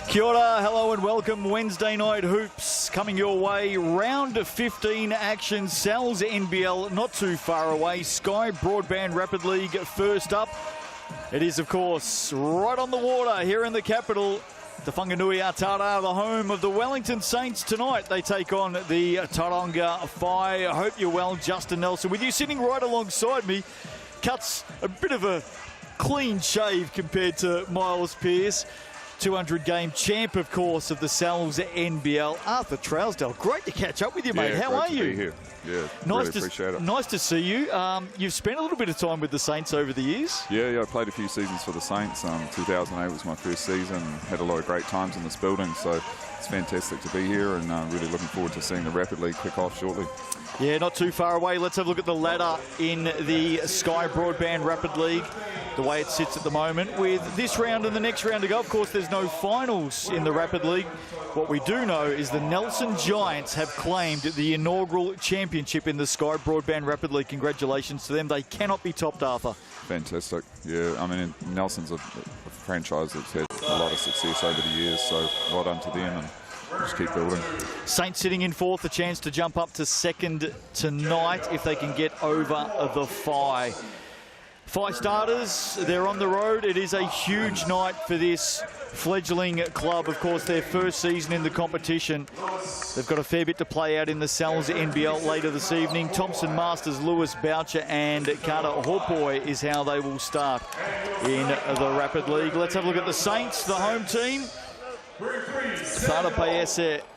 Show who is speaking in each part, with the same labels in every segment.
Speaker 1: Kia ora, hello and welcome. Wednesday night hoops coming your way. Round of 15 action. Sal's NBL not too far away. Sky Broadband Rapid League first up. It is, of course, right on the water here in the capital. Te Whanganui-a-Tara, the home of the Wellington Saints tonight. They take on the Tauranga Whai. I hope you're well. Justin Nelson with you, sitting right alongside me. Cuts a bit of a clean shave compared to Miles Pearce. 200-game champ, of course, of the Sal's NBL. Arthur Trousdale, great to catch up with you, mate. How are you?
Speaker 2: Be here. Yeah,
Speaker 1: nice
Speaker 2: really appreciate it.
Speaker 1: Nice to see you. You've spent a little bit of time with the Saints over the years.
Speaker 2: Yeah, I played a few seasons for the Saints. 2008 was my first season. Had a lot of great times in this building, so it's fantastic to be here and really looking forward to seeing the Rapid League kick off shortly.
Speaker 1: Yeah, not too far away. Let's have a look at the ladder in the Sky Broadband Rapid League, the way it sits at the moment. With this round and the next round to go, of course, there's no finals in the Rapid League. What we do know is the Nelson Giants have claimed the inaugural championship in the Sky Broadband Rapid League. Congratulations to them. They cannot be topped, Arthur.
Speaker 2: Fantastic. Yeah, I mean, Nelson's a franchise that's had a lot of success over the years, so well done to them. And just keep building.
Speaker 1: Saints sitting in fourth, a chance to jump up to second tonight if they can get over the Whai. Whai starters, they're on the road. It is a huge night for this fledgling club. Of course, their first season in the competition. They've got a fair bit to play out in the Sal's NBL later this evening. Thompson, Masters, Lewis, Boucher and Carter Hopoi is how they will start in the Rapid League. Let's have a look at the Saints, the home team.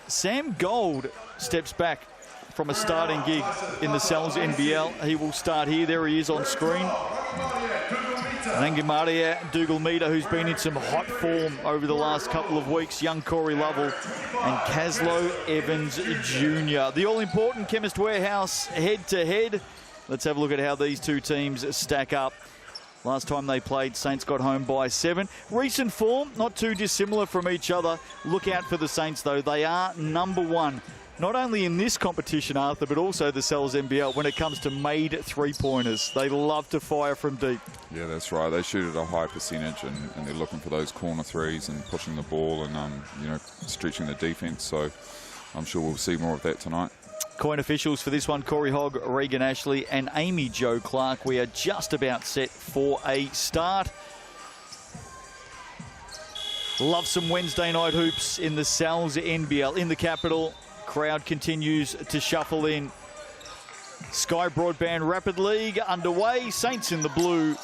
Speaker 1: Sam Gold steps back from a starting gig in the Sal's NBL. He will start here. There he is on screen. Nangimaria Dougal-Meter, who's been in some hot form over the last couple of weeks. Young Corey Lovell and Caslow Evans Jr. The all-important Chemist Warehouse head-to-head. Let's have a look at how these two teams stack up. Last time they played, Saints got home by 7. Recent form, not too dissimilar from each other. Look out for the Saints, though. They are number one, not only in this competition, Arthur, but also the Sal's NBL when it comes to made three-pointers. They love to fire from deep.
Speaker 2: Yeah, that's right. They shoot at a high percentage, and they're looking for those corner threes and pushing the ball and, stretching the defense. So I'm sure we'll see more of that tonight.
Speaker 1: Coin officials for this one, Corey Hogg, Regan Ashley and Amy Jo Clark. We are just about set for a start. Love some Wednesday night hoops in the Sal's NBL in the capital. Crowd continues to shuffle in. Sky Broadband Rapid League underway. Saints in the blue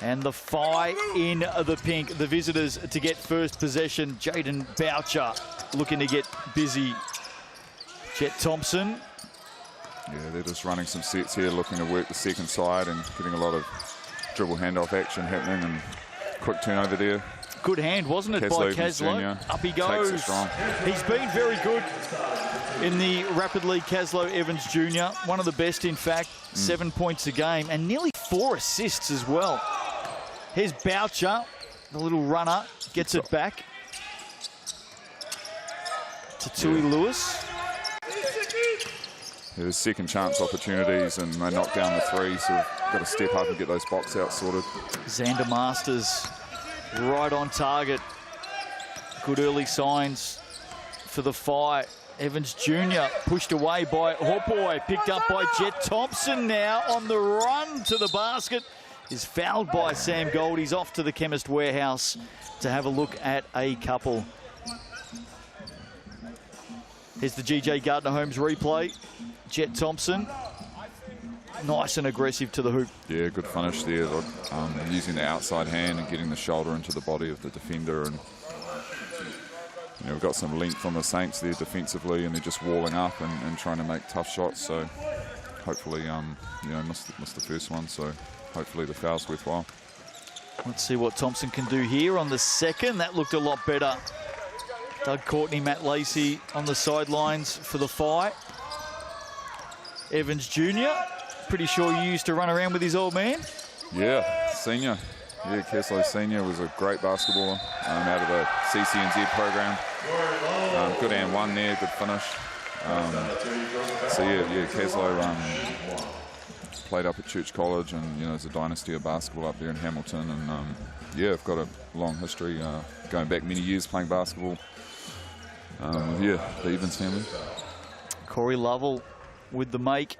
Speaker 1: and the Whai in the pink. The visitors to get first possession. Jaden Boucher looking to get busy. Jet Thompson.
Speaker 2: Yeah, they're just running some sets here, looking to work the second side and getting a lot of dribble handoff action happening and quick turnover there.
Speaker 1: Good hand, wasn't it, by Caslow? Up he goes. He's been very good in the Rapid League, Caslow Evans Jr. One of the best, in fact. 7 points a game and nearly 4 assists as well. Here's Boucher, the little runner, gets it back to Tui Lewis.
Speaker 2: There's second chance opportunities and they knock down the three, so we've got to step up and get those box outs sorted.
Speaker 1: Xander Masters right on target. Good early signs for the Whai. Evans Jr. pushed away by Hopoi, picked up by Jet Thompson now on the run to the basket. Is fouled by Sam Gold. He's off to the Chemist Warehouse to have a look at a couple. Here's the GJ Gardner-Holmes replay. Jet Thompson, nice and aggressive to the hoop.
Speaker 2: Yeah, good finish there. Using the outside hand and getting the shoulder into the body of the defender. And we've got some length from the Saints there defensively, and they're just walling up and trying to make tough shots. So hopefully, missed the first one. So hopefully the foul's worthwhile.
Speaker 1: Let's see what Thompson can do here on the second. That looked a lot better. Doug Courtney, Matt Lacey on the sidelines for the Whai. Evans Jr., pretty sure you used to run around with his old man.
Speaker 2: Yeah, senior. Yeah, Caslow Senior was a great basketballer out of the CCNZ program. Good and one there, good finish. Caslow played up at Church College and, there's a dynasty of basketball up there in Hamilton, and Yeah, I've got a long history going back many years playing basketball. Yeah, the Evans family.
Speaker 1: Corey Lovell with the make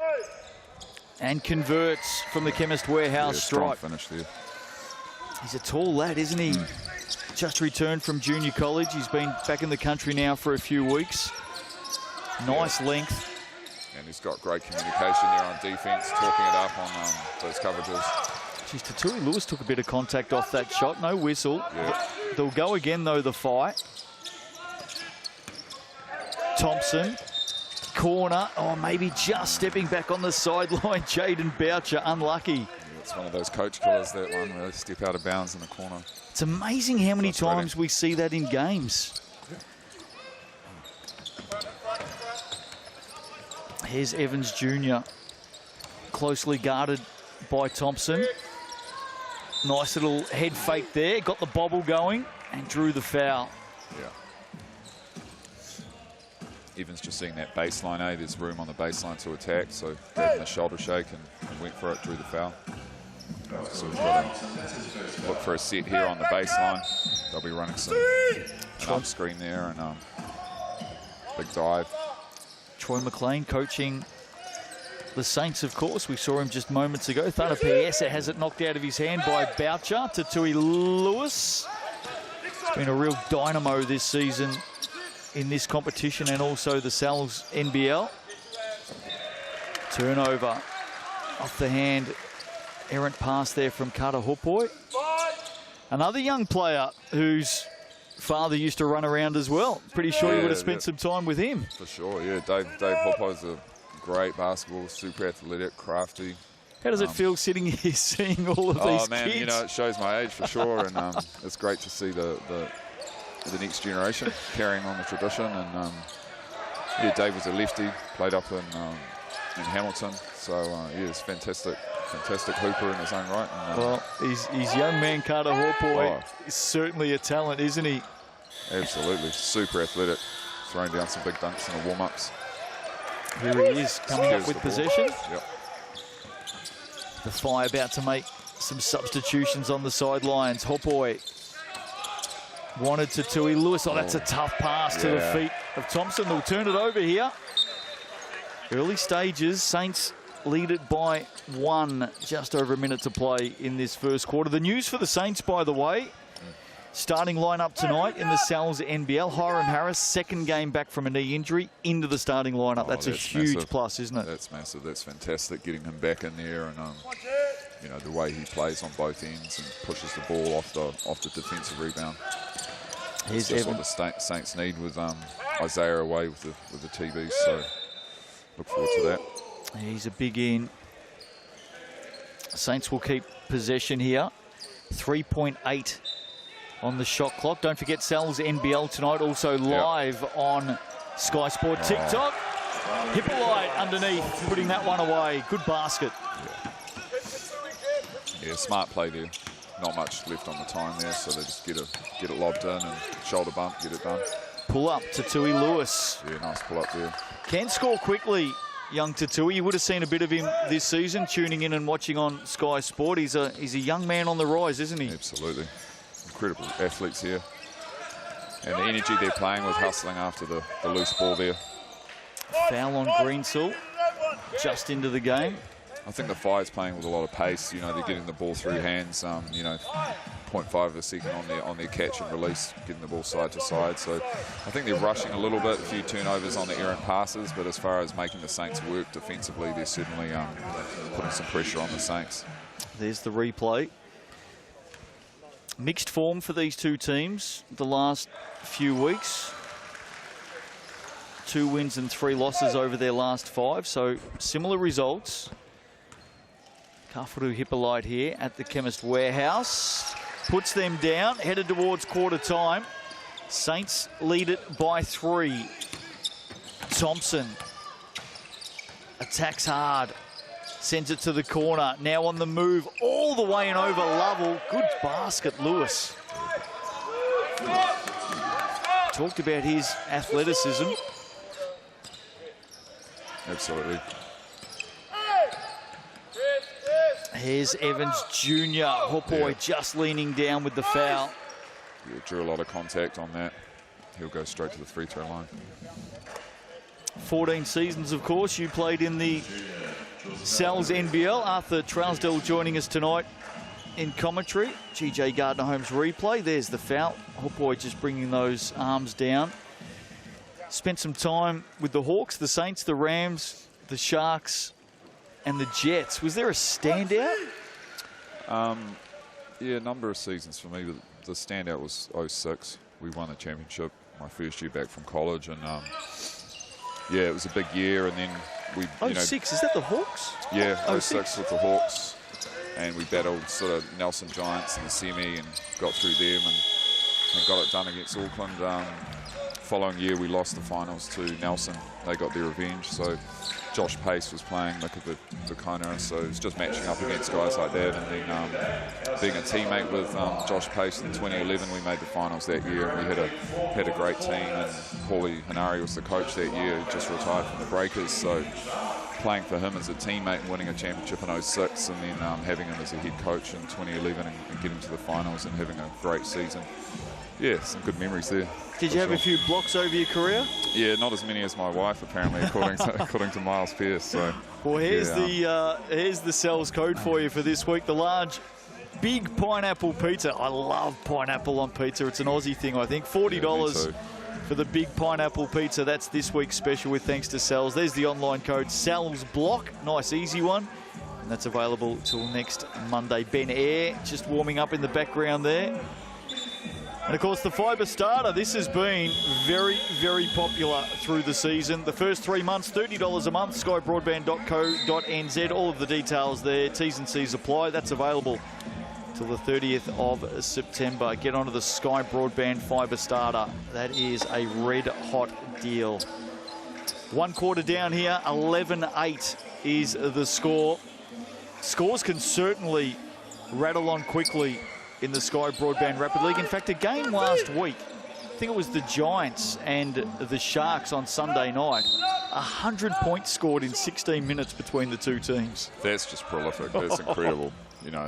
Speaker 1: and converts from the Chemist Warehouse
Speaker 2: strong
Speaker 1: stripe.
Speaker 2: finish there.
Speaker 1: He's a tall lad, isn't he? Just returned from junior college. He's been back in the country now for a few weeks. Nice length.
Speaker 2: And he's got great communication there on defense, talking it up on those coverages.
Speaker 1: Geez, Tatui Lewis took a bit of contact off that shot. No whistle.
Speaker 2: Yeah.
Speaker 1: They'll go again, though, the fight. Thompson. Corner. Oh, maybe just stepping back on the sideline. Jaden Boucher, unlucky.
Speaker 2: Yeah, it's one of those coach killers, that one, where they step out of bounds in the corner.
Speaker 1: It's amazing how many times we see that in games. Here's Evans Jr. Closely guarded by Thompson. Nice little head fake there. Got the bobble going and drew the foul.
Speaker 2: Yeah. Evans just seeing that baseline, eh? There's room on the baseline to attack, so grabbing the shoulder shake and went for it, drew the foul. So we've got to look for a set here on the baseline. They'll be running an up screen there and big dive.
Speaker 1: Troy McLean coaching the Saints, of course. We saw him just moments ago. Thana Piessa has it knocked out of his hand by Boucher. Tatui Lewis. It's been a real dynamo this season in this competition and also the Sal's NBL. Turnover off the hand. Errant pass there from Kata Hopoi. Another young player whose father used to run around as well. Pretty sure you would have spent some time with him.
Speaker 2: For sure, yeah. Dave Hopoi's a great basketball, super athletic, crafty.
Speaker 1: How does it feel sitting here seeing all of these kids?
Speaker 2: Oh man, you know, it shows my age for sure, and it's great to see the next generation carrying on the tradition. And yeah, Dave was a lefty, played up in Hamilton, so yeah, he's fantastic hooper in his own right. And,
Speaker 1: well, he's young man Kata Hopoi is certainly a talent, isn't he?
Speaker 2: Absolutely, super athletic, throwing down some big dunks in the warm-ups.
Speaker 1: Here he is, coming up with possession.
Speaker 2: Yep.
Speaker 1: The Phi about to make some substitutions on the sidelines. Hopoi wanted Tatui Lewis. Oh, that's a tough pass to the feet of Thompson. They'll turn it over here. Early stages, Saints lead it by 1, just over a minute to play in this first quarter. The news for the Saints, by the way, starting lineup tonight in the Sal's NBL. Hiram Harris, second game back from a knee injury, into the starting lineup. That's a huge plus, isn't it?
Speaker 2: That's massive. That's fantastic, getting him back in there, and you know, the way he plays on both ends and pushes the ball off the defensive rebound.
Speaker 1: Here's
Speaker 2: That's what the Saints need with Isaiah away with the TVs. So look forward to that.
Speaker 1: He's a big in. Saints will keep possession here. 3.8 on the shot clock. Don't forget Sal's NBL tonight, also live on Sky Sport TikTok. Hippolyte underneath, putting that one away. Good basket.
Speaker 2: Yeah, smart play there. Not much left on the time there, so they just get it lobbed in and shoulder bump, get it done.
Speaker 1: Pull up, Tatui Lewis.
Speaker 2: Yeah, nice pull up there.
Speaker 1: Can score quickly, young Tatui. You would have seen a bit of him this season, tuning in and watching on Sky Sport. He's a young man on the rise, isn't he?
Speaker 2: Absolutely. Incredible athletes here. And the energy they're playing with, hustling after the loose ball there.
Speaker 1: Foul on Greensill, just into the game.
Speaker 2: I think the Fire's playing with a lot of pace. You know, they're getting the ball through hands. You know, 0.5 of a second on their catch and release, getting the ball side to side. So I think they're rushing a little bit. A few turnovers on the errant passes, but as far as making the Saints work defensively, they're certainly putting some pressure on the Saints.
Speaker 1: There's the replay. Mixed form for these two teams the last few weeks. 2 wins and 3 losses over their last 5, so similar results. Kafuru Hippolyte here at the Chemist Warehouse. Puts them down, headed towards quarter time. Saints lead it by 3. Thompson attacks hard. Sends it to the corner. Now on the move, all the way and over Lovell. Good basket, Lewis. Talked about his athleticism.
Speaker 2: Absolutely.
Speaker 1: Here's Evans Jr. Hopoi just leaning down with the foul.
Speaker 2: Yeah, drew a lot of contact on that. He'll go straight to the free throw line.
Speaker 1: 14 seasons, of course. You played in the Sal's NBL. Arthur Trousdale joining us tonight in commentary. GJ Gardner-Holmes replay. There's the foul. Hopoi just bringing those arms down. Spent some time with the Hawks, the Saints, the Rams, the Sharks, and the Jets. Was there a standout?
Speaker 2: Yeah, a number of seasons for me. But the standout was 06. We won the championship my first year back from college, and yeah, it was a big year. And then we,
Speaker 1: 06, is that the Hawks?
Speaker 2: Yeah, 06 with the Hawks, and we battled sort of Nelson Giants in the semi and got through them and got it done against Auckland. Following year, we lost the finals to Nelson. They got their revenge. So Josh Pace was playing Mika Vakona, so it's just matching up against guys like that. And then being a teammate with Josh Pace in 2011, we made the finals that year. And we had a great team, and Paulie Hanari was the coach that year. He just retired from the Breakers, so playing for him as a teammate and winning a championship in 06, and then having him as a head coach in 2011 and getting to the finals and having a great season. Yeah, some good memories there.
Speaker 1: Did you have a few blocks over your career?
Speaker 2: Yeah, not as many as my wife, apparently, according to Miles Pearce. So,
Speaker 1: well, here's the Sal's code for you for this week. The large, big pineapple pizza. I love pineapple on pizza. It's an Aussie thing, I think. $40 for the big pineapple pizza. That's this week's special with thanks to Sal's. There's the online code, Sal's Block. Nice, easy one. And that's available till next Monday. Ben Air just warming up in the background there. And of course, the FIBA starter, this has been very, very popular through the season. The first 3 months, $30 a month, skybroadband.co.nz. All of the details there, T's and C's apply. That's available till the 30th of September. Get onto the Sky Broadband FIBA starter. That is a red-hot deal. 1 quarter down here, 11-8 is the score. Scores can certainly rattle on quickly in the Sky Broadband Rapid League. In fact, a game last week, I think it was the Giants and the Sharks on Sunday night, 100 points scored in 16 minutes between the two teams.
Speaker 2: That's just prolific. That's incredible.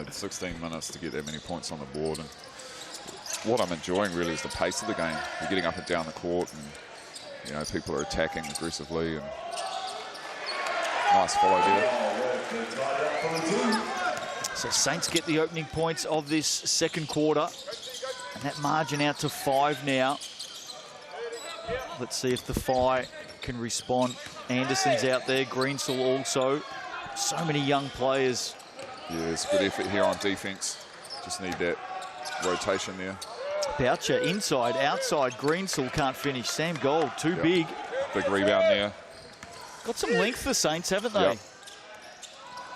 Speaker 2: 16 minutes to get that many points on the board. And what I'm enjoying really is the pace of the game. You're getting up and down the court, and people are attacking aggressively. And nice follow there.
Speaker 1: So Saints get the opening points of this second quarter, and that margin out to 5 now. Let's see if the Phi can respond. Anderson's out there, Greensell also. So many young players.
Speaker 2: Yeah, it's good effort here on defense. Just need that rotation there.
Speaker 1: Boucher inside, outside, Greensell can't finish. Sam Gold, too big.
Speaker 2: Big rebound there.
Speaker 1: Got some length for Saints, haven't they? Yep.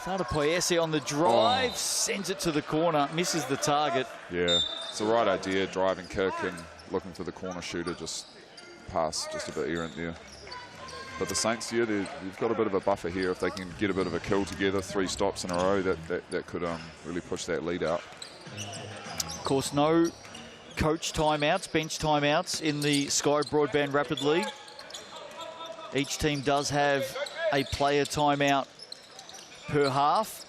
Speaker 1: Thada Poyese on the drive, sends it to the corner, misses the target.
Speaker 2: Yeah, it's the right idea, driving kick and looking for the corner shooter, just pass just a bit errant there. But the Saints, yeah, they've got a bit of a buffer here. If they can get a bit of a kill together, 3 stops in a row, that could really push that lead out.
Speaker 1: Of course, no coach timeouts, bench timeouts in the Sky Broadband Rapid League. Each team does have a player timeout per half.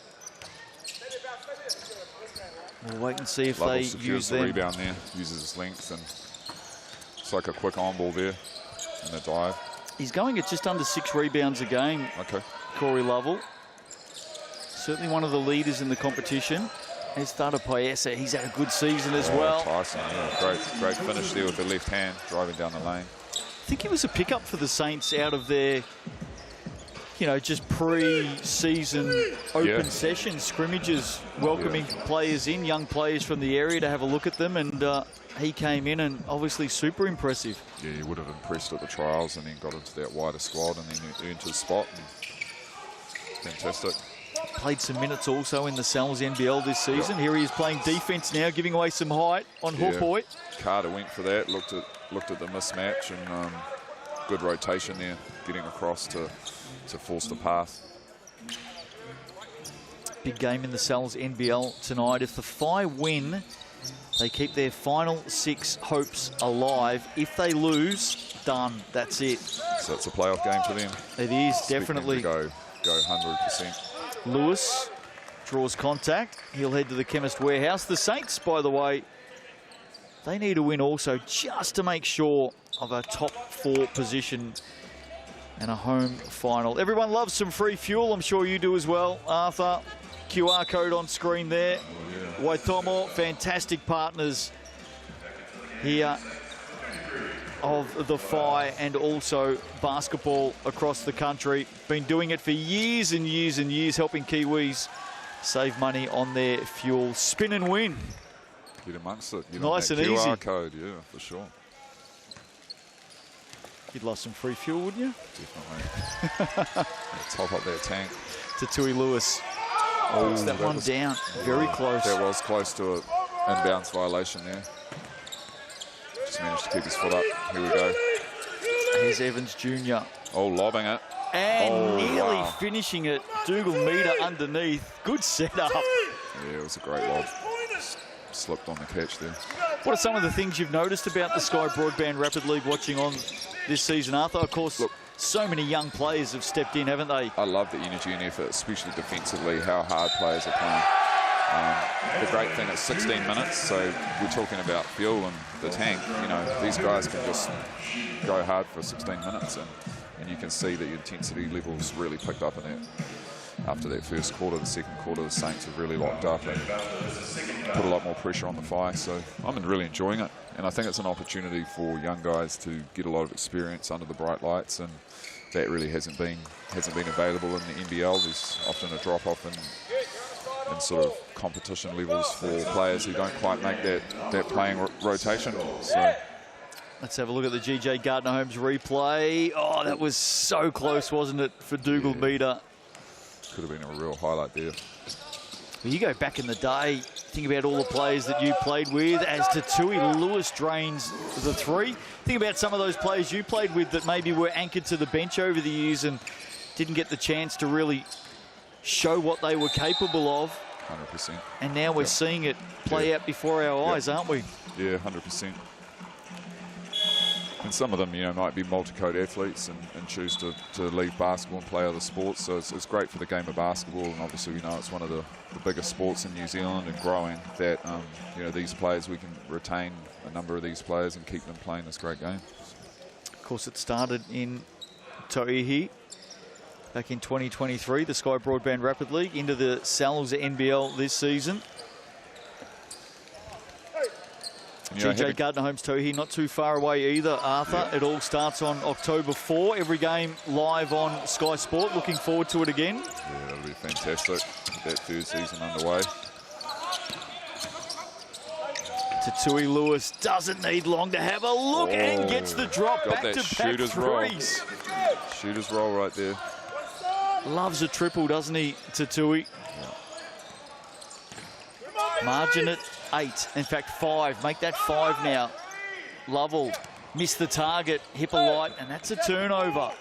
Speaker 1: We'll wait and see if they use them.
Speaker 2: The rebound there, uses his length, and it's like a quick on ball there in the dive.
Speaker 1: He's going at just under 6 rebounds a game, Corey Lovell. Certainly one of the leaders in the competition. There's Thada Poyese, he's had a good season as well.
Speaker 2: Tyson, great finish there with the left hand, driving down the lane.
Speaker 1: I think it was a pickup for the Saints out of their just pre-season open session scrimmages, welcoming players in, young players from the area to have a look at them, and he came in and obviously super impressive.
Speaker 2: Yeah, he would have impressed at the trials and then got into that wider squad and then earned his spot. Fantastic.
Speaker 1: Played some minutes also in the Sal's NBL this season. Here he is playing defense now, giving away some height on Hopoi.
Speaker 2: Carter went for that, looked at the mismatch, and good rotation there, getting across to force the path.
Speaker 1: Big game in the Sal's NBL tonight. If the Phi win, they keep their final 6 hopes alive. If they lose, done. That's it.
Speaker 2: So it's a playoff game for them.
Speaker 1: It is, definitely.
Speaker 2: Go 100%.
Speaker 1: Lewis draws contact. He'll head to the Chemist Warehouse. The Saints, by the way, they need a win also just to make sure of a top 4 position and a home final. Everyone loves some free fuel. I'm sure you do as well, Arthur. QR code on screen there.
Speaker 2: Oh, yeah.
Speaker 1: Waitomo, fantastic partners here of the Whai and also basketball across the country. Been doing it for years and years and years, helping Kiwis save money on their fuel. Spin and win.
Speaker 2: Get amongst it. Get
Speaker 1: nice
Speaker 2: on that
Speaker 1: and
Speaker 2: QR
Speaker 1: easy.
Speaker 2: code, yeah, for sure.
Speaker 1: You'd love some free fuel, wouldn't you?
Speaker 2: Definitely. Top up that tank.
Speaker 1: Tatui Lewis. Oh, that one down. Very close.
Speaker 2: That was close to an inbounds violation there. Just managed to keep his foot up. Here we go.
Speaker 1: Here's Evans Jr.
Speaker 2: Oh, lobbing it.
Speaker 1: And nearly finishing it. Dougal Meter underneath. Good setup.
Speaker 2: Yeah, it was a great lob. Slipped on the catch there.
Speaker 1: What are some of the things you've noticed about the Sky Broadband Rapid League watching on this season, Arthur? Of course, look, so many young players have stepped in, haven't they?
Speaker 2: I love the energy and effort, especially defensively, how hard players are playing. The great thing is 16 minutes, so we're talking about fuel and the tank. You know, these guys can just go hard for 16 minutes, and you can see the intensity levels really picked up in that. After that first quarter, the second quarter, the Saints have really locked up and put a lot more pressure on the Whai. So I'm really enjoying it, and I think it's an opportunity for young guys to get a lot of experience under the bright lights, and that really hasn't been available in the NBL. There's often a drop off in sort of competition levels for players who don't quite make that playing rotation. So
Speaker 1: let's have a look at the GJ Gardner-Holmes replay. Oh, that was so close, wasn't it, for Dougal Meter?
Speaker 2: Could have been a real highlight there.
Speaker 1: Well, you go back in the day, think about all the players that you played with as Tatui Lewis drains the 3. Think about some of those players you played with that maybe were anchored to the bench over the years and didn't get the chance to really show what they were capable of.
Speaker 2: 100%.
Speaker 1: And now we're seeing it play out before our eyes, aren't we?
Speaker 2: Yeah, 100%. And some of them, you know, might be multi-code athletes and choose to leave basketball and play other sports. So it's great for the game of basketball, and obviously we know it's one of the biggest sports in New Zealand and growing. That you know, these players, we can retain a number of these players and keep them playing this great game.
Speaker 1: Of course, it started in Tauihi back in 2023, the Sky Broadband Rapid League, into the Sal's NBL this season. GJ Gardner-Holmes Tauihi, not too far away either, Arthur. Yeah. It all starts on October 4. Every game live on Sky Sport. Looking forward to it again.
Speaker 2: Yeah, that'll be fantastic. That third season underway.
Speaker 1: Tatui Lewis doesn't need long to have a look and gets the drop. Back-to-back threes.
Speaker 2: Shooter's roll right there.
Speaker 1: Loves a triple, doesn't he, Tatui? Yeah. Margin at 8, in fact 5. Make that 5 now. Lovell missed the target, Hippolyte, and that's a turnover.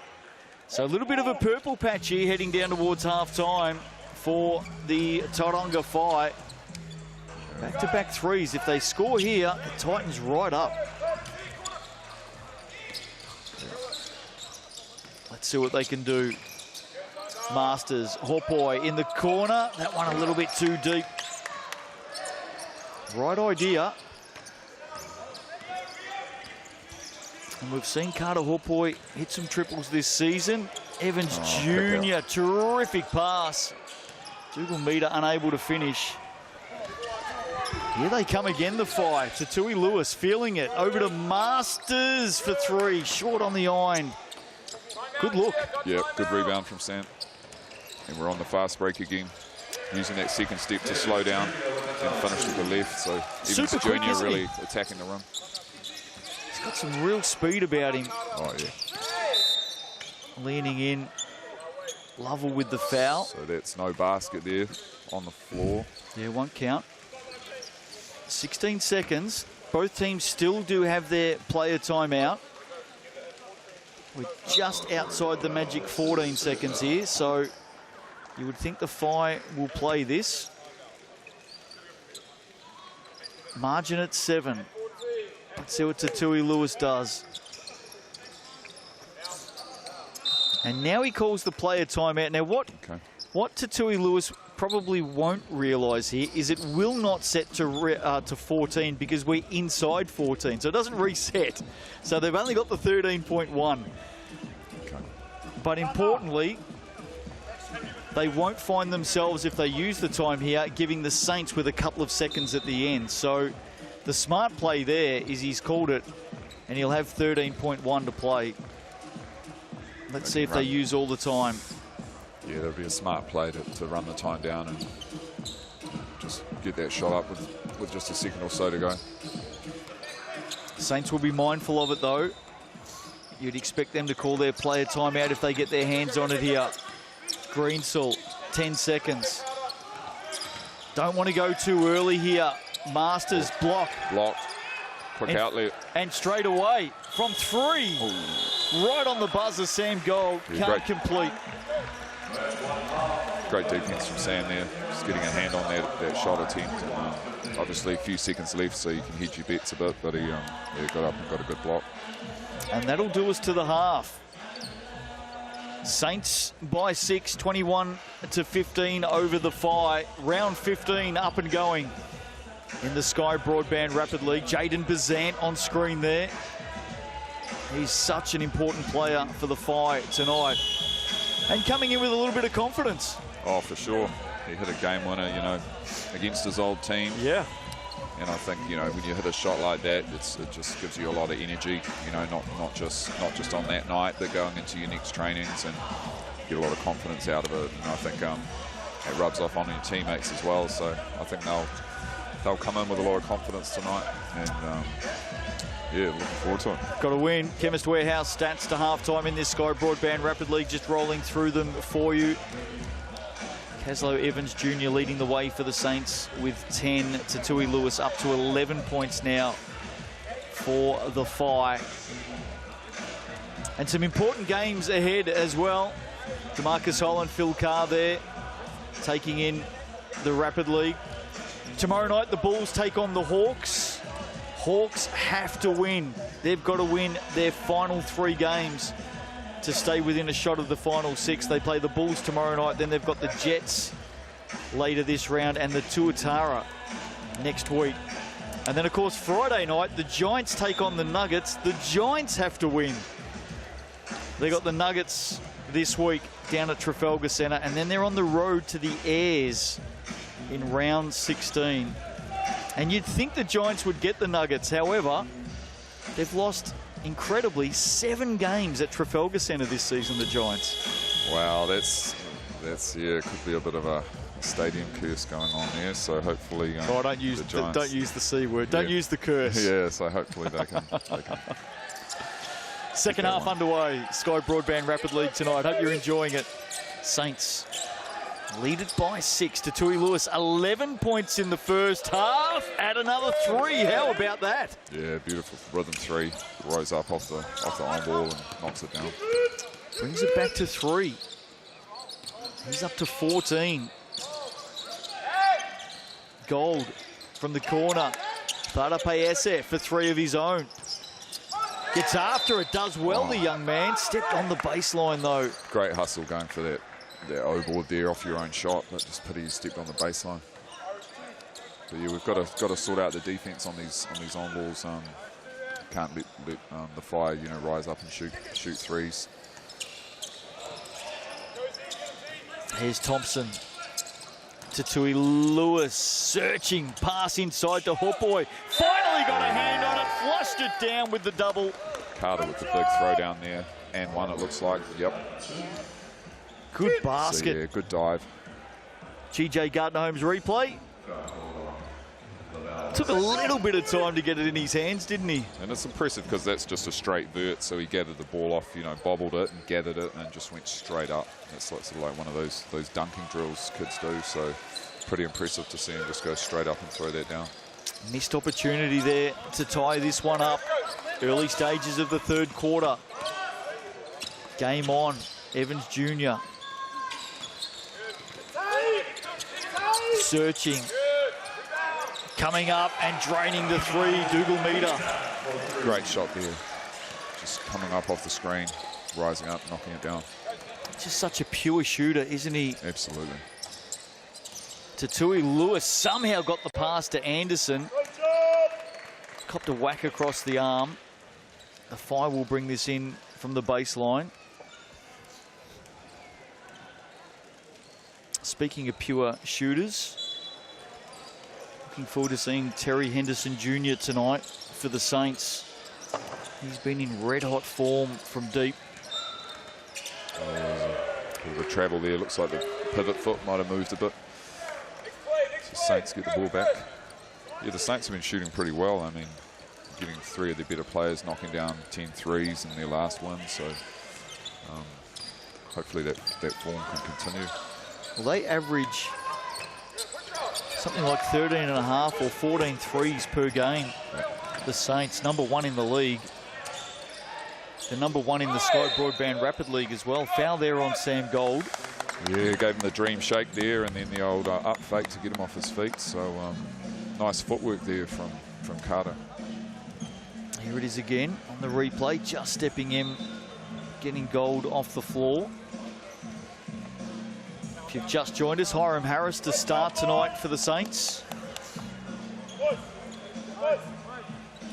Speaker 1: So a little bit of a purple patch here heading down towards half-time for the Tauranga Whai. Back-to-back threes. If they score here, it tightens right up. Let's see what they can do. Masters, Hopoi in the corner. That one a little bit too deep. Right idea. And we've seen Carter Hopoi hit some triples this season. Evans Jr., terrific pass. Dougal Meter unable to finish. Here they come again, the Whai. Tatui Lewis feeling it. Over to Masters for 3. Short on the iron. Good look.
Speaker 2: Yeah, good rebound from Sam. And we're on the fast break again. Using that second step to slow down and finish with the left. So Evans Jr. really attacking the rim.
Speaker 1: He's got some real speed about him.
Speaker 2: Oh, yeah.
Speaker 1: Leaning in. Lovell with the foul.
Speaker 2: So that's no basket there on the floor.
Speaker 1: Yeah, one count. 16 seconds. Both teams still do have their player timeout. We're just outside the magic 14 seconds here, so you would think the Whai will play this. Margin at 7. Let's see what Tatui Lewis does. And now he calls the player timeout. Now what Tatui Lewis probably won't realise here is it will not set to 14 because we're inside 14, so it doesn't reset. So they've only got the 13.1.
Speaker 2: Okay.
Speaker 1: But importantly, they won't find themselves, if they use the time here, giving the Saints with a couple of seconds at the end. So the smart play there is he's called it, and he'll have 13.1 to play. Let's see if they use all the time.
Speaker 2: Yeah, that'll be a smart play to run the time down and just get that shot up with just a second or so to go.
Speaker 1: Saints will be mindful of it, though. You'd expect them to call their player timeout if they get their hands on it here. Greensall, 10 seconds. Don't want to go too early here. Masters block.
Speaker 2: Blocked. Quick outlet.
Speaker 1: And straight away from 3. Ooh. Right on the buzzer, Sam Gold.
Speaker 2: Yeah,
Speaker 1: can't complete.
Speaker 2: Great defense from Sam there. Just getting a hand on that shot attempt. Obviously a few seconds left, so you can hedge your bets a bit, but he got up and got a good block.
Speaker 1: And that'll do us to the half. Saints by 6, 21-15 over the Phi. Round 15 up and going in the Sky Broadband Rapid League. Jaden Bazant on screen there. He's such an important player for the Phi tonight. And coming in with a little bit of confidence.
Speaker 2: Oh, for sure. He hit a game winner, you know, against his old team.
Speaker 1: Yeah.
Speaker 2: And I think, you know, when you hit a shot like that, it just gives you a lot of energy, you know, not just on that night, but going into your next trainings and get a lot of confidence out of it. And I think it rubs off on your teammates as well. So I think they'll come in with a lot of confidence tonight. And yeah, looking forward to it.
Speaker 1: Got to win. Chemist Warehouse stats to halftime in this Sky Broadband Rapid League, just rolling through them for you. Caslow Evans Jr. leading the way for the Saints with 10. Tui Lewis up to 11 points now for the Phi. And some important games ahead as well. DeMarcus Holland, Phil Carr there, taking in the Rapid League. Tomorrow night, the Bulls take on the Hawks. Hawks have to win. They've got to win their final 3 games to stay within a shot of the final 6. They play the Bulls tomorrow night, then they've got the Jets later this round and the Tuatara next week. And then, of course, Friday night, the Giants take on the Nuggets. The Giants have to win. They got the Nuggets this week down at Trafalgar Centre, and then they're on the road to the Airs in round 16. And you'd think the Giants would get the Nuggets. However, they've lost, incredibly, 7 games at Trafalgar Centre this season, the Giants.
Speaker 2: Wow, that's yeah, it could be a bit of a stadium curse going on there. So hopefully,
Speaker 1: oh, don't use the C word. Don't use the curse.
Speaker 2: Yeah, so hopefully they can.
Speaker 1: Second half underway. Sky Broadband Rapid League tonight. Hope you're enjoying it. Saints lead it by 6 to Tui Lewis. 11 points in the first half. Add another 3. How about that?
Speaker 2: Yeah, beautiful rhythm 3. Rose up off the on ball and knocks it down.
Speaker 1: Brings it back to 3. He's up to 14. Gold from the corner. Tharape SF for 3 of his own. Gets after it, does well, the young man. Stepped on the baseline, though.
Speaker 2: Great hustle going for that O-board there off your own shot, but just pity he stepped on the baseline. But yeah, we've got to sort out the defense on these on balls. Can't let the Phi, you know, rise up and shoot threes.
Speaker 1: Here's Thompson to Tui Lewis, searching, pass inside to Hopboy. Finally got a hand on it, flushed it down with the double.
Speaker 2: Carter with the big throw down there, and one it looks like. Yep.
Speaker 1: Good basket.
Speaker 2: So, yeah, good dive.
Speaker 1: GJ Gardner-Holmes replay. Took a little bit of time to get it in his hands, didn't he?
Speaker 2: And it's impressive because that's just a straight vert, so he gathered the ball off, you know, bobbled it and gathered it and just went straight up. It's like, sort of like one of those dunking drills kids do, so pretty impressive to see him just go straight up and throw that down.
Speaker 1: Missed opportunity there to tie this one up. Early stages of the third quarter. Game on. Evans Jr. Searching. Coming up and draining the 3. Dougal meter.
Speaker 2: Great shot there. Just coming up off the screen, rising up, knocking it down.
Speaker 1: Just such a pure shooter, isn't he?
Speaker 2: Absolutely.
Speaker 1: to Tui. Lewis somehow got the pass to Anderson. Copped a whack across the arm. The Whai will bring this in from the baseline. Speaking of pure shooters, looking forward to seeing Terry Henderson Jr. tonight for the Saints. He's been in red-hot form from deep.
Speaker 2: Bit of a travel there. Looks like the pivot foot might have moved a bit. So Saints get the ball back. Yeah, the Saints have been shooting pretty well. I mean, getting 3 of their better players knocking down 10 threes in their last win. So hopefully that form can continue.
Speaker 1: Well, they average something like 13.5 or 14 threes per game. The Saints, #1 in the league. They're #1 in the Sky Broadband Rapid League as well. Foul there on Sam Gold.
Speaker 2: Yeah, gave him the dream shake there, and then the old up fake to get him off his feet. So nice footwork there from Carter.
Speaker 1: Here it is again on the replay, just stepping in, getting Gold off the floor. If you've just joined us, Hiram Harris to start tonight for the Saints.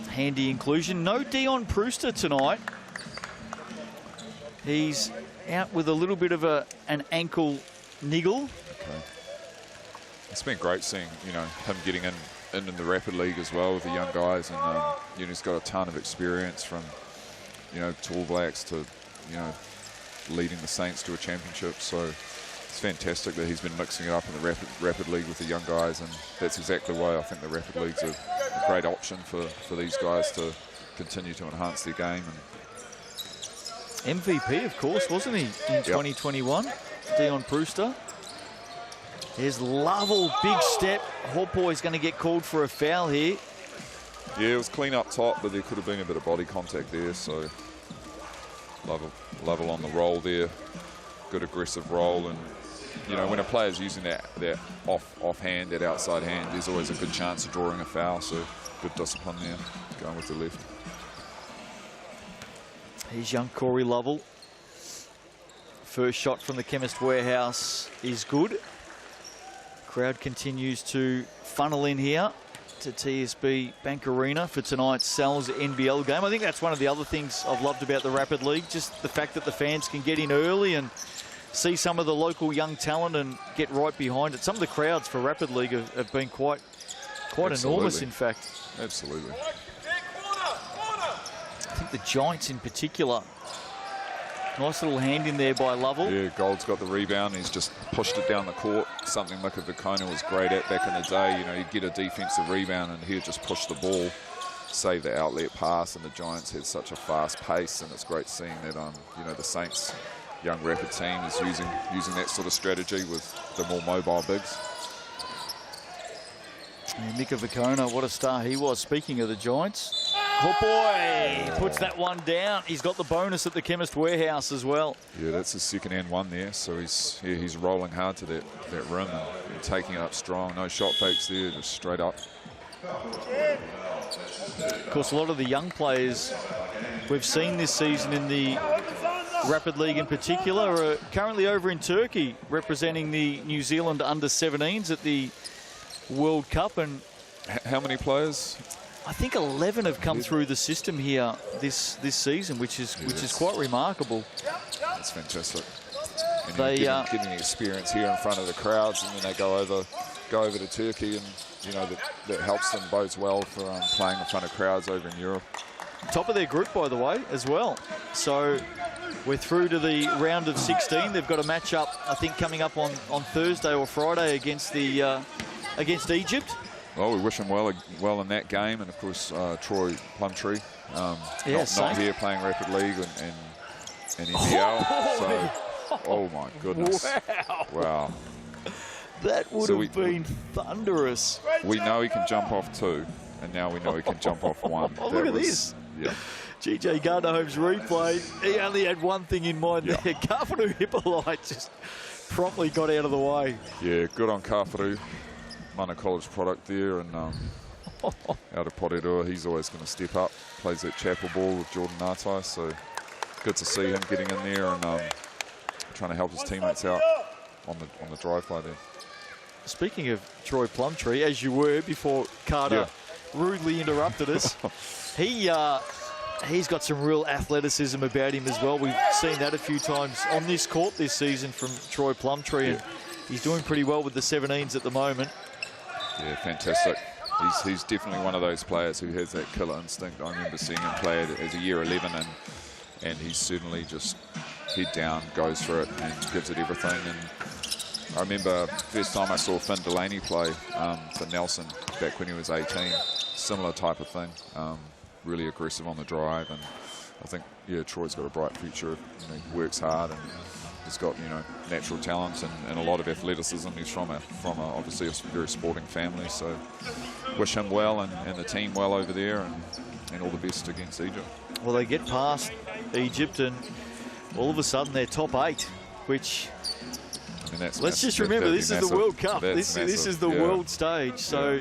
Speaker 1: Handy inclusion. No Dion Prewster tonight. He's out with a little bit of an ankle niggle.
Speaker 2: Okay. It's been great seeing, him getting in the Rapid League as well with the young guys, and he's got a ton of experience from, Tall Blacks to, leading the Saints to a championship. So it's fantastic that he's been mixing it up in the Rapid League with the young guys, and that's exactly why I think the Rapid League's a great option for these guys to continue to enhance their game. And
Speaker 1: MVP, of course, wasn't he, in 2021? Dion Prewster. Here's Lovell, big step. Hawpoy's going to get called for a foul here.
Speaker 2: Yeah, it was clean up top, but there could have been a bit of body contact there. So Lovell on the roll there. Good aggressive roll. And, when a player's using that offhand, that outside hand, there's always a good chance of drawing a foul. So good discipline there, going with the left.
Speaker 1: Here's young Corey Lovell. First shot from the Chemist Warehouse is good. Crowd continues to funnel in here to TSB Bank Arena for tonight's Sal's NBL game. I think that's one of the other things I've loved about the Rapid League, just the fact that the fans can get in early and see some of the local young talent and get right behind it. Some of the crowds for Rapid League have been quite enormous, in fact.
Speaker 2: Absolutely.
Speaker 1: I think the Giants in particular. Nice little hand in there by Lovell.
Speaker 2: Yeah, Gold's got the rebound. He's just pushed it down the court. Something Mika Vicona was great at back in the day. He'd get a defensive rebound and he'd just push the ball, save the outlet pass, and the Giants had such a fast pace, and it's great seeing that, the Saints young Rapid team is using that sort of strategy with the more mobile bigs.
Speaker 1: And Mika Vicona, what a star he was. Speaking of the Giants, Hawpoy puts that one down. He's got the bonus at the Chemist Warehouse as well.
Speaker 2: Yeah, that's his second and one there. So he's rolling hard to that rim and taking it up strong. No shot fakes there, just straight up.
Speaker 1: Of course, a lot of the young players we've seen this season in the Rapid League in particular are currently over in Turkey representing the New Zealand under-17s at the World Cup. And
Speaker 2: how many players?
Speaker 1: I think 11 have come through the system here this season, which is quite remarkable.
Speaker 2: That's fantastic. And getting experience here in front of the crowds, and then they go over to Turkey, and that helps them, bodes well for playing in front of crowds over in Europe.
Speaker 1: Top of their group, by the way, as well. So we're through to the round of 16. They've got a match-up, I think, coming up on Thursday or Friday against Egypt.
Speaker 2: Well, we wish him well in that game, and of course Troy Plumtree, not here playing Rapid League and NBL. Oh my goodness! Wow.
Speaker 1: That would have been thunderous.
Speaker 2: We know he can jump off 2, and now we know he can jump off 1.
Speaker 1: Look at this.
Speaker 2: Yeah.
Speaker 1: GJ Gardnerholm's replay. He only had one thing in mind there. Kafaru Hippolyte just promptly got out of the way.
Speaker 2: Yeah, good on Kafaru. Mana College product there, and out of Porirua, he's always going to step up. Plays that chapel ball with Jordan Nartai, so good to see him getting in there and trying to help his teammates out on the drive play there.
Speaker 1: speaking of Troy Plumtree, as you were before Carter rudely interrupted us, he's got some real athleticism about him as well. We've seen that a few times on this court this season from Troy Plumtree, and he's doing pretty well with the 17s at the moment.
Speaker 2: Yeah, fantastic. He's definitely one of those players who has that killer instinct. I remember seeing him play as a year 11, and he's certainly just head down, goes for it, and gives it everything. And I remember first time I saw Finn Delaney play for Nelson back when he was 18. Similar type of thing. Really aggressive on the drive, and I think Troy's got a bright future. He works hard, and he's got natural talent and a lot of athleticism. He's from obviously a very sporting family, so wish him well and the team well over there, and all the best against Egypt.
Speaker 1: Well, they get past Egypt, and all of a sudden they're top 8, which let's just remember this is the World Cup. This is the world stage, so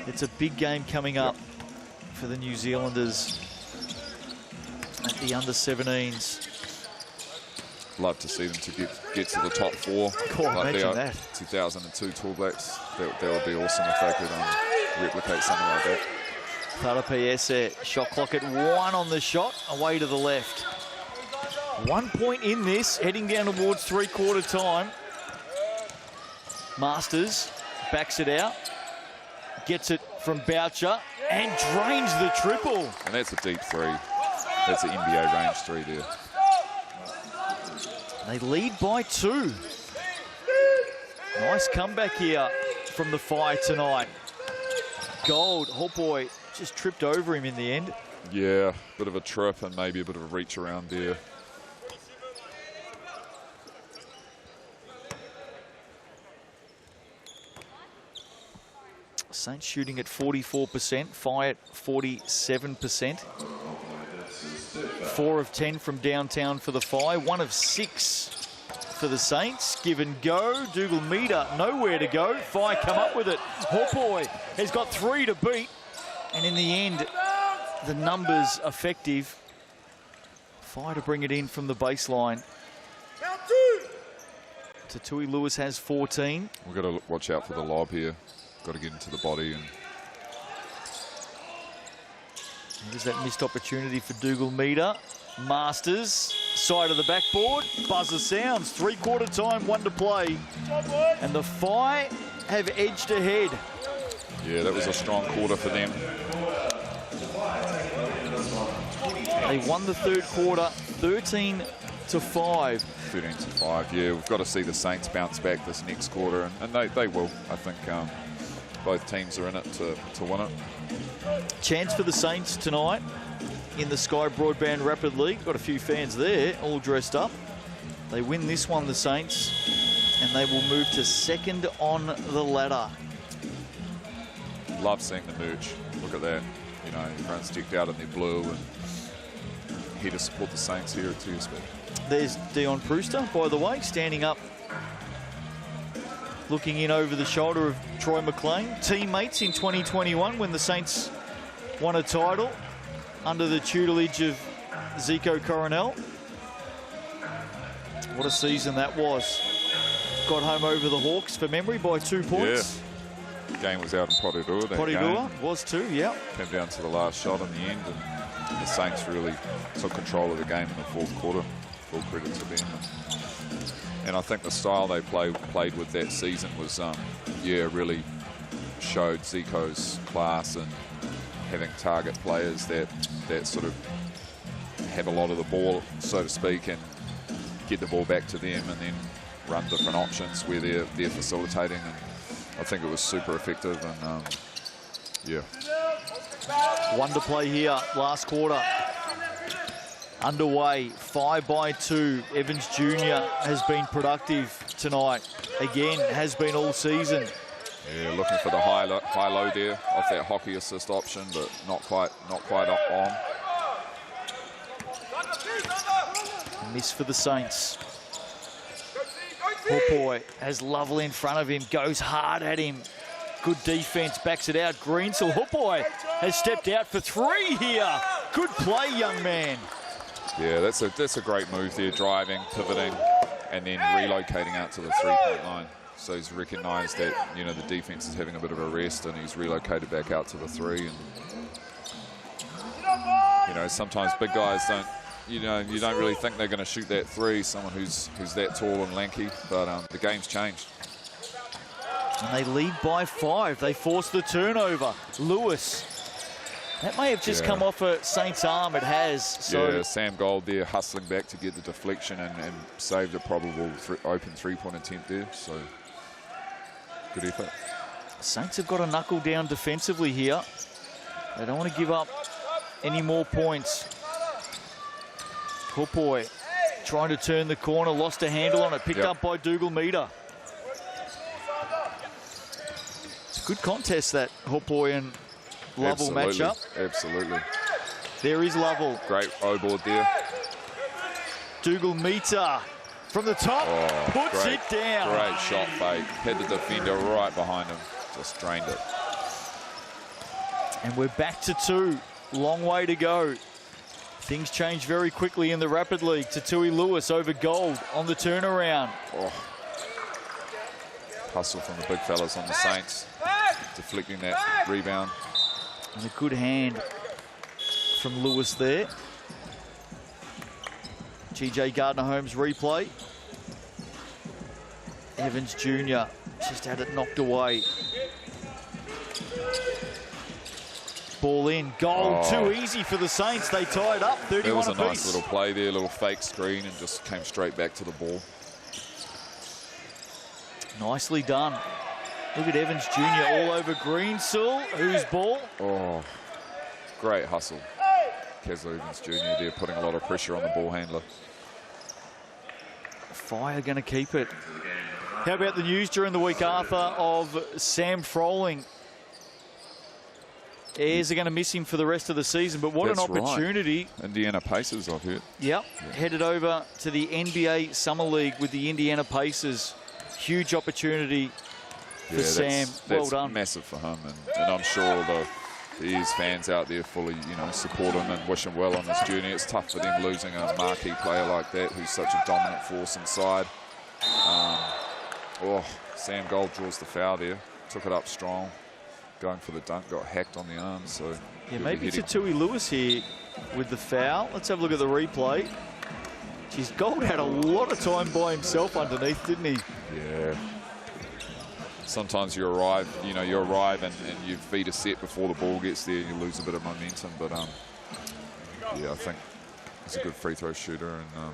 Speaker 1: it's a big game coming up for the New Zealanders at the under-17s.
Speaker 2: Love to see them to get to the top 4.
Speaker 1: Imagine that.
Speaker 2: 2002 Tall Blacks. That would be awesome if they could replicate something like that.
Speaker 1: Tarapiese, shot clock at 1 on the shot, away to the left. 1 point in this, heading down towards three-quarter time. Masters backs it out, gets it from Boucher, and drains the triple.
Speaker 2: And that's a deep 3. That's an NBA range 3 there.
Speaker 1: They lead by 2. Nice comeback here from the Fire tonight. Gold, Hopoi just tripped over him in the end.
Speaker 2: Yeah, bit of a trip and maybe a bit of a reach around there.
Speaker 1: Saints shooting at 44%, Fire at 47%. 4 of 10 from downtown for the Fire, 1 of 6 for the Saints. Give and go, Dougal Meter nowhere to go. Fire come up with it. Hopoi has got 3 to beat, and in the end, the numbers effective. Fire to bring it in from the baseline. Tatui Lewis has 14.
Speaker 2: We've got to watch out for the lob here. Got to get into the body. And
Speaker 1: there's that missed opportunity for Dougal Meter. Masters, side of the backboard. Buzzer sounds. Three-quarter time, 1 to play. And the Fire have edged ahead.
Speaker 2: Yeah, that was a strong quarter for them.
Speaker 1: They won the third quarter, 13-5.
Speaker 2: 13-5, yeah. We've got to see the Saints bounce back this next quarter, and they will. I think both teams are in it to win it.
Speaker 1: Chance for the Saints tonight in the Sky Broadband Rapid League. Got a few fans there, all dressed up. They win this one, the Saints, and they will move to 2nd on the ladder.
Speaker 2: Love seeing the merch. Look at that. Everyone's decked out in their blue, and here to support the Saints here at TSB.
Speaker 1: There's Dion Brewster, by the way, standing up, looking in over the shoulder of Troy McLean. Teammates in 2021 when the Saints won a title under the tutelage of Zico Coronel. What a season that was. Got home over the Hawks for memory by 2 points.
Speaker 2: Yeah. The game was out in Porirua.
Speaker 1: Porirua was too, yeah.
Speaker 2: Came down to the last shot in the end, and the Saints really took control of the game in the 4th quarter. Full credit to them. And I think the style they played with that season was, really showed Zico's class and having target players that sort of have a lot of the ball, so to speak, and get the ball back to them and then run different options where they're facilitating. And I think it was super effective, and yeah.
Speaker 1: 1 to play here, last quarter. Underway, 5-2. Evans Jr. has been productive tonight. Again, has been all season.
Speaker 2: Yeah, looking for the high-low there off that hockey assist option, but not quite on.
Speaker 1: Miss for the Saints. Hopoi has Lovely in front of him, goes hard at him. Good defense, backs it out. Greensel. Hopoi has stepped out for 3 here. Good play, young man.
Speaker 2: Yeah, that's a great move there, driving, pivoting, and then relocating out to the 3-point line. So he's recognised that, you know, the defence is having a bit of a rest, and he's relocated back out to the 3. And, you know, sometimes big guys don't, you know, you don't really think they're going to shoot that 3, someone who's that tall and lanky, but the game's changed.
Speaker 1: And they lead by 5. They force the turnover. Lewis. That may have just come off a Saints arm. It has. So
Speaker 2: yeah, Sam Gold there hustling back to get the deflection and saved a probable open three-point attempt there. So good effort.
Speaker 1: Saints have got to knuckle down defensively here. They don't want to give up any more points. Hupoi trying to turn the corner, lost a handle on it, picked up by Dougal Meter. It's a good contest, that Hupoi and Lovell matchup.
Speaker 2: Absolutely.
Speaker 1: There is Lovell.
Speaker 2: Great O-board there.
Speaker 1: Dougal Meter from the top, puts it down.
Speaker 2: Great shot fake. Had the defender right behind him. Just drained it.
Speaker 1: And we're back to 2. Long way to go. Things change very quickly in the Rapid League. Tatui Lewis over Gold on the turnaround.
Speaker 2: Hustle from the big fellas on the Saints. Deflecting that rebound.
Speaker 1: And a good hand from Lewis there. GJ Gardner-Holmes replay. Evans Jr. just had it knocked away. Ball in. Gold. Too easy for the Saints. They tied up 31
Speaker 2: There was a
Speaker 1: apiece.
Speaker 2: nice little play there, little fake screen, and just came straight back to the ball.
Speaker 1: Nicely done. Look at Evans Jr. all over Greensill. Whose ball?
Speaker 2: Oh, great hustle. Kesler Evans Jr. there putting a lot of pressure on the ball handler.
Speaker 1: Fire going to keep it. How about the news during the week, Arthur, of Sam Froling? Airs are going to miss him for the rest of the season, but what an opportunity.
Speaker 2: Right. Indiana Pacers, I've heard.
Speaker 1: Yep. Headed over to the NBA Summer League with the Indiana Pacers. Huge opportunity for Sam. Well done.
Speaker 2: Massive for him, and I'm sure all the fans out there fully, you know, support him and wish him well on this journey. It's tough for them losing a marquee player like that who's such a dominant force inside. Sam Gold draws the foul there. Took it up strong. Going for the dunk, got hacked on the arm, so...
Speaker 1: Yeah, maybe Tatui Lewis here with the foul. Let's have a look at the replay. Geez, Gold had a lot of time by himself underneath, didn't he?
Speaker 2: Yeah. Sometimes you arrive and you feed a set before the ball gets there and you lose a bit of momentum, but yeah, I think he's a good free throw shooter, and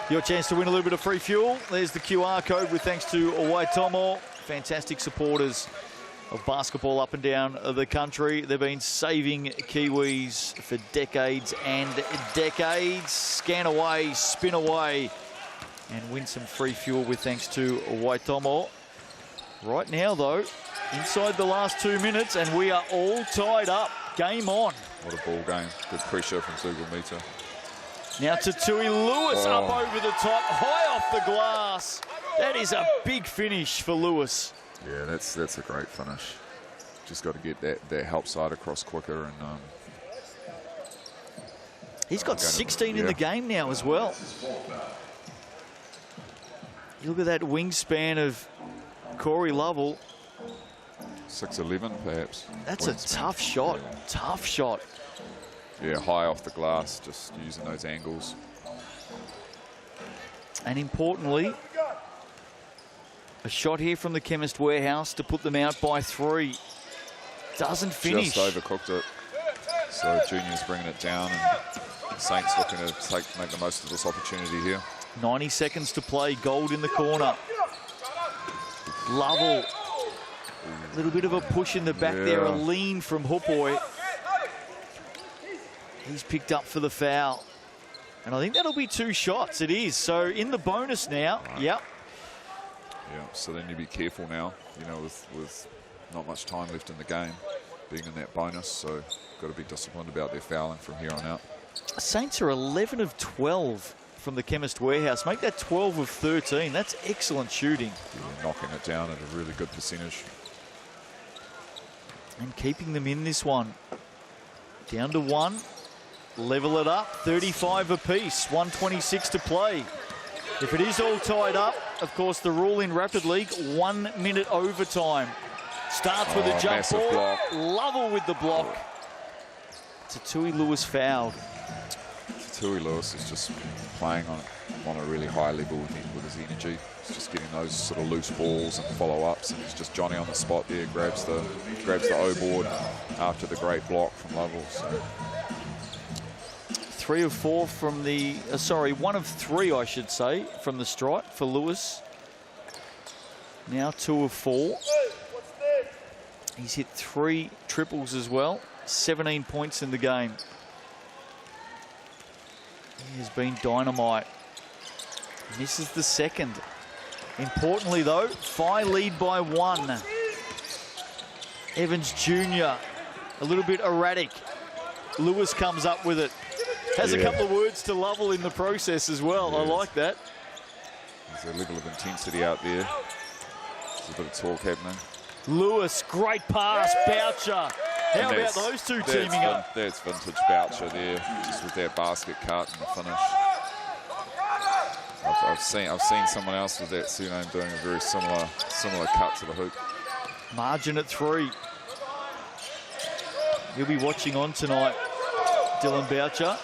Speaker 1: your chance to win a little bit of free fuel. There's the QR code with thanks to Waitomo. Fantastic supporters of basketball up and down the country. They've been saving Kiwis for decades and decades. Scan away, spin away, and win some free fuel with thanks to Waitomo. Right now, though, inside the last 2 minutes, and we are all tied up. Game on.
Speaker 2: What a ball game. Good pressure from Dougal Meter.
Speaker 1: Now Tatui Lewis up over the top, high off the glass. That is a big finish for Lewis.
Speaker 2: Yeah, that's a great finish. Just got to get that help side across quicker, and
Speaker 1: he's got 16 in the game now as well. You look at that wingspan of Corey Lovell.
Speaker 2: 6'11", perhaps.
Speaker 1: That's a tough shot.
Speaker 2: Yeah.
Speaker 1: Tough shot.
Speaker 2: Yeah, high off the glass, just using those angles.
Speaker 1: And importantly, a shot here from the Chemist Warehouse to put them out by 3. Doesn't finish.
Speaker 2: Just overcooked it. So Junior's bringing it down, and Saints looking to make the most of this opportunity here.
Speaker 1: 90 seconds to play. Gold in the corner. Lovell. A little bit of a push in the back there. A lean from Hupoi. He's picked up for the foul. And I think that'll be 2 shots. It is. So in the bonus now. Right. Yep.
Speaker 2: Yeah, so then you be careful now, you know, with not much time left in the game, being in that bonus. So got to be disciplined about their fouling from here on out.
Speaker 1: Saints are 11 of 12 from the Chemist Warehouse. Make that 12 of 13. That's excellent shooting.
Speaker 2: Yeah, knocking it down at a really good percentage.
Speaker 1: And keeping them in this one. Down to 1. Level it up. 35 apiece. 1:26 to play. If it is all tied up, of course, the rule in Rapid League, 1 minute overtime. Starts with a jump ball.
Speaker 2: Block.
Speaker 1: Lovell with the block. Tatui Lewis fouled.
Speaker 2: Tatui Lewis is just playing on a really high level with his energy. He's just getting those sort of loose balls and follow-ups, and he's just Johnny on the spot there, grabs the O board after the great block from Lovell. So.
Speaker 1: 3 of 4 from the, 1 of 3, I should say, from the stripe for Lewis. Now 2 of 4. He's hit 3 triples as well. 17 points in the game. He has been dynamite. Misses the second. Importantly though, Whai lead by 1. Evans Jr. a little bit erratic. Lewis comes up with it. Has a couple of words to Lovell in the process as well. I like that.
Speaker 2: There's a level of intensity out there. There's a bit of talk happening.
Speaker 1: Lewis, great pass, Boucher. How about those two teaming up?
Speaker 2: That's vintage Boucher there, just with that basket cut and the finish. I've seen someone else with that surname doing a very similar cut to the hoop.
Speaker 1: Margin at 3. You'll be watching on tonight, Dylan Boucher.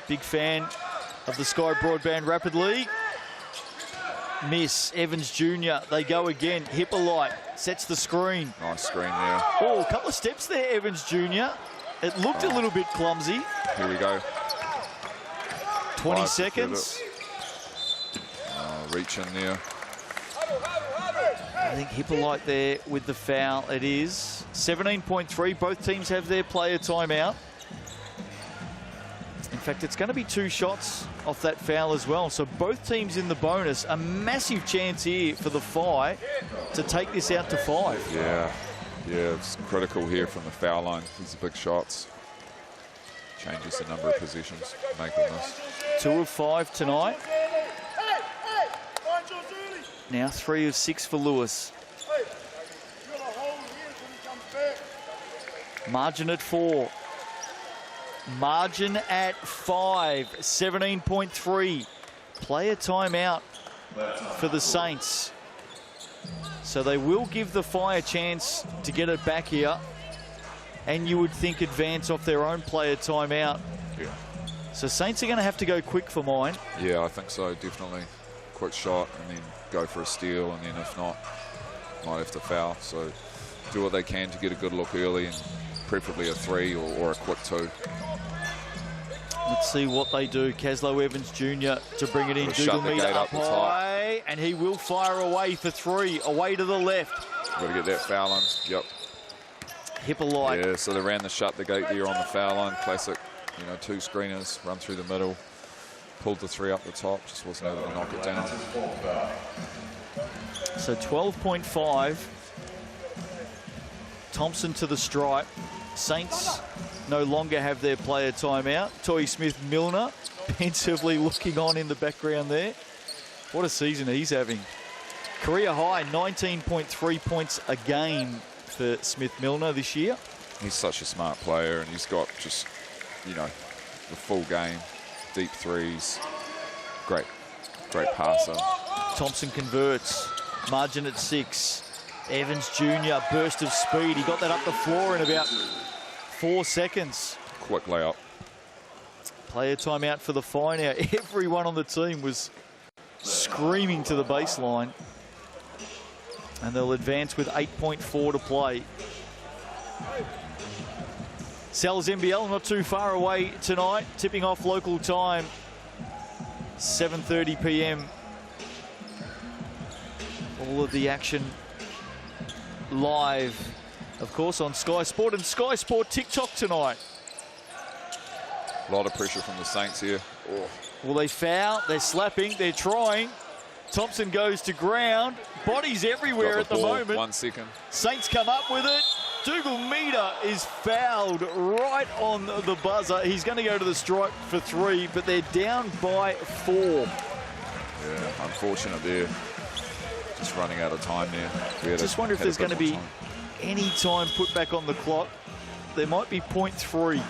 Speaker 1: Big fan of the Sky Broadband Rapid League. Miss. Evans Jr. They go again. Hippolyte sets the screen.
Speaker 2: Nice screen there.
Speaker 1: Oh, a couple of steps there, Evans Jr. It looked a little bit clumsy.
Speaker 2: Here we go.
Speaker 1: 20 seconds.
Speaker 2: Reach in there.
Speaker 1: I think Hippolyte there with the foul. It is 17.3. Both teams have their player timeout. In fact, it's going to be 2 shots off that foul as well. So both teams in the bonus. A massive chance here for the Whai to take this out to 5.
Speaker 2: Yeah, it's critical here from the foul line. These are big shots. Changes the number of possessions, making this.
Speaker 1: 2 of 5 tonight. Now 3 of 6 for Lewis. Margin at 4. Margin at 5. 17.3. Player timeout for the Saints. So they will give the Whai a chance to get it back here. And you would think advance off their own player timeout.
Speaker 2: Yeah.
Speaker 1: So Saints are going to have to go quick for mine.
Speaker 2: Yeah, I think so, definitely. Quick shot and then go for a steal, and then if not, might have to foul. So do what they can to get a good look early, and preferably a 3 or a quick 2.
Speaker 1: Let's see what they do. Caslow Evans Jr. to bring it in. Dougal Meter up high, and he will fire away for 3. Away to the left.
Speaker 2: Got to get that foul on. Yep.
Speaker 1: Hippolyte.
Speaker 2: Yeah, so they ran the shut the gate there on the foul line. Classic, 2 screeners, run through the middle. Pulled the 3 up the top, just wasn't able to knock it down.
Speaker 1: So 12.5. Thompson to the stripe. Saints no longer have their player timeout. Toy Smith-Milner pensively looking on in the background there. What a season he's having. Career high, 19.3 points a game for Smith-Milner this year.
Speaker 2: He's such a smart player, and he's got just, the full game. Deep threes. Great passer.
Speaker 1: Thompson converts. Margin at 6. Evans Jr. burst of speed. He got that up the floor in about 4 seconds.
Speaker 2: Quick layup.
Speaker 1: Player timeout for the Whai now. Everyone on the team was screaming to the baseline. And they'll advance with 8.4 to play. Sal's NBL not too far away tonight. Tipping off local time, 7:30 p.m. All of the action live, of course, on Sky Sport and Sky Sport TikTok tonight.
Speaker 2: A lot of pressure from the Saints here. Oh.
Speaker 1: Well, they foul, they're slapping, they're trying. Thompson goes to ground. Bodies everywhere at the moment.
Speaker 2: 1 second.
Speaker 1: Saints come up with it. Dougal Meter is fouled right on the buzzer. He's going to go to the stripe for 3, but they're down by 4.
Speaker 2: Yeah, unfortunate there. Just running out of time there.
Speaker 1: Just wonder if there's going to be any time put back on the clock. There might be 0.3.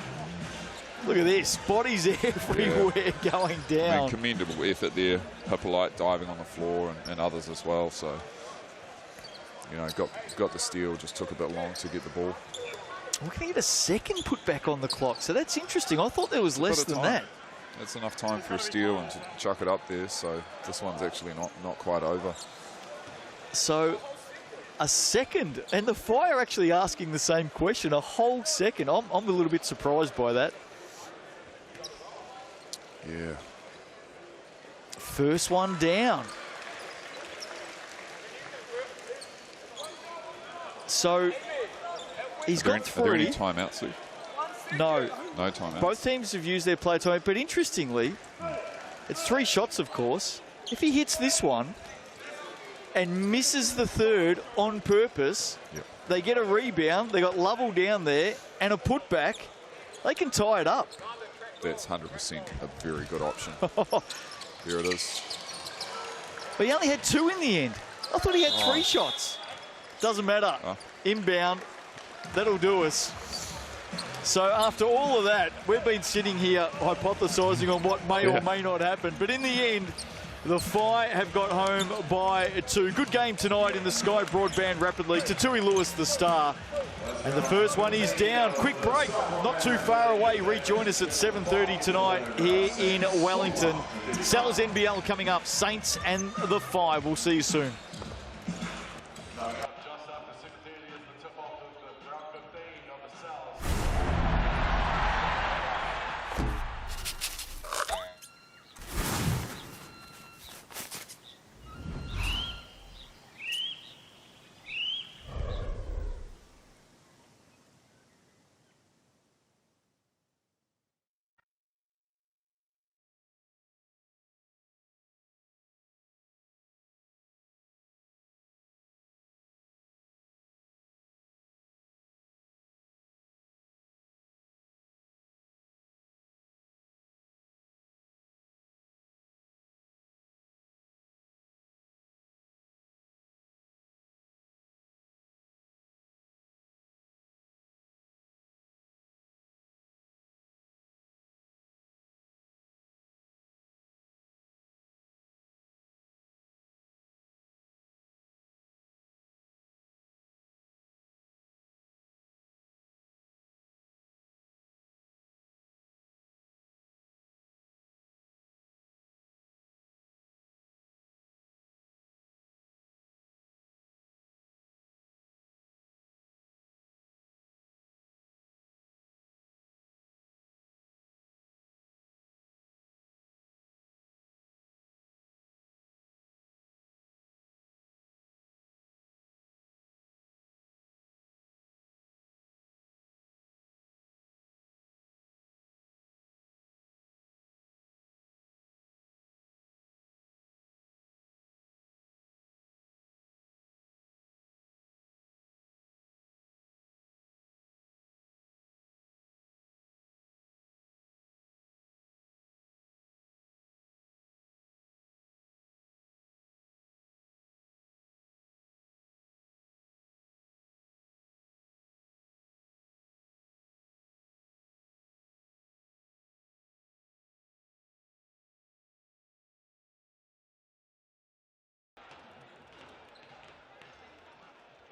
Speaker 1: Look at this. Bodies everywhere going down.
Speaker 2: I mean, commendable effort there. Hippolyte diving on the floor and others as well. So, you know, got the steal, just took a bit long to get the ball.
Speaker 1: We're going to get a second put back on the clock. So that's interesting. I thought there was less than that.
Speaker 2: That's enough time for a steal and to chuck it up there. So this one's actually not quite over.
Speaker 1: So a second, and the Fire actually asking the same question, a whole second. I'm a little bit surprised by that.
Speaker 2: Yeah.
Speaker 1: First one down. So he's got 3.
Speaker 2: Are there any timeouts, Sue?
Speaker 1: No.
Speaker 2: No timeouts.
Speaker 1: Both teams have used their play time, but interestingly, it's 3 shots, of course. If he hits this one and misses the third on purpose, they get a rebound, they got Lovell down there, and a putback, they can tie it up.
Speaker 2: That's 100% a very good option. Here it is.
Speaker 1: But he only had 2 in the end. I thought he had 3 shots. Doesn't matter. Inbound, that'll do us. So after all of that, we've been sitting here hypothesising on what may or may not happen. But in the end, the Fi have got home by 2. Good game tonight in the Sky Broadband Rapid League. Tatui Lewis, the star. And the first one is down. Quick break, not too far away. Rejoin us at 7:30 tonight here in Wellington. Sal's NBL coming up. Saints and the Fi. We'll see you soon.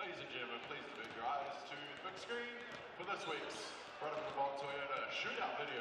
Speaker 3: Ladies and gentlemen, please move your eyes to the big screen for this week's Basketbol Toyota Shootout video.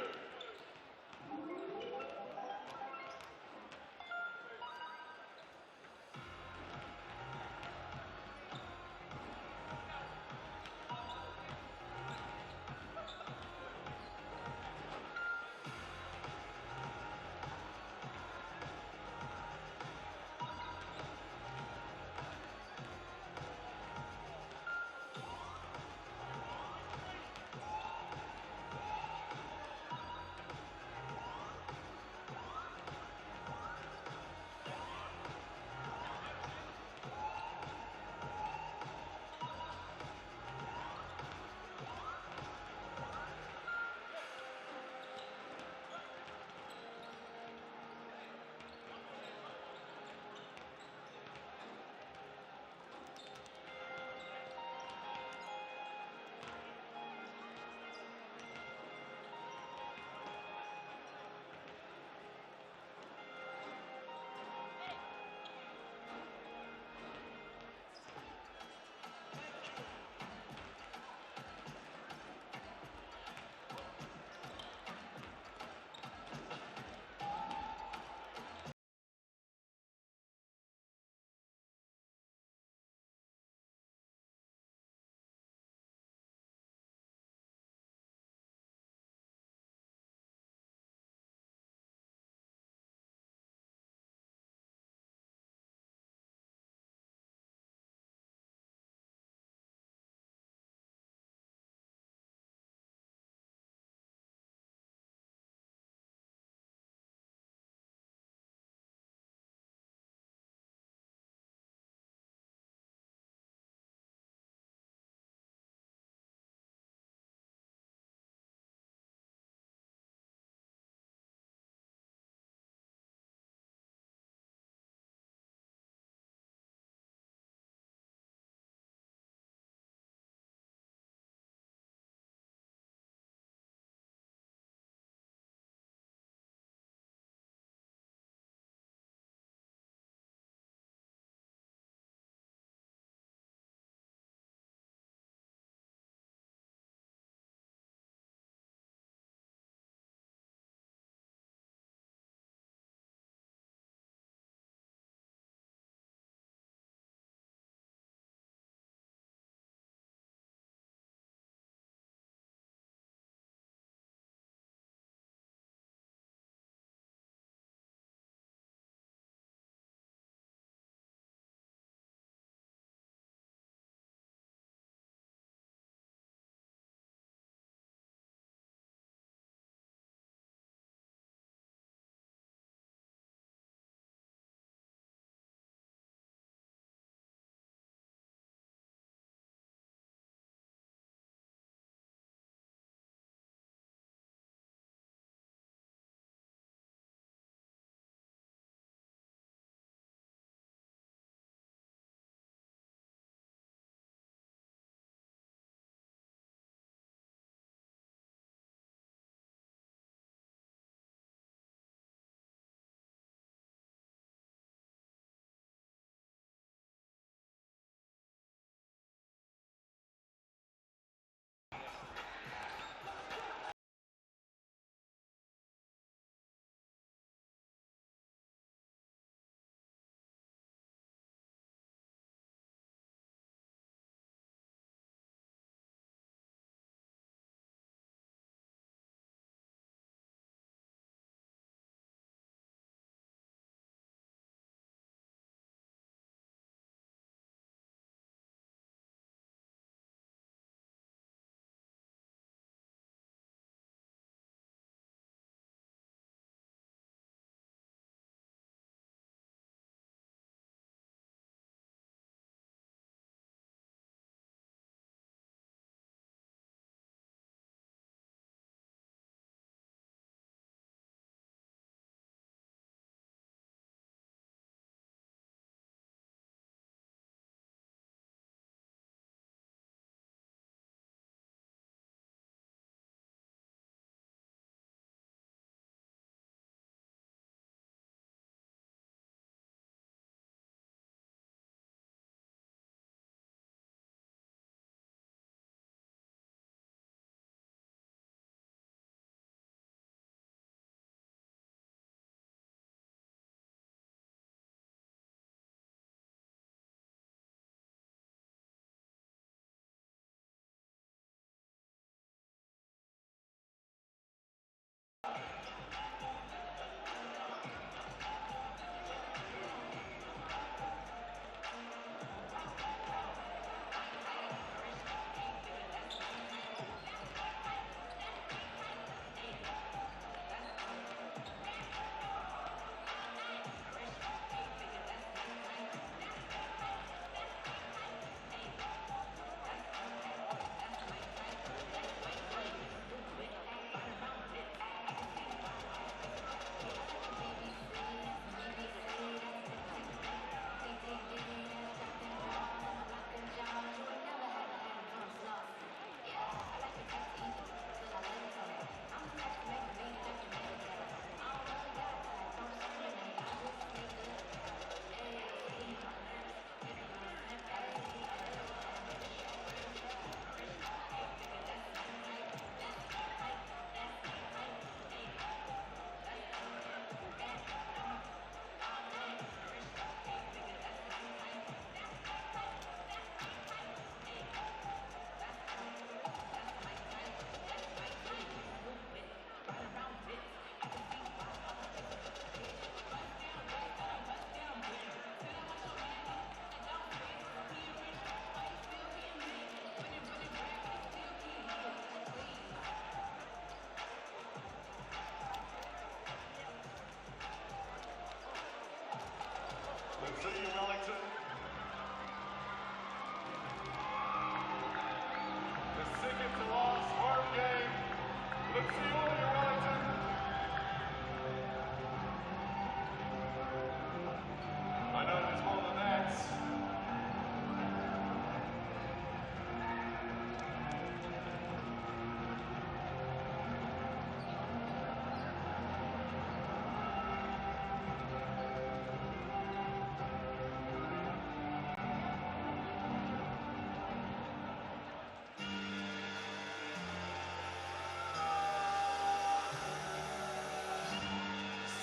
Speaker 3: I know there's more than that.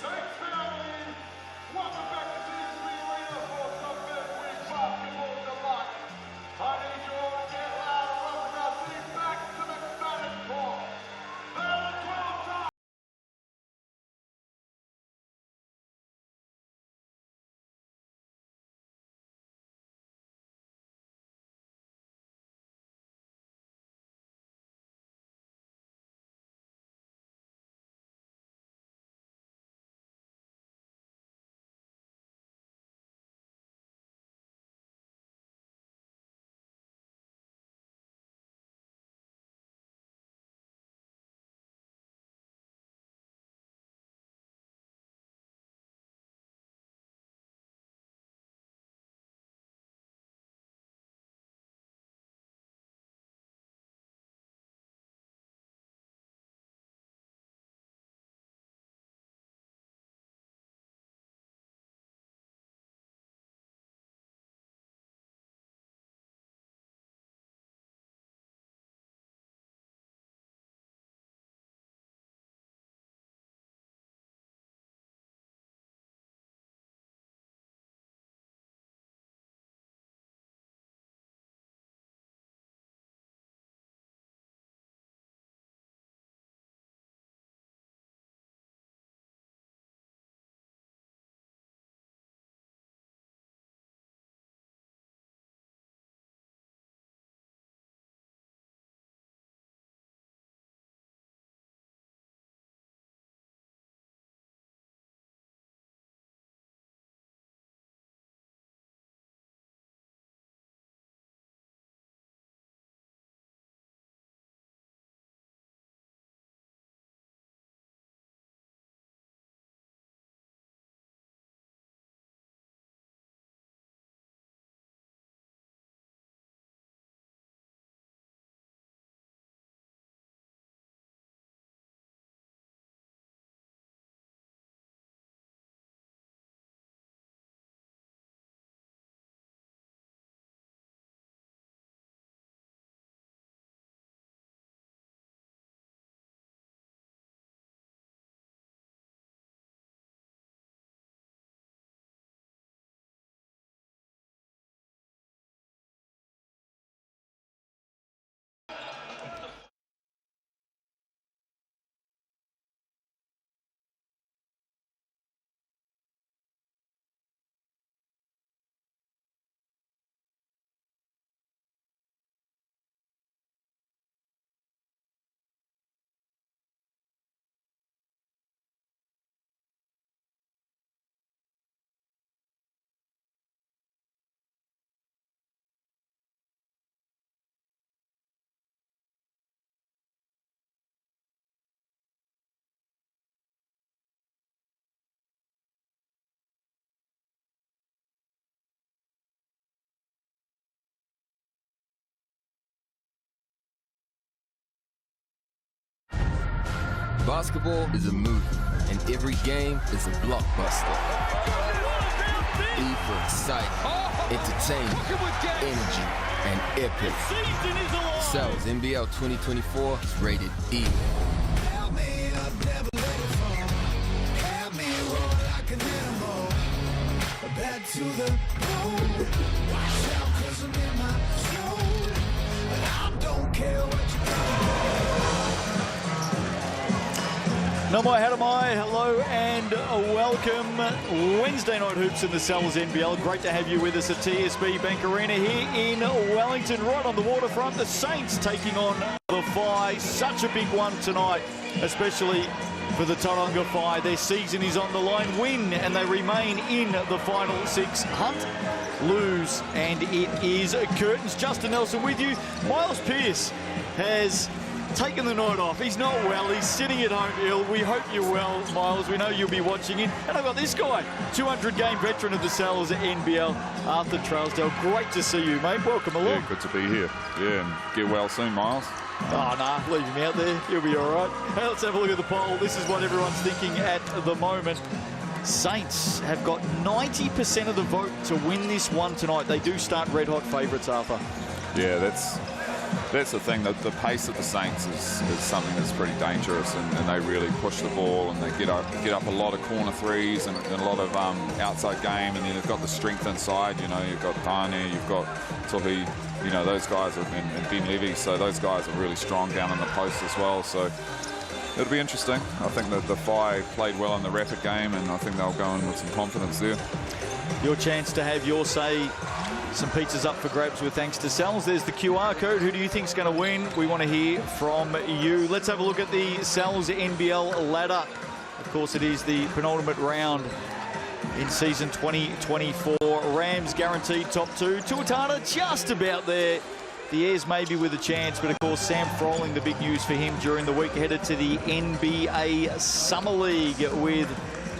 Speaker 3: Saints family, welcome back to TSB Arena for some midweek basketball delight. I need you all to get loud and welcome our team back to the basketball. They're the 12 time.
Speaker 4: Basketball is a movie, and every game is a blockbuster. E for excitement, entertainment, energy, and epic. Cells NBL 2024 is rated E.
Speaker 5: To the moon. Watch out, 'cause I'm in my zone. But I don't care what you do.
Speaker 1: No mai, how am I? Hello and welcome. Wednesday night hoops in the Cells NBL. Great to have you with us at TSB Bank Arena here in Wellington, right on the waterfront. The Saints taking on the Whai. Such a big one tonight, especially for the Tauranga Whai. Their season is on the line. Win and they remain in the final six. Hunt, lose, and it is curtains. Justin Nelson with you. Miles Pearce has taking the night off. He's not well. He's sitting at home ill. We hope you're well, Miles. We know you'll be watching it. And I've got this guy, 200-game veteran of the Cells NBL, Arthur Trousdale. Great to see you, mate. Welcome along.
Speaker 2: Yeah, good to be here. Yeah, and get well soon, Miles.
Speaker 1: Oh, nah, leave him out there. He'll be all right. Hey, let's have a look at the poll. This is what everyone's thinking at the moment. Saints have got 90% of the vote to win this one tonight. They do start red-hot favourites, Arthur.
Speaker 2: Yeah, that's the thing. The pace of the Saints is something that's pretty dangerous, and they really push the ball, and they get up a lot of corner threes and a lot of outside game, and then they've got the strength inside. You know, you've got Tane, you've got Tuhi, you know, those guys, and Ben Levy, so those guys are really strong down in the post as well. So it'll be interesting. I think that the Whai played well in the rapid game, and I think they'll go in with some confidence there.
Speaker 1: Your chance to have your say. Some pizzas up for grabs with thanks to Cells. There's the QR code. Who do you think's going to win? We want to hear from you. Let's have a look at the Cells NBL ladder. Of course, it is the penultimate round in season 2024. Rams guaranteed top 2. Tuatara just about there. The Airs maybe with a chance, but of course Sam Froling, the big news for him during the week, headed to the NBA Summer League with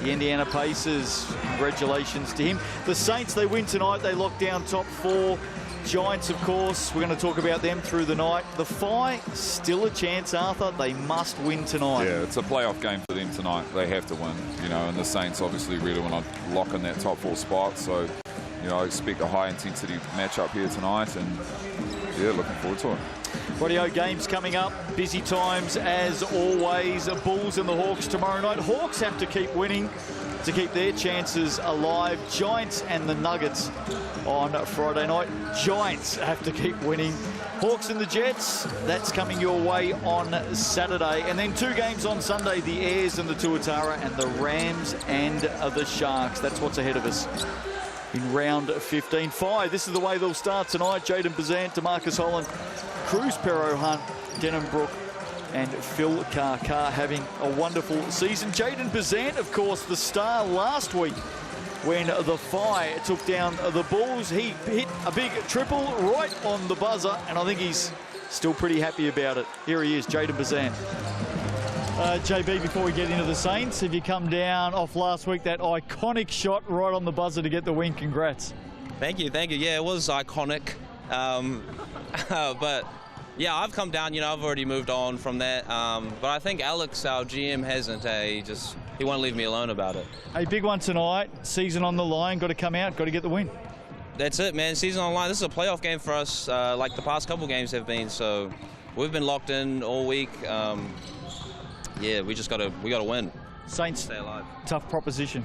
Speaker 1: the Indiana Pacers. Congratulations to him. The Saints, they win tonight. They lock down top 4. Giants, of course, we're going to talk about them through the night. The Whai, still a chance, Arthur. They must win tonight.
Speaker 2: Yeah, it's a playoff game for them tonight. They have to win, you know, and the Saints obviously really want to lock in that top 4 spot. So, you know, I expect a high-intensity matchup here tonight, and yeah, looking forward to it.
Speaker 1: Radio games coming up. Busy times as always. Bulls and the Hawks tomorrow night. Hawks have to keep winning to keep their chances alive. Giants and the Nuggets on Friday night. Giants have to keep winning. Hawks and the Jets, that's coming your way on Saturday. And then 2 games on Sunday, the Airs and the Tuatara, and the Rams and the Sharks. That's what's ahead of us in round 15. Whai, this is the way they'll start tonight. Jaden Bazant, DeMarcus Holland, Cruz Perro Hunt, Denham Brook, and Phil Carr having a wonderful season. Jaden Bazant, of course, the star last week when the Whai took down the Bulls. He hit a big triple right on the buzzer, and I think he's still pretty happy about it. Here he is, Jaden Bazant. JB, before we get into the Saints, have you come down off last week, that iconic shot right on the buzzer to get the win? Congrats.
Speaker 6: Thank you. Yeah, it was iconic. But yeah, I've come down, you know, I've already moved on from that. But I think Alex, our GM, hasn't. He won't leave me alone about it.
Speaker 1: A big one tonight, season on the line, got to come out, got to get the win.
Speaker 6: That's it, man. Season on the line. This is a playoff game for us, like the past couple games have been. So we've been locked in all week. Yeah, we gotta win. Saints, stay alive.
Speaker 1: Tough proposition.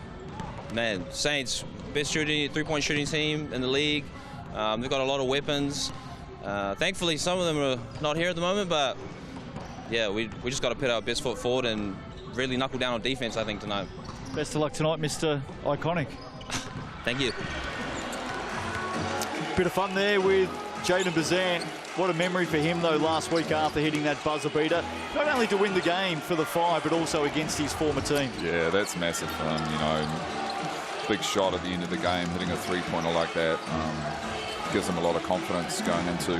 Speaker 6: Man, Saints, best three-point shooting team in the league. They've got a lot of weapons. Thankfully, some of them are not here at the moment, but yeah, we just got to put our best foot forward and really knuckle down on defense, I think, tonight.
Speaker 1: Best of luck tonight, Mr. Iconic.
Speaker 6: Thank you.
Speaker 1: Bit of fun there with Jaden Bazant. What a memory for him, though, last week after hitting that buzzer beater. Not only to win the game for the Whai, but also against his former team.
Speaker 2: Yeah, that's massive for him, you know. Big shot at the end of the game, hitting a 3-pointer like that. Gives him a lot of confidence going into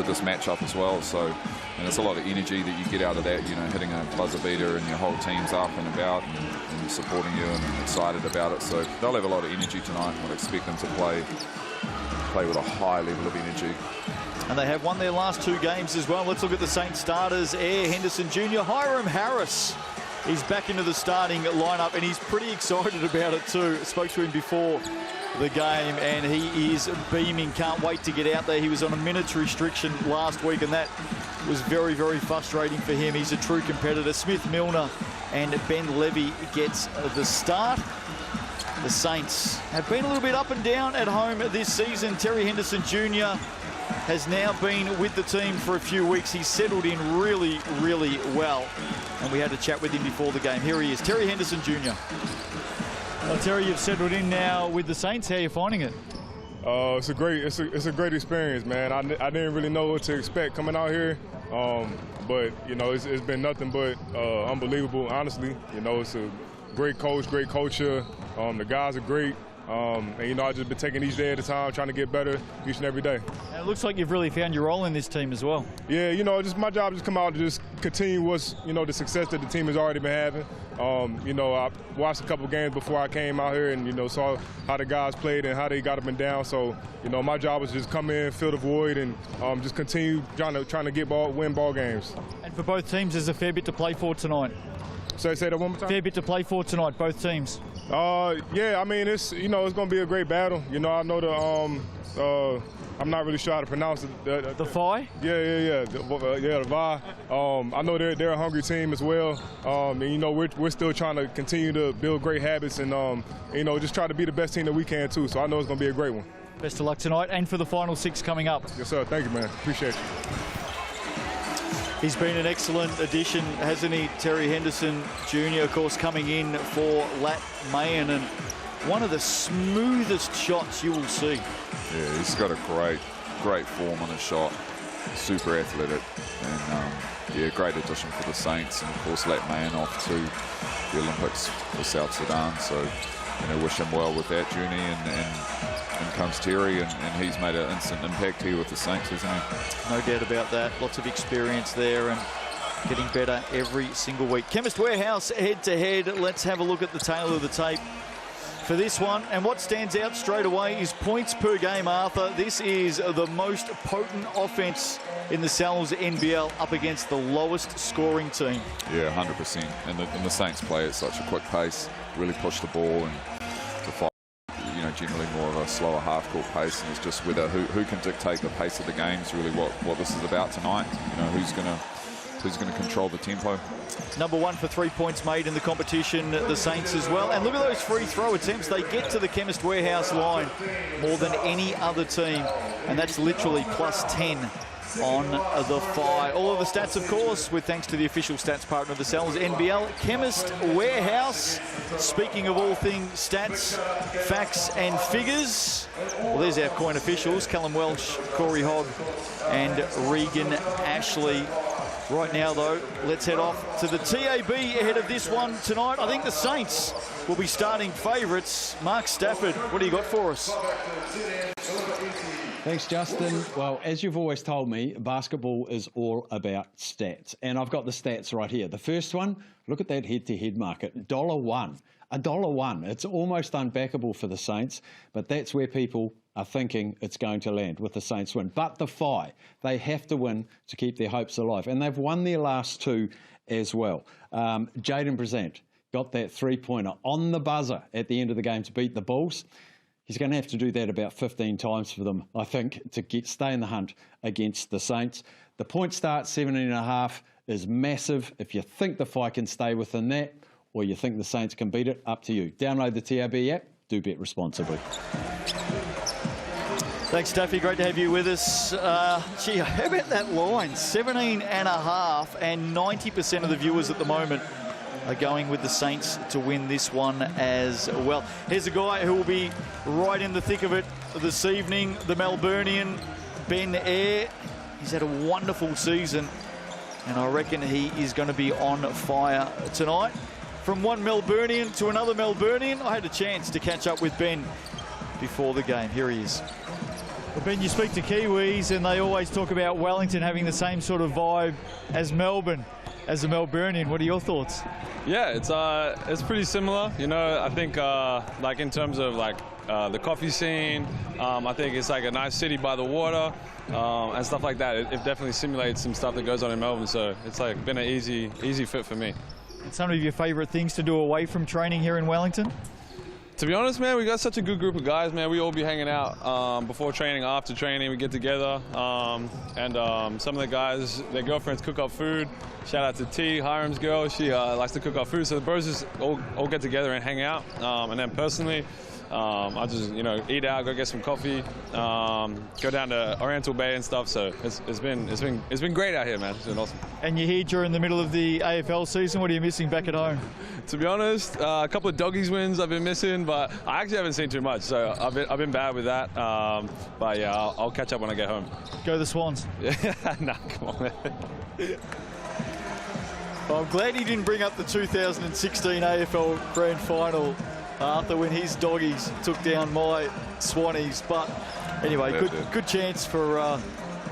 Speaker 2: this matchup as well. So, and it's a lot of energy that you get out of that, you know, hitting a buzzer beater and your whole team's up and about and supporting you and excited about it. So they'll have a lot of energy tonight. I'd expect them to play with a high level of energy.
Speaker 1: And they have won their last 2 games as well. Let's look at the Saints starters. Air Henderson Jr. Hiram Harris is back into the starting lineup, and he's pretty excited about it too. I spoke to him before the game, and he is beaming. Can't wait to get out there. He was on a minutes restriction last week, and that was very, very frustrating for him. He's a true competitor. Smith Milner and Ben Levy gets the start. The Saints have been a little bit up and down at home this season. Terry Henderson Jr. has now been with the team for a few weeks. He's settled in really, really well. And we had a chat with him before the game. Here he is, Terry Henderson Jr. Well, Terry, you've settled in now with the Saints. How are you finding it?
Speaker 7: It's a great experience, man. I didn't really know what to expect coming out here. But, you know, it's been nothing but unbelievable, honestly. You know, it's a great coach, great culture. The guys are great. And I've just been taking each day at a time, trying to get better each and every day.
Speaker 1: And it looks like you've really found your role in this team as well.
Speaker 7: Yeah, just my job is to come out and just continue what's, the success that the team has already been having. I watched a couple games before I came out here and, saw how the guys played and how they got up and down. So, my job was just come in, fill the void, and just continue trying to win ball games.
Speaker 1: And for both teams, there's a fair bit to play for tonight.
Speaker 7: So say that one more time?
Speaker 1: Fair bit to play for tonight, both teams.
Speaker 7: Yeah, I mean, it's it's going to be a great battle. I know I'm not really sure how to pronounce it.
Speaker 1: The Whai?
Speaker 7: Yeah, the Whai. I know they're a hungry team as well. And we're still trying to continue to build great habits and just try to be the best team that we can too. So I know it's going to be a great one.
Speaker 1: Best of luck tonight and for the final 6 coming up.
Speaker 7: Yes, sir. Thank you, man. Appreciate you.
Speaker 1: He's been an excellent addition, hasn't he? Terry Henderson Jr., of course, coming in for Lat Mayan, and one of the smoothest shots you will see.
Speaker 2: Yeah, he's got a great form on his shot. Super athletic, and great addition for the Saints, and of course Lat Mayan off to the Olympics for South Sudan. So, wish him well with that journey, and comes Terry, and he's made an instant impact here with the Saints, hasn't he?
Speaker 1: No doubt about that. Lots of experience there and getting better every single week. Chemist Warehouse head-to-head. Let's have a look at the tail of the tape for this one. And what stands out straight away is points per game, Arthur. This is the most potent offense in the Sal's NBL up against the lowest scoring team.
Speaker 2: Yeah, 100%. And the Saints play at such a quick pace, really push the ball, and the fight, generally more of a slower half-court pace, and it's just whether who can dictate the pace of the game is really what this is about tonight. Who's going to control the tempo.
Speaker 1: Number 1 for 3 points made in the competition, the Saints as well. And look at those free throw attempts. They get to the Chemist Warehouse line more than any other team, and that's literally +10 on the Whai. All of the stats, of course, with thanks to the official stats partner of the Sal's NBL, Chemist Warehouse. Speaking of all things stats, facts and figures, well, there's our coin officials, Callum Welsh, Corey Hogg and Regan Ashley. Right now, though, let's head off to the TAB ahead of this one tonight. I think the Saints will be starting favourites. Mark Stafford, what do you got for us?
Speaker 8: Thanks, Justin. Well, as you've always told me, basketball is all about stats. And I've got the stats right here. The first one, look at that head-to-head market, $1. $1. It's almost unbackable for the Saints, but that's where people are thinking it's going to land with the Saints win. But the Whai, they have to win to keep their hopes alive. And they've won their last 2 as well. Jaden Brezant got that 3-pointer on the buzzer at the end of the game to beat the Bulls. He's going to have to do that about 15 times for them, I think, to stay in the hunt against the Saints. The point start, 17.5, is massive. If you think the Whai can stay within that, or you think the Saints can beat it, up to you. Download the TAB app. Do bet responsibly.
Speaker 1: Thanks, Staffy. Great to have you with us. Gee, how about that line? 17.5, and 90% of the viewers at the moment are going with the Saints to win this one as well. Here's a guy who will be right in the thick of it this evening, the Melburnian, Ben Eyre. He's had a wonderful season, and I reckon he is going to be on fire tonight. From one Melburnian to another Melburnian, I had a chance to catch up with Ben before the game. Here he is. Well, Ben, you speak to Kiwis, and they always talk about Wellington having the same sort of vibe as Melbourne. As a Melburnian, what are your thoughts?
Speaker 9: Yeah, it's pretty similar. I think like in terms of like the coffee scene, I think it's like a nice city by the water and stuff like that. It definitely simulates some stuff that goes on in Melbourne, so it's like been an easy fit for me.
Speaker 1: And some of your favourite things to do away from training here in Wellington?
Speaker 9: To be honest, man, we got such a good group of guys, man. We all be hanging out before training, after training. We get together, and some of the guys, their girlfriends cook up food. Shout out to T, Hiram's girl. She likes to cook up food. So the bros just all get together and hang out. And then personally, I just eat out, go get some coffee, go down to Oriental Bay and stuff. So it's been great out here, man. It's been awesome. And
Speaker 1: you're here during the middle of the AFL season. What are you missing back at home?
Speaker 9: To be honest, a couple of doggies wins I've been missing, but I actually haven't seen too much. So I've been bad with that. But yeah, I'll catch up when I get home.
Speaker 1: Go the Swans.
Speaker 9: Nah, come on, man.
Speaker 1: Well, I'm glad he didn't bring up the 2016 AFL Grand Final Arthur, when his doggies took down my Swannies. But anyway, good chance for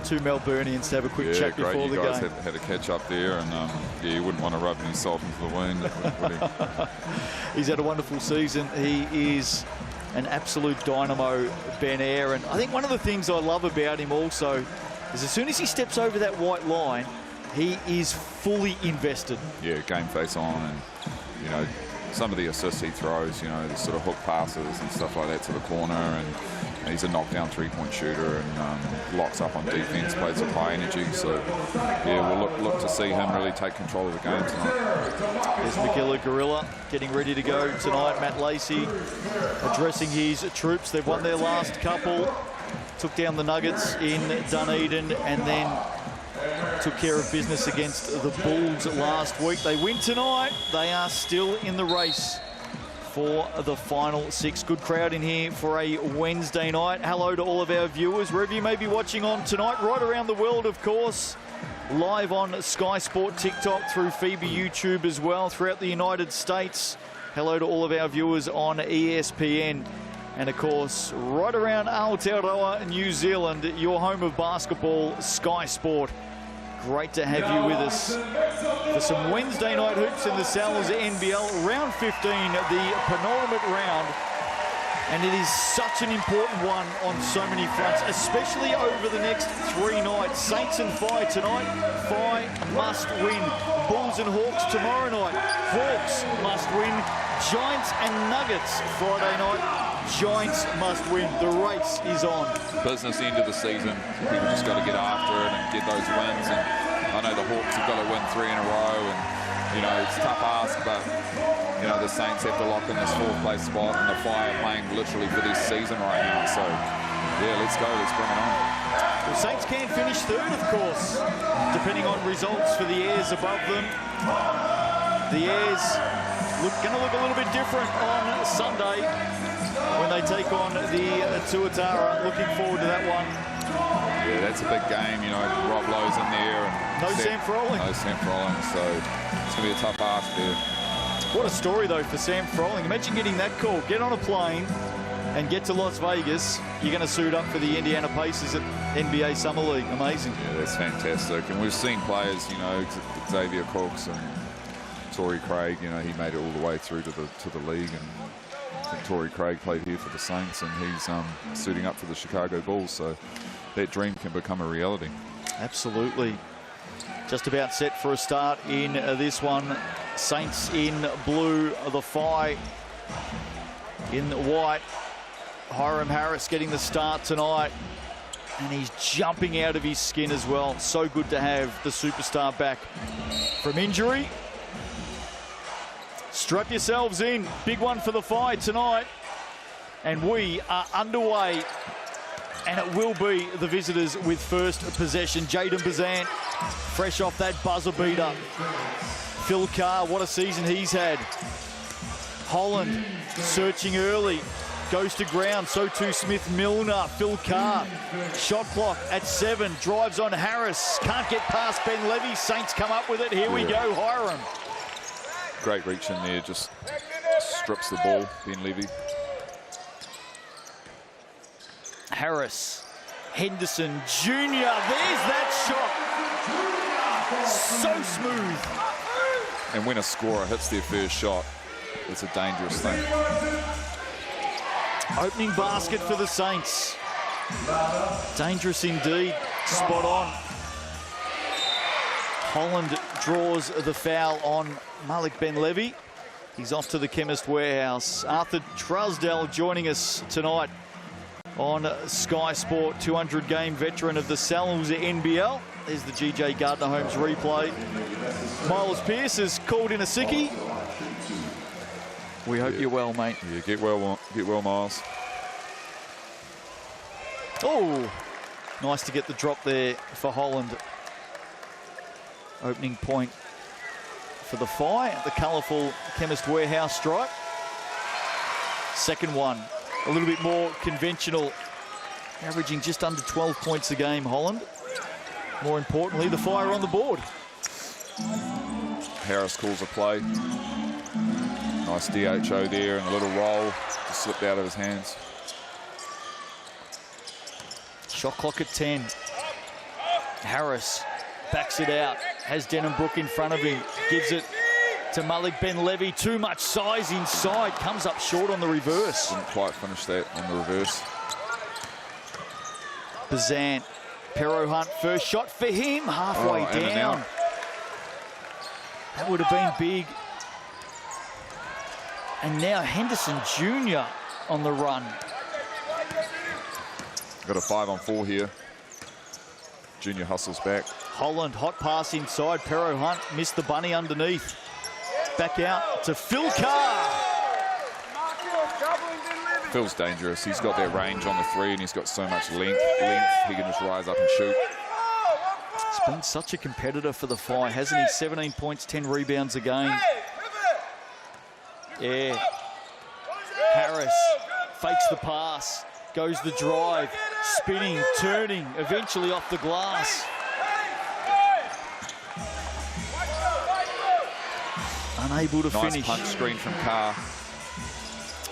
Speaker 1: two Melburnians to have a quick chat before the game.
Speaker 2: You guys had a catch up there, and yeah, you wouldn't want to rub any salt into the wound, would he?
Speaker 1: He's had a wonderful season. He is an absolute dynamo, Ben Eyre. And I think one of the things I love about him also is as soon as he steps over that white line, he is fully invested.
Speaker 2: Yeah, game face on, and you know, some of the assists he throws, you know, the sort of hook passes and stuff like that to the corner, and he's a knockdown three-point shooter and locks up on defense, plays with high energy. So yeah, we'll look to see him really take control of the game tonight.
Speaker 1: There's McGilla Gorilla getting ready to go tonight. Matt Lacey addressing his troops. They've won their last couple, took down the Nuggets in Dunedin, and then took care of business against the Bulls last week. They win tonight. They are still in the race for the final six. Good crowd in here for a Wednesday night. Hello to all of our viewers, wherever you may be watching on tonight, right around the world, of course. Live on Sky Sport TikTok, through FIBA YouTube as well, throughout the United States. Hello to all of our viewers on ESPN. And of course, right around Aotearoa, New Zealand, your home of basketball, Sky Sport. Great to have you with us for some Wednesday night hoops in the Sal's NBL. Round 15, the penultimate round. And it is such an important one on so many fronts, especially over the next 3 nights. Saints and Phi tonight. Phi must win. Bulls and Hawks tomorrow night. Hawks must win. Giants and Nuggets Friday night. Giants must win. The race is on.
Speaker 2: Business end of the season. People just got to get after it and get those wins. And I know the Hawks have got to win 3 in a row. And, you know, it's a tough ask, but, you know, the Saints have to lock in this 4th place spot. And the Fire are playing literally for this season right now. So, yeah, let's go. Let's bring it on.
Speaker 1: The Saints can finish 3rd, of course, depending on results for the Airs above them. The Airs going to look a little bit different on Sunday when they take on the Tuatara. Looking forward to that one.
Speaker 2: Yeah, that's a big game. You know, Rob Lowe's in there. And
Speaker 1: no Sam Froling.
Speaker 2: No Sam Froling, so it's going to be a tough ask there.
Speaker 1: What a story, though, for Sam Froling. Imagine getting that call. Get on a plane and get to Las Vegas. You're going to suit up for the Indiana Pacers at NBA Summer League. Amazing.
Speaker 2: Yeah, that's fantastic. And we've seen players, you know, Xavier Cooks and Torrey Craig, you know, he made it all the way through to the league, and I think Torrey Craig played here for the Saints, and he's suiting up for the Chicago Bulls, so that dream can become a reality.
Speaker 1: Absolutely. Just about set for a start in this one. Saints in blue, the Phi in white. Hiram Harris getting the start tonight, and he's jumping out of his skin as well. So good to have the superstar back from injury. Strap yourselves in. Big one for the Phi tonight. And we are underway. And it will be the visitors with first possession. Jaden Bazant, fresh off that buzzer beater. Phil Carr, what a season he's had. Holland searching early. Goes to ground, so too Smith Milner. Phil Carr, shot clock at 7. Drives on Harris. Can't get past Ben Levy. Saints come up with it. Here we go, Hiram.
Speaker 2: Great reach in there, just strips the ball, Ben Levy.
Speaker 1: Harris, Henderson Jr. There's that shot. So smooth.
Speaker 2: And when a scorer hits their first shot, it's a dangerous thing.
Speaker 1: Opening basket for the Saints. Dangerous indeed. Spot on. Holland draws the foul on Malik Ben Levy. He's off to the Chemist Warehouse. Arthur Trusdell joining us tonight on Sky Sport, 200-game veteran of the Sal's NBL. There's the GJ Gardner Holmes replay. Miles Pearce has called in a sickie. We hope you're well, mate.
Speaker 2: Yeah, get well, Miles.
Speaker 1: Oh, nice to get the drop there for Holland. Opening point for the Phi, the colourful Chemist Warehouse stripe. Second one, a little bit more conventional, averaging just under 12 points a game, Holland. More importantly, the Phi are on the board.
Speaker 2: Harris calls a play. Nice DHO there and a little roll. Just slipped out of his hands.
Speaker 1: Shot clock at 10. Harris backs it out. Has Denhambrook in front of him. Gives it to Malik Ben Levy. Too much size inside. Comes up short on the reverse.
Speaker 2: Didn't quite finish that on the reverse.
Speaker 1: Bazant. Pero Hunt, first shot for him. Halfway down. That would have been big. And now Henderson Jr. on the run.
Speaker 2: Got a 5-on-4 here. Junior hustles back.
Speaker 1: Holland, hot pass inside. Pero Hunt missed the bunny underneath. Back out to Phil Carr.
Speaker 2: Phil's dangerous. He's got that range on the three and he's got so much length. He can just rise up and shoot.
Speaker 1: He's been such a competitor for the Phi, hasn't he? 17 points, 10 rebounds a game. Yeah. Harris fakes the pass, goes the drive, spinning, turning, eventually off the glass. Unable to finish.
Speaker 2: Nice punch screen from Carr.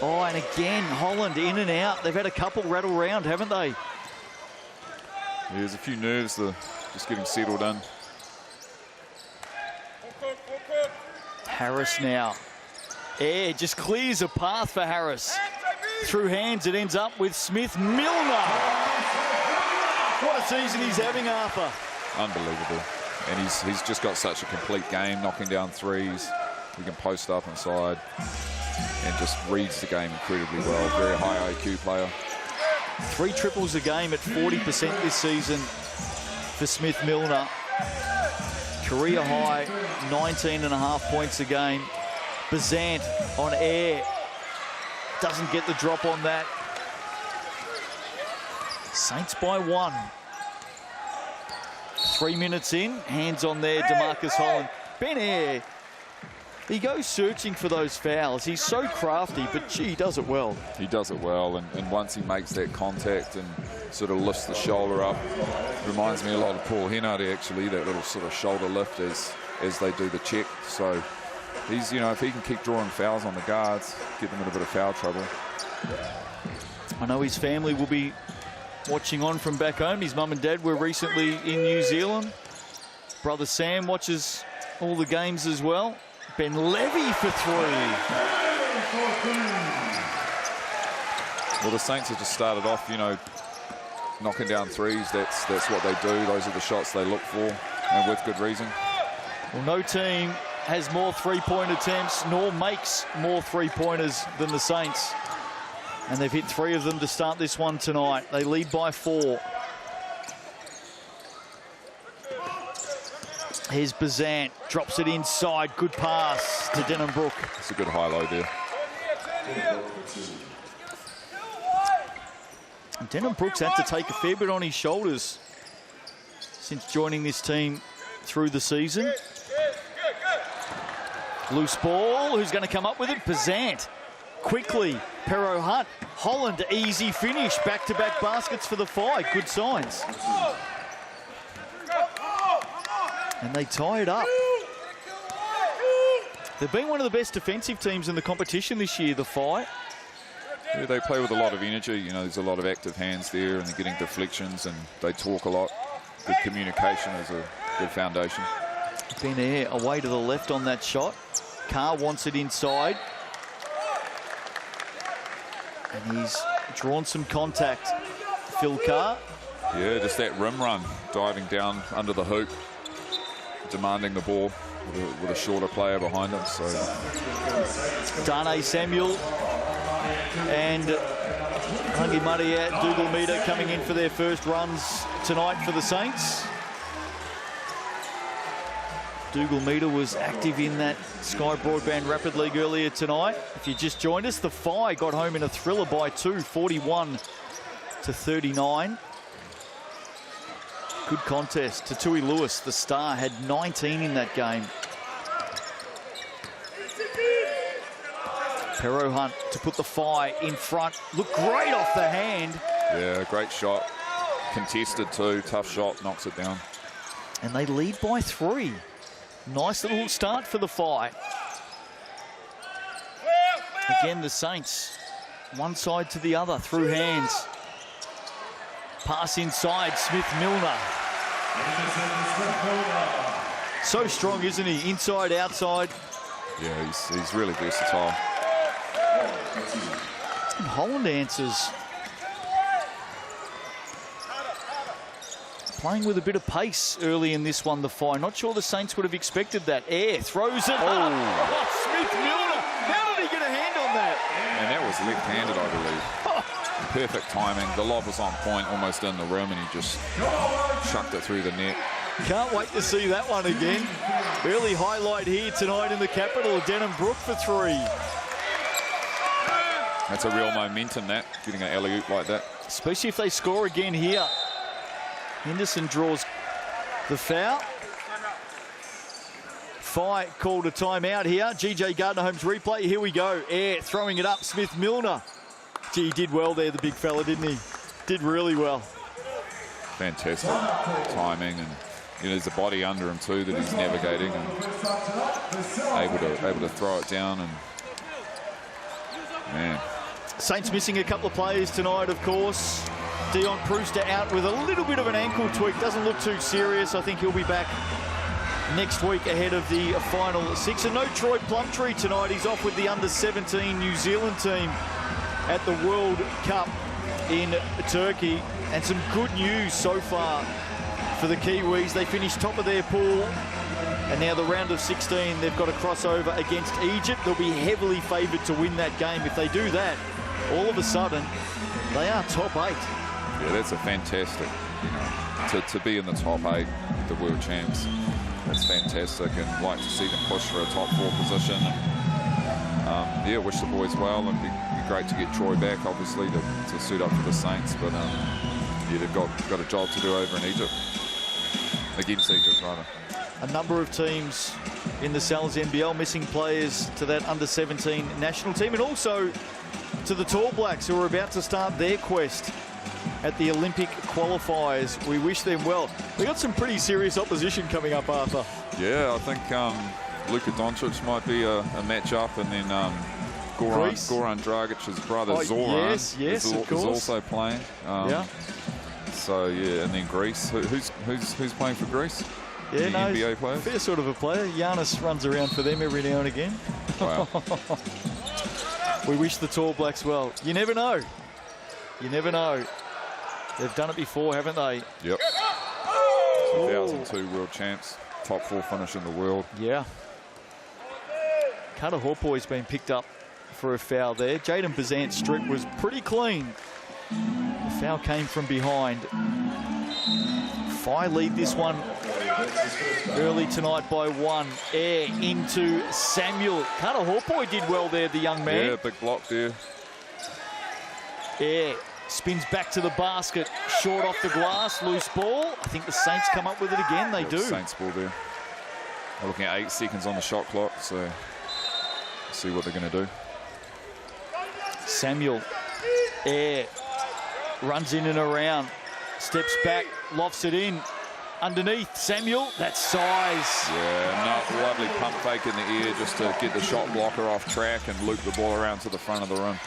Speaker 1: Oh, and again, Holland in and out. They've had a couple rattle round, haven't they?
Speaker 2: Yeah, there's a few nerves, just getting settled in.
Speaker 1: Harris now. Yeah, just clears a path for Harris. Through hands, it ends up with Smith Milner. What a season he's having, Arthur.
Speaker 2: Unbelievable. And he's just got such a complete game, knocking down threes. He can post up inside and just reads the game incredibly well. Very high IQ player.
Speaker 1: 3 triples a game at 40% this season for Smith Milner. Career high, 19.5 points a game. Bazant on air. Doesn't get the drop on that. Saints by 1. 3 minutes in, hands on there, DeMarcus Holland. Ben Air, he goes searching for those fouls. He's so crafty, but gee, he does it well.
Speaker 2: He does it well, and once he makes that contact and sort of lifts the shoulder up, reminds me a lot of Paul Hennard actually, that little sort of shoulder lift as they do the check. So he's, you know, if he can keep drawing fouls on the guards, get them in a bit of foul trouble.
Speaker 1: I know his family will be watching on from back home. His mum and dad were recently in New Zealand. Brother Sam watches all the games as well. Ben Levy for 3.
Speaker 2: Well, the Saints have just started off, you know, knocking down threes. That's what they do. Those are the shots they look for, and with good reason.
Speaker 1: Well, no team has more three-point attempts nor makes more three-pointers than the Saints. And they've hit 3 of them to start this one tonight. They lead by 4. Here's Bazant, drops it inside. Good pass to Denhambrook.
Speaker 2: It's a good high-low there.
Speaker 1: And Denhambrook's had to take a fair bit on his shoulders since joining this team through the season. Loose ball, who's going to come up with it? Bazant. Quickly, Pero Hunt. Holland, easy finish. Back-to-back baskets for the Phi. Good signs. And they tie it up. They've been one of the best defensive teams in the competition this year, the Phi.
Speaker 2: Yeah, they play with a lot of energy. You know, there's a lot of active hands there, and they're getting deflections, and they talk a lot. Good communication is a good foundation.
Speaker 1: Ben Air away to the left on that shot. Carr wants it inside. And he's drawn some contact. Phil Carr.
Speaker 2: Yeah, just that rim run, diving down under the hoop, demanding the ball with a shorter player behind him. So
Speaker 1: Dane Samuel and Hangi Maria Dougal Meter coming in for their first runs tonight for the Saints. Dougal Meter was active in that Sky Broadband Rapid League earlier tonight. If you just joined us, the Phi got home in a thriller by 2, 41-39. Good contest. Tatui Lewis, the star, had 19 in that game. Pero Hunt to put the Phi in front. Looked great off the hand.
Speaker 2: yeah, great shot. Contested too, tough shot, knocks it down.
Speaker 1: And they lead by 3. Nice little start for the Phi. Again, the Saints, one side to the other, through hands. Pass inside, Smith-Milner. So strong, isn't he? Inside, outside.
Speaker 2: Yeah, he's really versatile.
Speaker 1: And Holland answers. Playing with a bit of pace early in this one, the Whai. Not sure the Saints would have expected that. Air throws it. Oh, Smith-Milner. How did he get a hand on that?
Speaker 2: And that was left-handed, I believe. Perfect timing. The lob was on point, almost in the rim, and he just chucked it through the net.
Speaker 1: Can't wait to see that one again. Early highlight here tonight in the capital. Denham Brook for 3.
Speaker 2: That's a real momentum, that, getting an alley-oop like that.
Speaker 1: Especially if they score again here. Henderson draws the foul. Whai called a timeout here. GJ Gardner-Holmes replay. Here we go. Air throwing it up. Smith-Milner. Gee, he did well there, the big fella, didn't he? Did really well.
Speaker 2: Fantastic timing, and there's a body under him too that he's navigating and able to throw it down. And man,
Speaker 1: Saints missing a couple of players tonight, of course. Dion Prewster out with a little bit of an ankle tweak. Doesn't look too serious. I think he'll be back next week ahead of the final 6. And no Troy Plumtree tonight. He's off with the under-17 New Zealand team at the World Cup in Turkey. And some good news so far for the Kiwis. They finished top of their pool, and now the round of 16, they've got a crossover against Egypt. They'll be heavily favoured to win that game. If they do that, all of a sudden, they are top 8.
Speaker 2: Yeah, that's a fantastic, to be in the top 8, the world champs. That's fantastic, and like to see them push for a top 4 position. And, yeah, wish the boys well, and be great to get Troy back, obviously, to suit up for the Saints. But yeah, they've got a job to do over in Egypt, against Egypt, rather.
Speaker 1: A number of teams in the NZNBL missing players to that under-17 national team, and also to the Tall Blacks, who are about to start their quest at the Olympic qualifiers. We wish them well. We've got some pretty serious opposition coming up, Arthur.
Speaker 2: Yeah, I think Luka Doncic might be a match-up, and then Goran Dragic's brother, Zoran,
Speaker 1: yes, of course,
Speaker 2: is also playing.
Speaker 1: Yeah.
Speaker 2: So, yeah, and then Greece. Who's playing for Greece?
Speaker 1: Yeah, no,
Speaker 2: NBA players?
Speaker 1: Fair sort of a player. Giannis runs around for them every now and again.
Speaker 2: Wow.
Speaker 1: We wish the Tall Blacks well. You never know. You never know. They've done it before, haven't they?
Speaker 2: Yep. 2002 world champs. Top 4 finish in the world.
Speaker 1: Yeah. Carter Hawpoy's been picked up for a foul there. Jaden Bazant's strip was pretty clean. The foul came from behind. Whai lead this one early tonight by 1. Air into Samuel. Carter Hawpoy did well there, the young man.
Speaker 2: Yeah, big block there.
Speaker 1: Air spins back to the basket. Short off the glass, loose ball. I think the Saints come up with it again. They do.
Speaker 2: Saints ball there. We're looking at 8 seconds on the shot clock, so see what they're going to do.
Speaker 1: Samuel. Air runs in and around. Steps back, lofts it in. Underneath, Samuel, that's size.
Speaker 2: Yeah, no, lovely pump fake in the air just to get the shot blocker off track and loop the ball around to the front of the rim.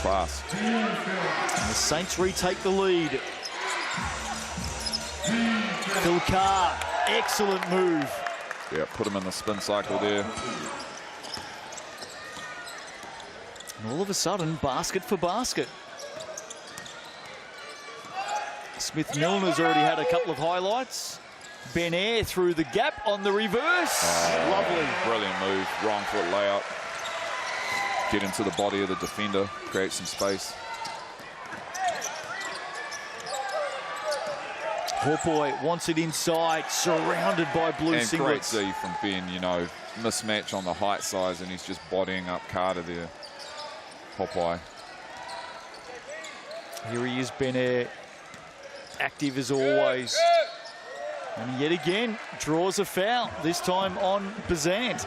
Speaker 2: Class.
Speaker 1: And the Saints retake the lead. Phil Carr, excellent move.
Speaker 2: Yeah, put him in the spin cycle there.
Speaker 1: And all of a sudden, basket for basket. Smith-Milner's already had a couple of highlights. Ben Air through the gap on the reverse. Lovely.
Speaker 2: Brilliant move. Wrong foot layout. Get into the body of the defender. Create some space.
Speaker 1: Hawpoy wants it inside. Surrounded by blue
Speaker 2: and great
Speaker 1: singlets.
Speaker 2: D from Ben, mismatch on the height size, and he's just bodying up Carter there. Hawpoy.
Speaker 1: Here he is, Ben Air. Active as always. And yet again, draws a foul, this time on Bazant.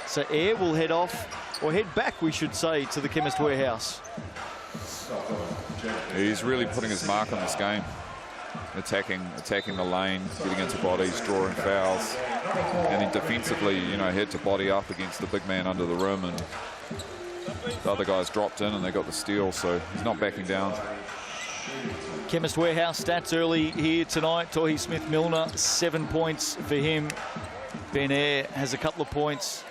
Speaker 1: So Air will head off, or head back, we should say, to the Chemist Warehouse.
Speaker 2: He's really putting his mark on this game. Attacking the lane, getting into bodies, drawing fouls. And then defensively, had to body up against the big man under the rim and the other guys dropped in and they got the steal, so he's not backing down.
Speaker 1: Chemist Warehouse stats early here tonight. Tohi Smith-Milner, 7 points for him. Ben Eyre has a couple of points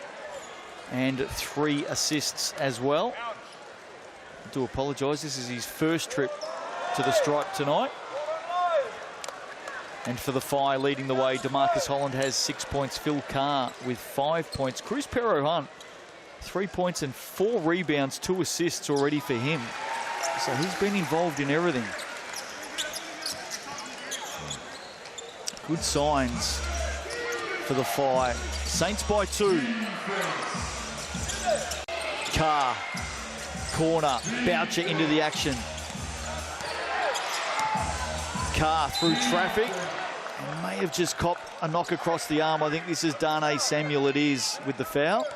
Speaker 1: and 3 assists as well. I do apologise, this is his first trip to the stripe tonight. And for the Phi leading the way, DeMarcus Holland has 6 points. Phil Carr with 5 points. Cruz Perro-Hunt, 3 points and 4 rebounds, 2 assists already for him. So he's been involved in everything. Good signs for the Phi. Saints by 2. Carr, corner, Boucher into the action. Carr through traffic. And may have just copped a knock across the arm. I think this is Darnay Samuel, it is, with the foul.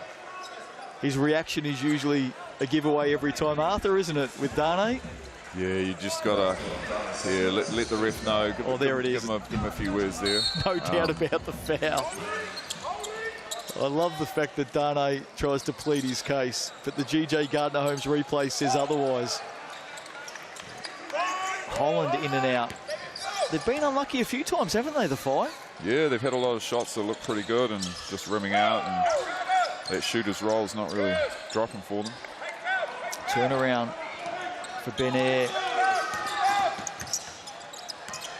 Speaker 1: His reaction is usually a giveaway every time, Arthur, isn't it, with Darnay?
Speaker 2: Yeah, you just got to let the ref know.
Speaker 1: There it is.
Speaker 2: Give him a few words there.
Speaker 1: No doubt about the foul. I love the fact that Darnay tries to plead his case, but the GJ Gardner-Holmes replay says otherwise. Holland in and out. They've been unlucky a few times, haven't they, the Phi?
Speaker 2: Yeah, they've had a lot of shots that look pretty good and just rimming out, and that shooter's role is not really dropping for them.
Speaker 1: Turnaround for Ben Eyre.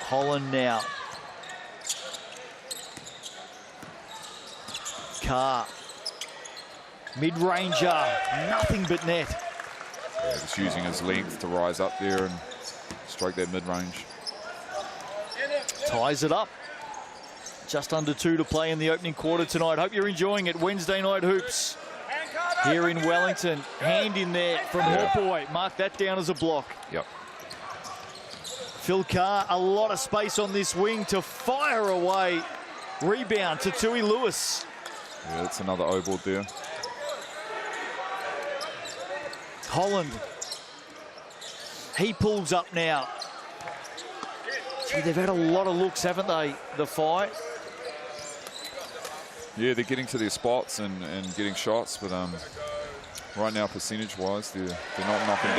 Speaker 1: Holland now. Carr. Mid-ranger, nothing but net.
Speaker 2: Yeah, just using his length to rise up there and strike that mid-range.
Speaker 1: Ties it up. Just under 2 to play in the opening quarter tonight. Hope you're enjoying it. Wednesday night hoops here in Wellington. Hand in there from Hawkboy. Mark that down as a block.
Speaker 2: Yep.
Speaker 1: Phil Carr, a lot of space on this wing to fire away. Rebound to Tui Lewis.
Speaker 2: Yeah, that's another O-board there.
Speaker 1: Holland. He pulls up now. Gee, they've had a lot of looks, haven't they, the Phi?
Speaker 2: Yeah, they're getting to their spots and getting shots, but right now, percentage-wise, they're not knocking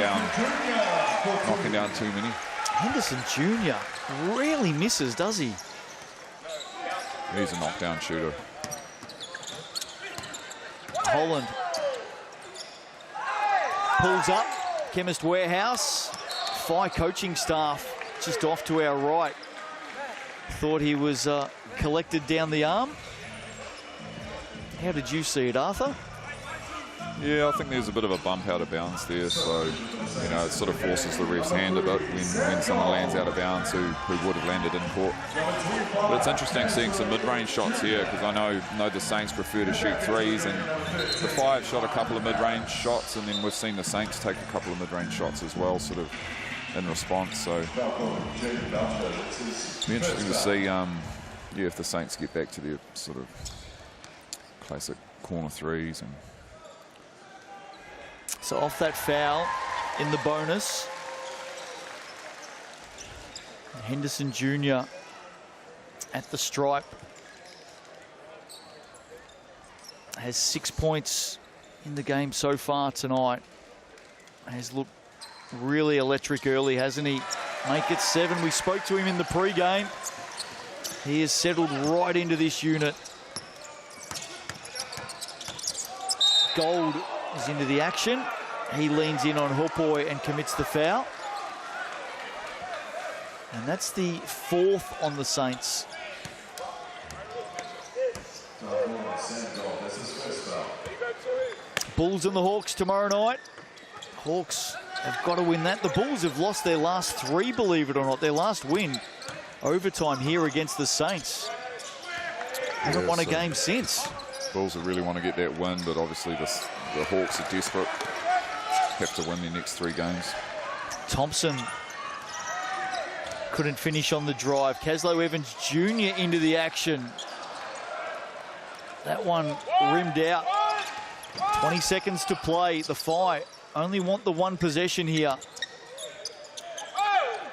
Speaker 2: down too many.
Speaker 1: Henderson Jr. rarely misses, does he?
Speaker 2: He's a knockdown shooter.
Speaker 1: Holland pulls up. Chemist Warehouse. Phi coaching staff just off to our right. Thought he was collected down the arm. How did you see it, Arthur?
Speaker 2: Yeah, I think there's a bit of a bump out of bounds there, so you know, it sort of forces the ref's hand a bit when someone lands out of bounds who would have landed in court. But it's interesting seeing some mid-range shots here, because I know the Saints prefer to shoot threes, and the Phi have shot a couple of mid-range shots, and then we've seen the Saints take a couple of mid-range shots as well, sort of in response. So it'll be interesting to see, yeah, if the Saints get back to their sort of classic corner threes. And
Speaker 1: so off that foul in the bonus, Henderson Jr. at the stripe has 6 points in the game so far tonight. Has looked really electric early, hasn't he? Make it 7. We spoke to him in the pre-game. He has settled right into this unit. Gold is into the action. He leans in on Hopoi and commits the foul. And that's the 4th on the Saints. Bulls and the Hawks tomorrow night. Hawks have got to win that. The Bulls have lost their last 3, believe it or not. Their last win, overtime here against the Saints. Haven't won a game since.
Speaker 2: Bulls really want to get that win, but obviously the Hawks are desperate. Have to win their next 3 games.
Speaker 1: Thompson couldn't finish on the drive. Caslow Evans Jr. into the action. That one rimmed out. 20 seconds to play. The Phi only want the 1 possession here.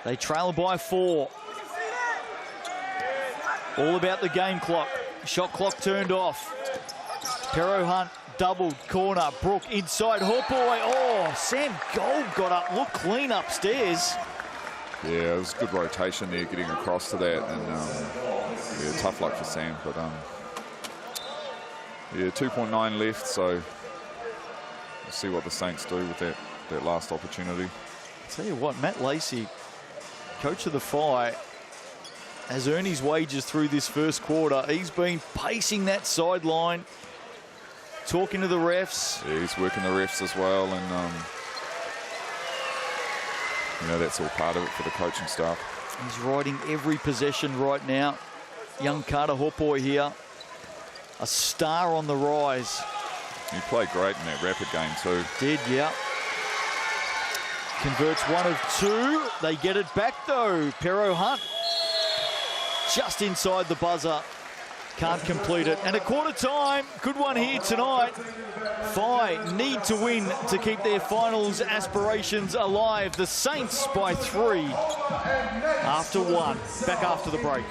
Speaker 1: They trail by 4. All about the game clock. Shot clock turned off. Pero Hunt doubled corner. Brooke inside. Hawkboy. Oh, Sam Gold got up. Looked clean upstairs.
Speaker 2: Yeah, it was good rotation there, getting across to that, and yeah, tough luck for Sam. But yeah, 2.9 left, so we'll see what the Saints do with that last opportunity.
Speaker 1: Tell you what, Matt Lacey, coach of the Fi, has earned his wages through this first quarter. He's been pacing that sideline, talking to the refs.
Speaker 2: Yeah, he's working the refs as well, and you know, that's all part of it for the coaching staff.
Speaker 1: He's riding every possession right now. Young Carter Hawkboy here, a star on the rise.
Speaker 2: He played great in that rapid game too.
Speaker 1: Did, yeah. Converts 1 of 2. They get it back though. Pero Hunt just inside the buzzer. Can't complete it. And at quarter time, good one here tonight. Fi need to win to keep their finals aspirations alive. The Saints by 3 after 1. Back after the break.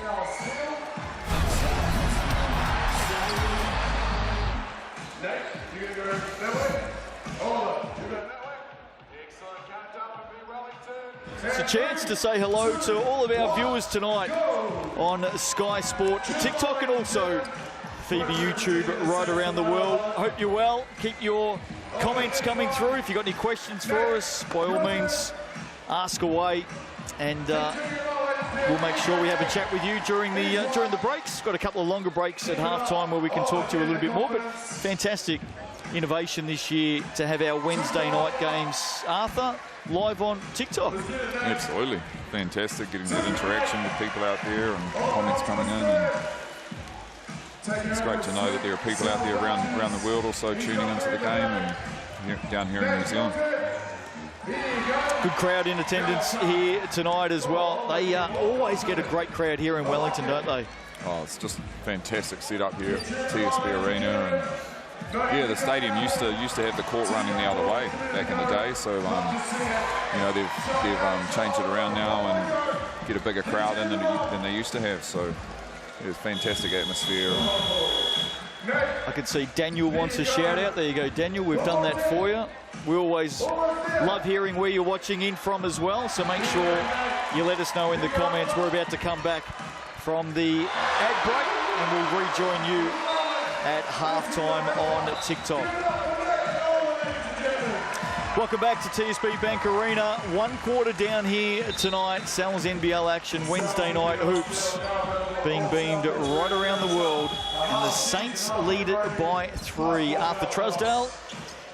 Speaker 1: It's a chance to say hello to all of our viewers tonight on Sky Sport, TikTok, and also FIBA YouTube right around the world. Hope you're well. Keep your comments coming through. If you've got any questions for us, by all means, ask away, and we'll make sure we have a chat with you during the breaks. Got a couple of longer breaks at halftime where we can talk to you a little bit more, but fantastic innovation this year to have our Wednesday night games, Arthur, live on TikTok.
Speaker 2: Absolutely. Fantastic getting that interaction with people out there and comments coming in. And it's great to know that there are people out there around the world also tuning into the game and down here in New Zealand.
Speaker 1: Good crowd in attendance here tonight as well. They always get a great crowd here in Wellington, don't they?
Speaker 2: Oh, it's just fantastic setup here at TSB Arena, and yeah, the stadium used to have the court running the other way back in the day, so you know, they've changed it around now and get a bigger crowd in than they used to have. So it was fantastic atmosphere.
Speaker 1: I can see Daniel wants a shout out. There you go, Daniel. We've done that for you. We always love hearing where you're watching in from as well, so make sure you let us know in the comments. We're about to come back from the ad break and we'll rejoin you at halftime on TikTok. Welcome back to TSB Bank Arena. 1 quarter down here tonight. Sal's NBL action, Wednesday night hoops being beamed right around the world. And the Saints lead it by 3. Arthur Trusdale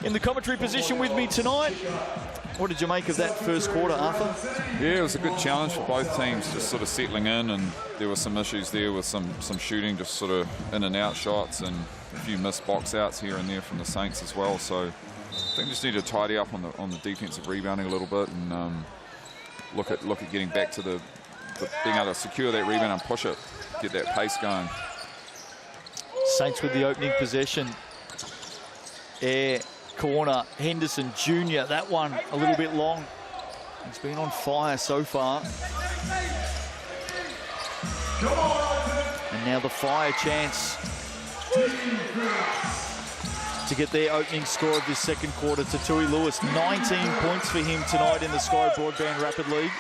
Speaker 1: in the commentary position with me tonight. What did you make of that first quarter, Arthur?
Speaker 2: Yeah, it was a good challenge for both teams, just sort of settling in, and there were some issues there with some shooting, just sort of in and out shots, and a few missed box outs here and there from the Saints as well. So I think just need to tidy up on the defensive rebounding a little bit, and look at getting back to the being able to secure that rebound and push it, get that pace going.
Speaker 1: Saints with the opening possession. Air corner, Henderson Jr. That one a little bit long. He's been on fire so far. And now the Fire chance to get their opening score of this second quarter to Tui Lewis. 19 points for him tonight in the Sky Broadband Rapid League.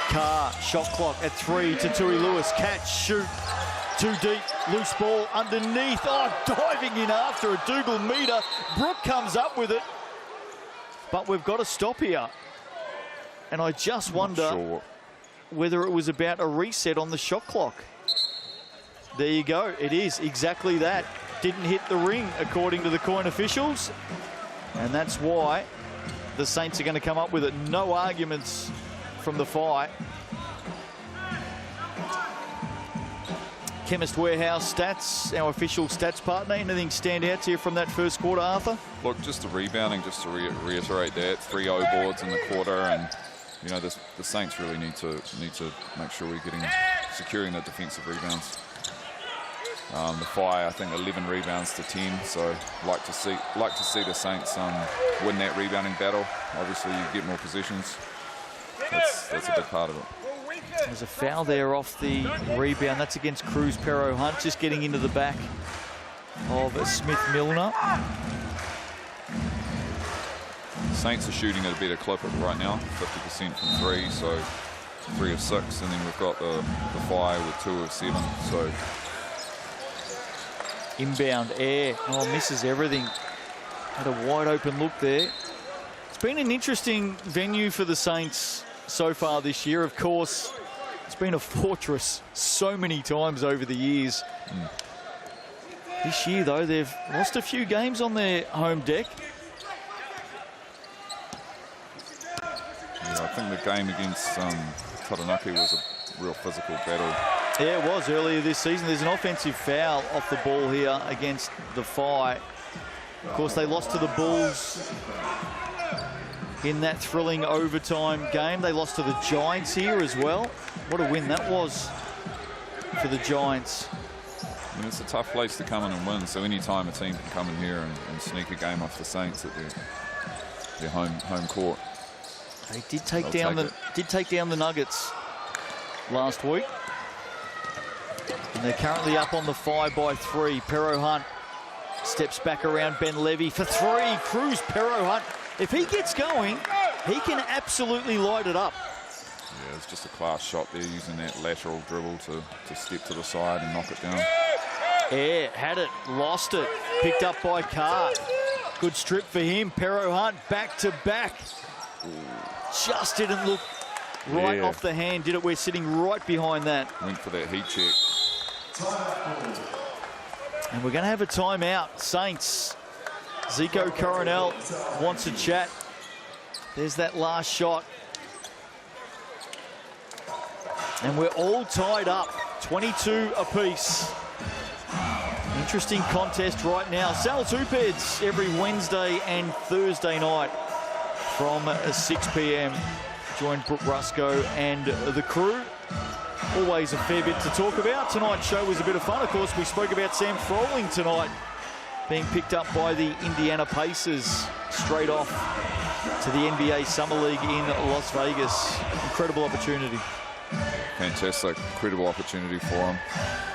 Speaker 1: Carr, shot clock at 3 to Tui Lewis. Catch, shoot. Too deep, loose ball underneath. Oh, diving in after a Dougal meter. Brooke comes up with it. But we've got to stop here. And I just wonder whether it was about a reset on the shot clock. There you go. It is exactly that. Didn't hit the ring, according to the coin officials. And that's why the Saints are going to come up with it. No arguments from the fight. Chemist Warehouse stats, our official stats partner. Anything stand out to you from that first quarter, Arthur?
Speaker 2: Look, just the rebounding, just to reiterate that, 3 O boards in the quarter, and you know the Saints really need to make sure we're securing the defensive rebounds. The Fire, I think 11 rebounds to 10, so like to see the Saints win that rebounding battle. Obviously, you get more positions. That's a big part of it.
Speaker 1: There's a foul there off the rebound. That's against Cruz Pero Hunt, just getting into the back of Smith-Milner.
Speaker 2: Saints are shooting at a better clip right now, 50% from 3, so 3 of 6, and then we've got the Whai with 2 of 7, so.
Speaker 1: Inbound air, oh, misses everything. Had a wide open look there. It's been an interesting venue for the Saints so far this year. Of course, it's been a fortress so many times over the years. This year, though, they've lost a few games on their home deck.
Speaker 2: Yeah, I think the game against Taranaki was a real physical battle.
Speaker 1: Yeah, it was earlier this season. There's an offensive foul off the ball here against the Whai. Of course, they lost to the Bulls in that thrilling overtime game. They lost to the Giants here as well. What a win that was for the Giants.
Speaker 2: I mean, it's a tough place to come in and win, so any time a team can come in here and sneak a game off the Saints at their home court.
Speaker 1: They did take down the Nuggets last week. And they're currently up on the Whai by 3. Pero Hunt steps back around Ben Levy for 3. Cruz Pero Hunt. If he gets going, he can absolutely light it up.
Speaker 2: Yeah, it's just a class shot there, using that lateral dribble to step to the side and knock it down.
Speaker 1: Yeah, had it, lost it, picked up by Carr. Good strip for him. Pero Hunt back to back. Just didn't look right off the hand, did it? We're sitting right behind that.
Speaker 2: Went for that heat check.
Speaker 1: And we're going to have a timeout. Saints. Zico Coronel wants a chat. There's that last shot. And we're all tied up, 22 apiece. Interesting contest right now. Sal Tupeds every Wednesday and Thursday night from 6 p.m. Join Brooke Rusco and the crew. Always a fair bit to talk about. Tonight's show was a bit of fun. Of course, we spoke about Sam Froling tonight being picked up by the Indiana Pacers straight off to the NBA Summer League in Las Vegas. Incredible opportunity.
Speaker 2: Fantastic, incredible opportunity for him.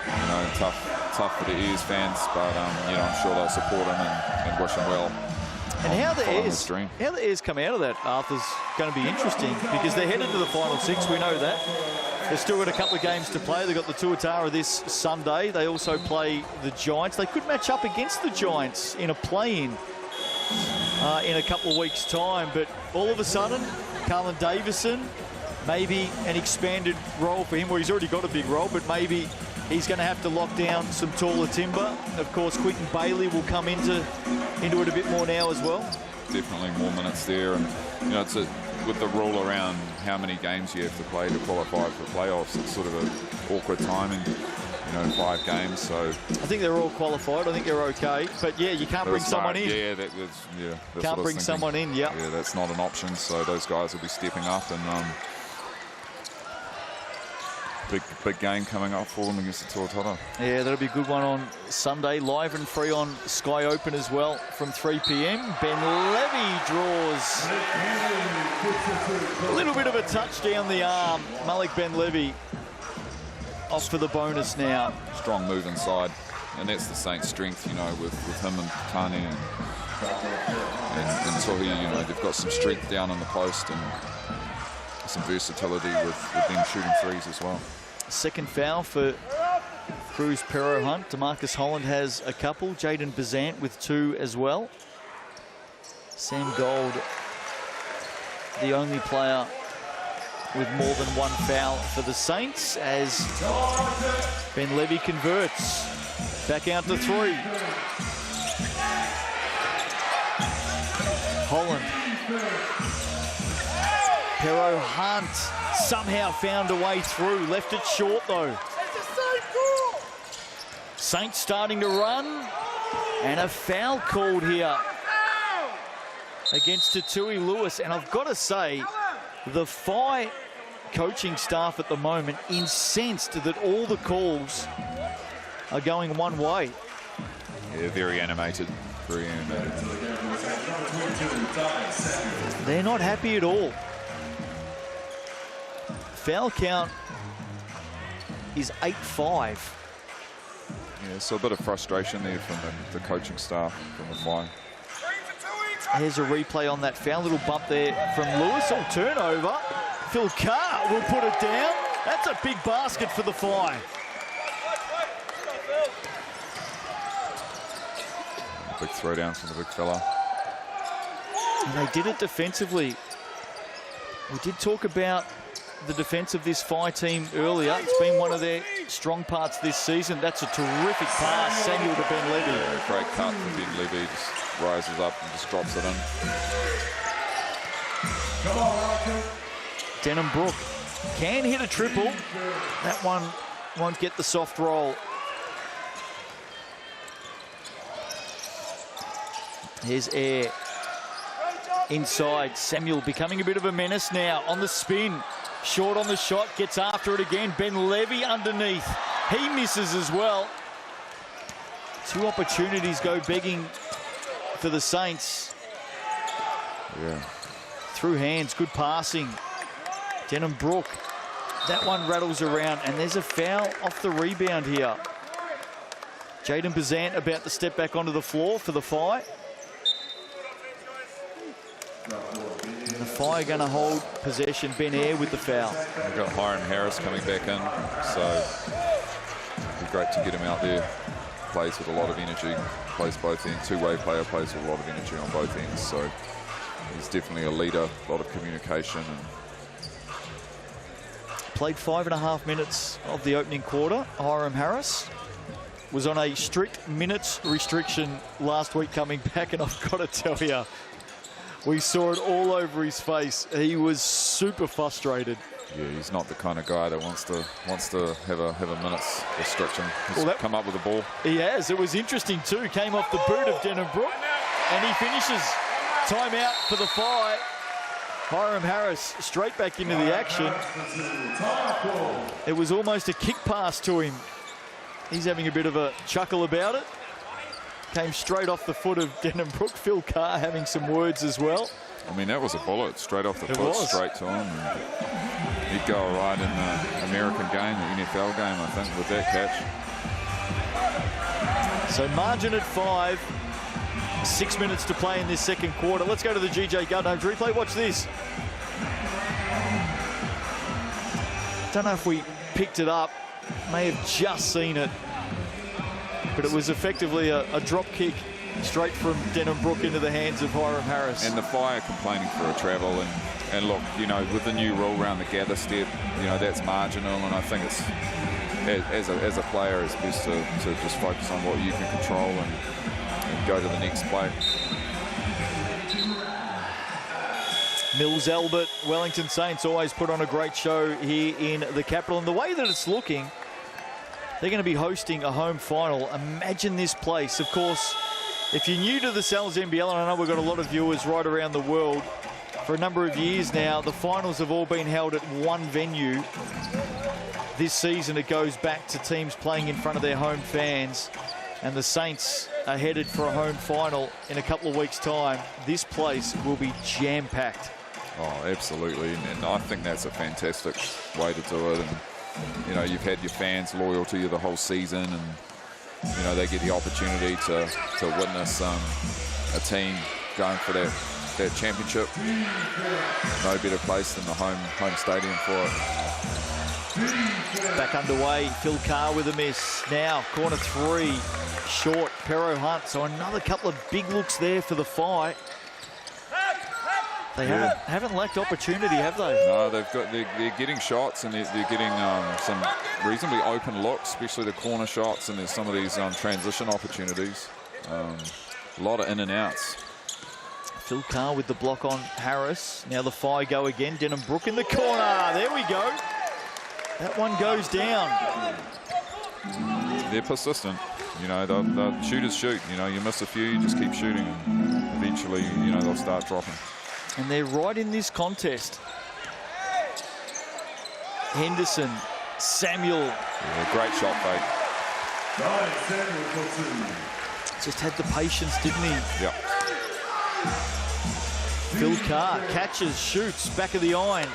Speaker 2: You know, tough for the Airs fans, but you know, I'm sure they'll support him and wish him well.
Speaker 1: And how the Airs come out of that, Arthur's going to be interesting, because they're headed to the final 6. We know that. They've still got a couple of games to play. They've got the Tuatara this Sunday. They also play the Giants. They could match up against the Giants in a play-in in a couple of weeks' time. But all of a sudden, Carlin Davison, maybe an expanded role for him, where he's already got a big role, but maybe he's going to have to lock down some taller timber. Of course, Quinton Bailey will come into it a bit more now as well.
Speaker 2: Definitely more minutes there, and you know, with the rule around how many games you have to play to qualify for playoffs, it's sort of an awkward timing. You know, 5 games. So
Speaker 1: I think they're all qualified. I think they're okay, but yeah, you can't bring someone in.
Speaker 2: Yeah, that's
Speaker 1: can't bring someone in. Yeah,
Speaker 2: that's not an option. So those guys will be stepping up, and big game coming up for them against the Tuatara.
Speaker 1: Yeah, that'll be a good one on Sunday. Live and free on Sky Open as well from 3 p.m. Ben Levy draws a little bit of a touch down the arm. Malik Ben Levy off for the bonus now.
Speaker 2: Strong move inside, and that's the Saints' strength, you know, with him and Tani and Tohi. You know, they've got some strength down in the post and some versatility with them shooting threes as well.
Speaker 1: Second foul for Cruz Pero Hunt. DeMarcus Holland has a couple. Jaden Bazant with 2 as well. Sam Gold, the only player with more than 1 foul for the Saints, as Ben Levy converts. Back out to 3. Holland. Pero Hunt somehow found a way through. Left it short, though. Saints starting to run. And a foul called here against Tatui Lewis. And I've got to say, the Whai coaching staff at the moment incensed that all the calls are going one way.
Speaker 2: Yeah, very animated. Very animated.
Speaker 1: They're not happy at all. Foul count is 8-5.
Speaker 2: Yeah, so a bit of frustration there from the coaching staff from the Whai.
Speaker 1: Here's a replay on that foul. Little bump there from Lewis. On turnover. Phil Carr will put it down. That's a big basket for the Whai.
Speaker 2: Big throw down from the big fella.
Speaker 1: And they did it defensively. We did talk about the defence of this Whai team earlier. It's been one of their strong parts this season. That's a terrific pass, Samuel to Ben Levy.
Speaker 2: Yeah, great cut from Ben Levy. Just rises up and just drops it in.
Speaker 1: Denham Brook can hit a triple. That one won't get the soft roll. Here's Air. Inside, Samuel becoming a bit of a menace now. On the spin, short on the shot, gets after it again. Ben Levy underneath. He misses as well. Two opportunities go begging for the Saints.
Speaker 2: Yeah.
Speaker 1: Through hands, good passing. Denham Brook. That one rattles around, and there's a foul off the rebound here. Jaden Bazant about to step back onto the floor for the Whai. And the Whai are going to hold possession. Ben Air with the foul.
Speaker 2: We've got Hiram Harris coming back in, so it'd be great to get him out there. Plays with a lot of energy, plays both ends. Two-way player, plays with a lot of energy on both ends, so he's definitely a leader, a lot of communication. And
Speaker 1: played 5.5 minutes of the opening quarter. Hiram Harris was on a strict minutes restriction last week coming back, and I've got to tell you, we saw it all over his face. He was super frustrated.
Speaker 2: Yeah, he's not the kind of guy that wants to have a minutes restriction. He's come up with the ball.
Speaker 1: He has. It was interesting too. Came off the boot of Denham Brook, and he finishes. Timeout for the Whai. Hiram Harris straight back into the action. It was almost a kick pass to him. He's having a bit of a chuckle about it. Came straight off the foot of Denham Brook. Phil Carr having some words as well.
Speaker 2: I mean, that was a bullet straight off the foot, straight to him. And he'd go all right in the American game, the NFL game, I think, with that catch.
Speaker 1: So margin at 5. 6 minutes to play in this second quarter. Let's go to the GJ Guthomes replay. Watch this. Don't know if we picked it up. May have just seen it. But it was effectively a drop kick straight from Denham Brook into the hands of Hiram Harris.
Speaker 2: And the Whai are complaining for a travel. And look, you know, with the new rule around the gather step, you know, that's marginal. And I think it's, as a player, it's best to just focus on what you can control and go to the next play.
Speaker 1: Mills Albert, Wellington Saints always put on a great show here in the capital. And the way that it's looking, they're going to be hosting a home final. Imagine this place. Of course, if you're new to the Sal's NBL, and I know we've got a lot of viewers right around the world, for a number of years now, the finals have all been held at one venue. This season, it goes back to teams playing in front of their home fans. And the Saints are headed for a home final in a couple of weeks' time. This place will be jam-packed.
Speaker 2: Oh, absolutely. And I think that's a fantastic way to do it. And, you know, you've had your fans loyal to you the whole season, and, you know, they get the opportunity to witness a team going for that championship. No better place than the home stadium for it.
Speaker 1: Back underway, Phil Carr with a miss. Now, corner 3, short, Pero Hunt. So another couple of big looks there for the Whai. They haven't lacked opportunity, have they?
Speaker 2: No, they're getting shots, and they're getting some reasonably open looks, especially the corner shots, and there's some of these transition opportunities. A lot of in and outs.
Speaker 1: Phil Carr with the block on Harris. Now the Whai go again. Denham Brook in the corner. There we go. That one goes down.
Speaker 2: They're persistent. You know, the shooters shoot. You know, you miss a few, you just keep shooting, and eventually, you know, they'll start dropping.
Speaker 1: And they're right in this contest. Henderson, Samuel.
Speaker 2: Yeah, great shot fake.
Speaker 1: Just had the patience, didn't he?
Speaker 2: Yep.
Speaker 1: Phil Carr catches, shoots, back of the iron.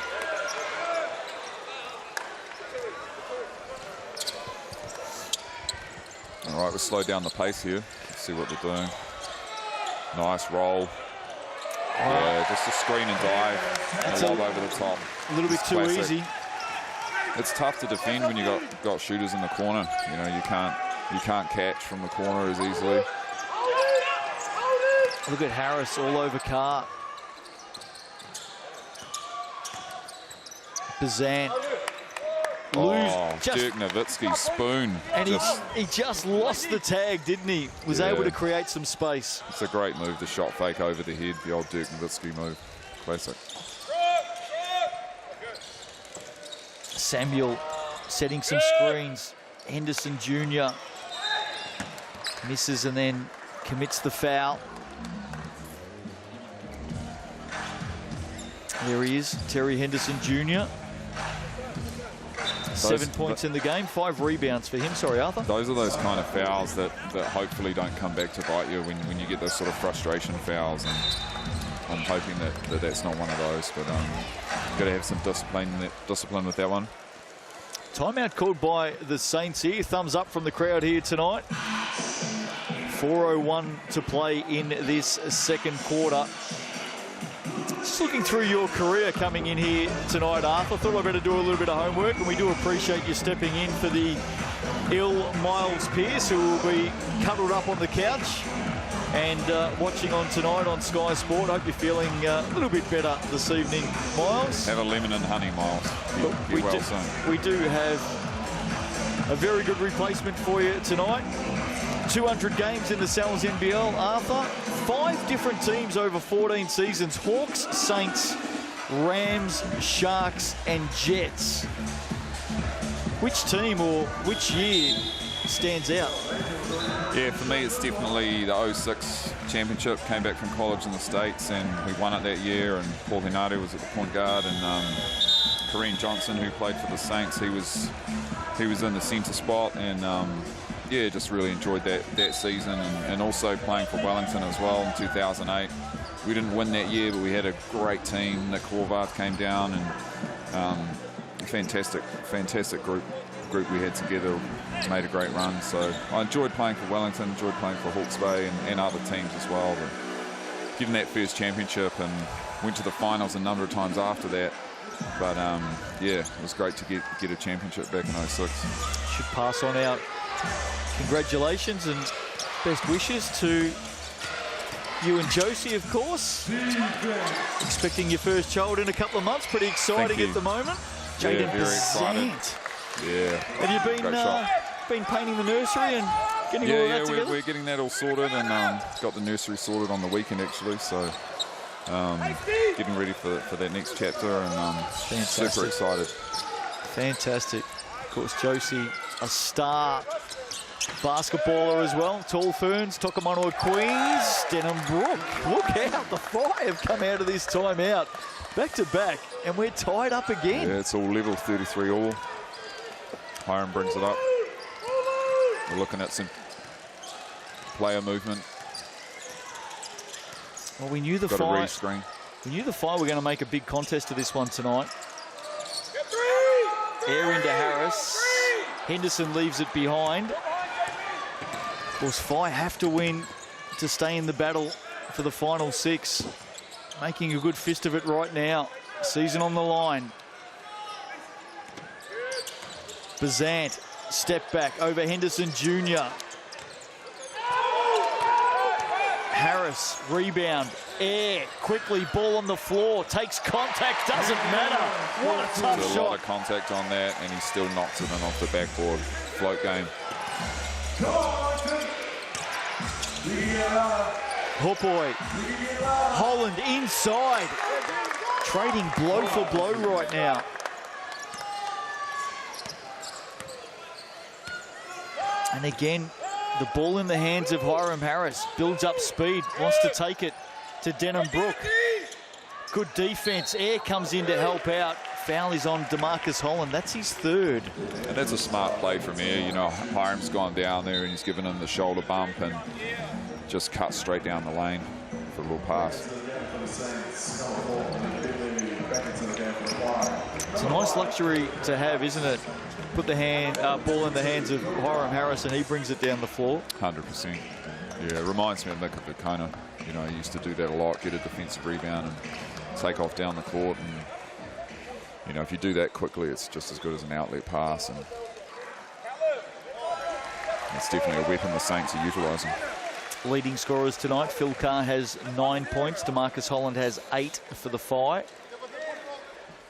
Speaker 2: All All right, we'll slow down the pace here. Let's see what they're doing. Nice roll. Yeah, just a screen and dive.
Speaker 1: That's
Speaker 2: a lob over the top.
Speaker 1: A little bit
Speaker 2: It's
Speaker 1: too
Speaker 2: classic.
Speaker 1: easy.
Speaker 2: It's tough to defend when you got shooters in the corner. You know, you can't catch from the corner as easily.
Speaker 1: Look at Harris all over Carr. Bazant.
Speaker 2: Dirk Nowitzki spoon.
Speaker 1: And he just lost the tag, didn't he? Was able to create some space.
Speaker 2: It's a great move, the shot fake over the head, the old Dirk Nowitzki move. Classic.
Speaker 1: Samuel setting some screens. Henderson Jr. misses and then commits the foul. There he is, Terry Henderson Jr. 7 points in the game, 5 rebounds for him. Sorry, Arthur.
Speaker 2: Those are those kind of fouls that hopefully don't come back to bite you when you get those sort of frustration fouls. And I'm hoping that that's not one of those. But you've got to have some discipline with that one.
Speaker 1: Timeout called by the Saints here. Thumbs up from the crowd here tonight. 4:01 to play in this second quarter. Just looking through your career coming in here tonight, Arthur, I thought I'd better do a little bit of homework, and we do appreciate you stepping in for the ill Miles Pearce, who will be cuddled up on the couch and watching on tonight on Sky Sport. Hope you're feeling a little bit better this evening, Miles.
Speaker 2: Have a lemon and honey, Miles. Get well soon.
Speaker 1: We do have a very good replacement for you tonight. 200 games in the Sal's NBL, Arthur. 5 different teams over 14 seasons. Hawks, Saints, Rams, Sharks and Jets. Which team or which year stands out?
Speaker 2: Yeah, for me it's definitely the 06 championship. Came back from college in the States and we won it that year, and Paul Henare was at the point guard, and Kareem Johnson, who played for the Saints, he was in the centre spot, and yeah, just really enjoyed that season, and also playing for Wellington as well in 2008. We didn't win that year, but we had a great team. Nick Horvath came down, and fantastic group we had together. Made a great run. So I enjoyed playing for Wellington, enjoyed playing for Hawke's Bay and other teams as well. But getting that first championship, and went to the finals a number of times after that. But yeah, it was great to get a championship back in 06.
Speaker 1: Should pass on our congratulations and best wishes to you and Josie, of course. Expecting your first child in a couple of months. Pretty exciting at the moment. Jaden Bazant.
Speaker 2: Yeah.
Speaker 1: Have you been painting the nursery and getting all of that together?
Speaker 2: We're getting that all sorted, and got the nursery sorted on the weekend actually. So getting ready for that next chapter, and super excited.
Speaker 1: Fantastic. Of course, Josie, a star basketballer as well. Tall Ferns, Tokomanua Queens, Denham Brook. Look out, the Fire have come out of this timeout. Back to back, and we're tied up again.
Speaker 2: Yeah, it's all level, 33 all. Hiram brings it up. We're looking at some player movement.
Speaker 1: Well, we knew the
Speaker 2: Got
Speaker 1: Fire.
Speaker 2: a re-screen.
Speaker 1: We knew the Fire were going to make a big contest of this one tonight. Air into Harris. Henderson leaves it behind. Of course, Fire have to win to stay in the battle for the final 6. Making a good fist of it right now. Season on the line. Bazant, step back over Henderson Jr. Harris, rebound, air, quickly, ball on the floor, takes contact, doesn't matter. What a tough
Speaker 2: There's
Speaker 1: shot.
Speaker 2: a lot of contact on that, and he still knocks it in off the backboard. Float game.
Speaker 1: Hopoi, Holland inside, trading blow for blow right now. And again, the ball in the hands of Hiram Harris. Builds up speed, wants to take it to Denham Brook. Good defense. Air comes in to help out. Foul is on DeMarcus Holland. That's his 3rd.
Speaker 2: And that's a smart play from Air. You know, Hiram's gone down there and he's given him the shoulder bump and just cut straight down the lane for a little pass.
Speaker 1: It's a nice luxury to have, isn't it? Put the ball in the hands of Hiram Harris and he brings it down the floor.
Speaker 2: 100%. Yeah, it reminds me of Nick O'Connor. You know, he used to do that a lot, get a defensive rebound and take off down the court. And, you know, if you do that quickly, it's just as good as an outlet pass. And it's definitely a weapon the Saints are utilising.
Speaker 1: Leading scorers tonight, Phil Carr has 9 points. DeMarcus Holland has 8 for the Phi.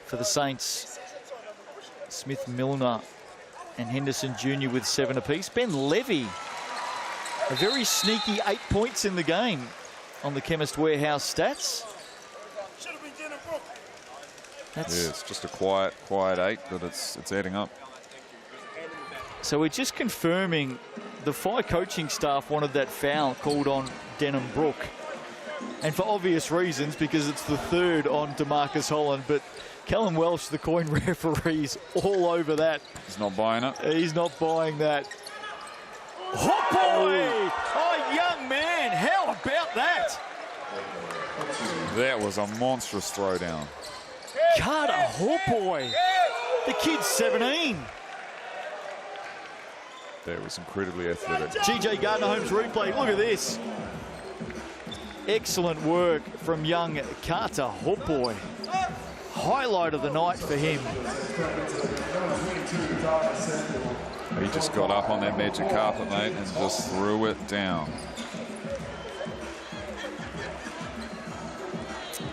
Speaker 1: For the Saints, Smith Milner and Henderson Jr. with 7 apiece. Ben Levy, a very sneaky 8 points in the game on the Chemist Warehouse stats.
Speaker 2: Yeah, it's just a quiet 8, but it's adding up.
Speaker 1: So we're just confirming the Phi coaching staff wanted that foul called on Denham Brook. And for obvious reasons, because it's the 3rd on DeMarcus Holland, but Callum Welsh, the coin referee, is all over that.
Speaker 2: He's not buying it.
Speaker 1: He's not buying that. Hot boy! Oh, young man, how about that?
Speaker 2: That was a monstrous throwdown.
Speaker 1: Carter Hotboy. The kid's 17.
Speaker 2: That was incredibly athletic.
Speaker 1: GJ Gardner-Holmes replay. Look at this. Excellent work from young Carter Hotboy. Highlight of the night for him.
Speaker 2: He just got up on that magic carpet, mate, and just threw it down.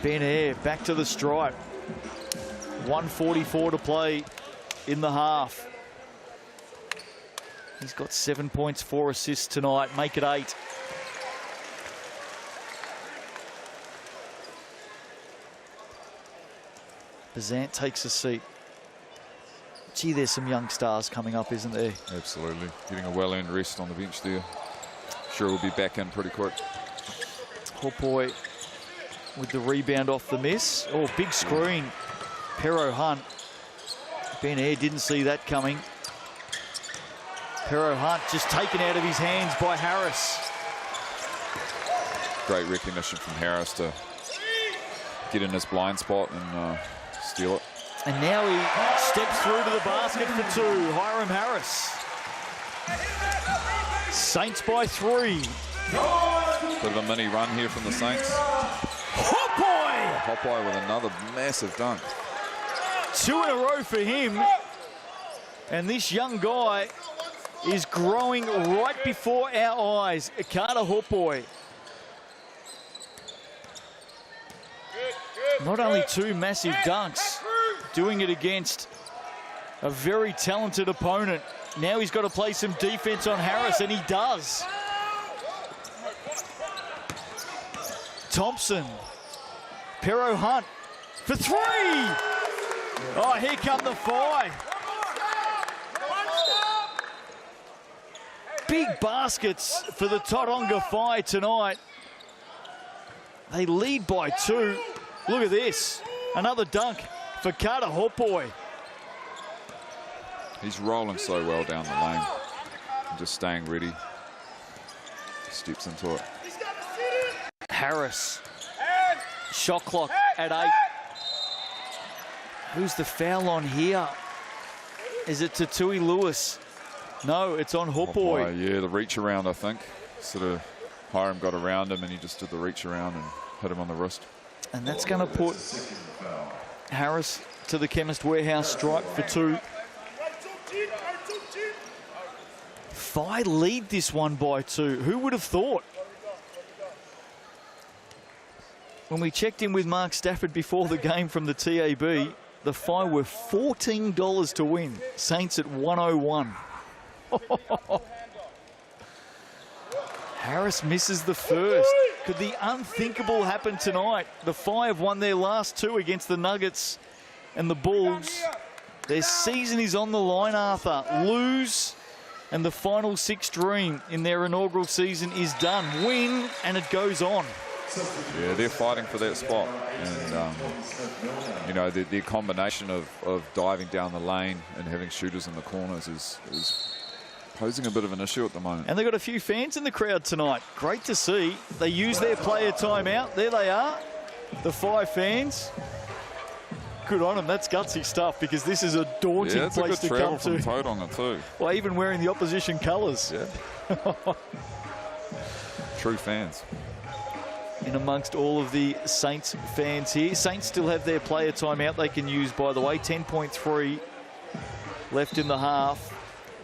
Speaker 1: Ben Eyre back to the stripe. 1:44 to play in the half. He's got 7 points, 4 assists tonight. Make it 8. Bazant takes a seat. Gee, there's some young stars coming up, isn't there?
Speaker 2: Absolutely. Getting a well-earned rest on the bench there. Sure we'll be back in pretty quick.
Speaker 1: Hotboy with the rebound off the miss. Oh, big screen. Pero Hunt. Ben Eyre didn't see that coming. Pero Hunt just taken out of his hands by Harris.
Speaker 2: Great recognition from Harris to get in his blind spot and steal it.
Speaker 1: And now he steps through to the basket for 2. Hiram Harris. Saints by 3.
Speaker 2: Bit of a mini run here from the Saints.
Speaker 1: Hotboy!
Speaker 2: Hotboy with another massive dunk.
Speaker 1: 2 in a row for him. And this young guy is growing right before our eyes. Carter Hotboy. Not only 2 massive dunks, doing it against a very talented opponent. Now he's got to play some defense on Harris, and he does. Thompson. Pero Hunt for 3. Oh, here come the 5. Big baskets for the Tauranga Whai tonight. They lead by 2. Look at this. Another dunk for Carter Hotboy.
Speaker 2: He's rolling so well down the lane. And just staying ready. Steps into it.
Speaker 1: Harris. Shot clock at 8. Who's the foul on here? Is it Tatui Lewis? No, it's on Hotboy.
Speaker 2: Yeah, the reach around, I think. Sort of Hiram got around him and he just did the reach around and hit him on the wrist.
Speaker 1: And that's going to put Harris to the Chemist Warehouse stripe for 2. Phi lead this one by 2. Who would have thought? When we checked in with Mark Stafford before the game from the TAB, the Phi were $14 to win. Saints at 101. Harris misses the first. Could the unthinkable happen tonight? The Phi have won their last 2 against the Nuggets and the Bulls. Their season is on the line, Arthur. Lose, and the final 6 dream in their inaugural season is done. Win, and it goes on.
Speaker 2: Yeah, they're fighting for that spot. And, you know, the combination of diving down the lane and having shooters in the corners is posing a bit of an issue at the moment.
Speaker 1: And they've got a few fans in the crowd tonight. Great to see. They use their player timeout. There they are, the 5 fans. good on him. That's gutsy stuff because this is a daunting place to come to.
Speaker 2: Yeah, it's a good travel from Tauranga too.
Speaker 1: Well, even wearing the opposition colours.
Speaker 2: Yeah. True fans.
Speaker 1: In amongst all of the Saints fans here. Saints still have their player timeout they can use, by the way. 10.3 left in the half.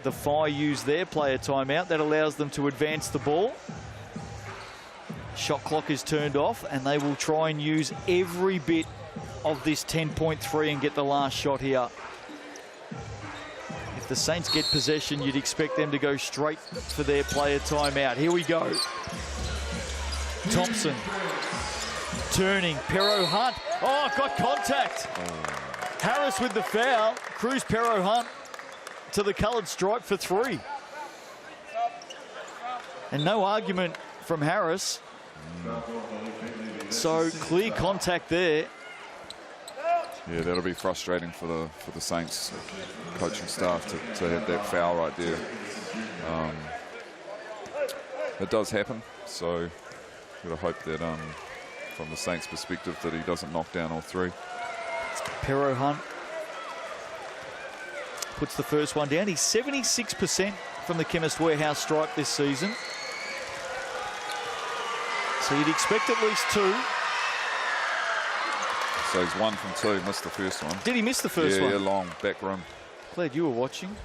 Speaker 1: The Phi use their player timeout. That allows them to advance the ball. Shot clock is turned off, and they will try and use every bit of this 10.3 and get the last shot here. If the Saints get possession, you'd expect them to go straight for their player timeout. Here we go. Thompson turning, Pero Hunt. Oh, got contact. Harris with the foul. Cruz Pero Hunt to the coloured stripe for 3. And no argument from Harris. So clear contact there.
Speaker 2: Yeah, that'll be frustrating for the Saints coaching staff to have that foul right there. It does happen, so gotta hope that from the Saints' perspective that he doesn't knock down all 3.
Speaker 1: Pero Hunt puts the first one down. He's 76% from the Chemist Warehouse stripe this season. So you'd expect at least 2.
Speaker 2: So he's 1 from 2, missed the first one.
Speaker 1: Did he miss the first one?
Speaker 2: Yeah, long, back rim.
Speaker 1: Glad you were watching.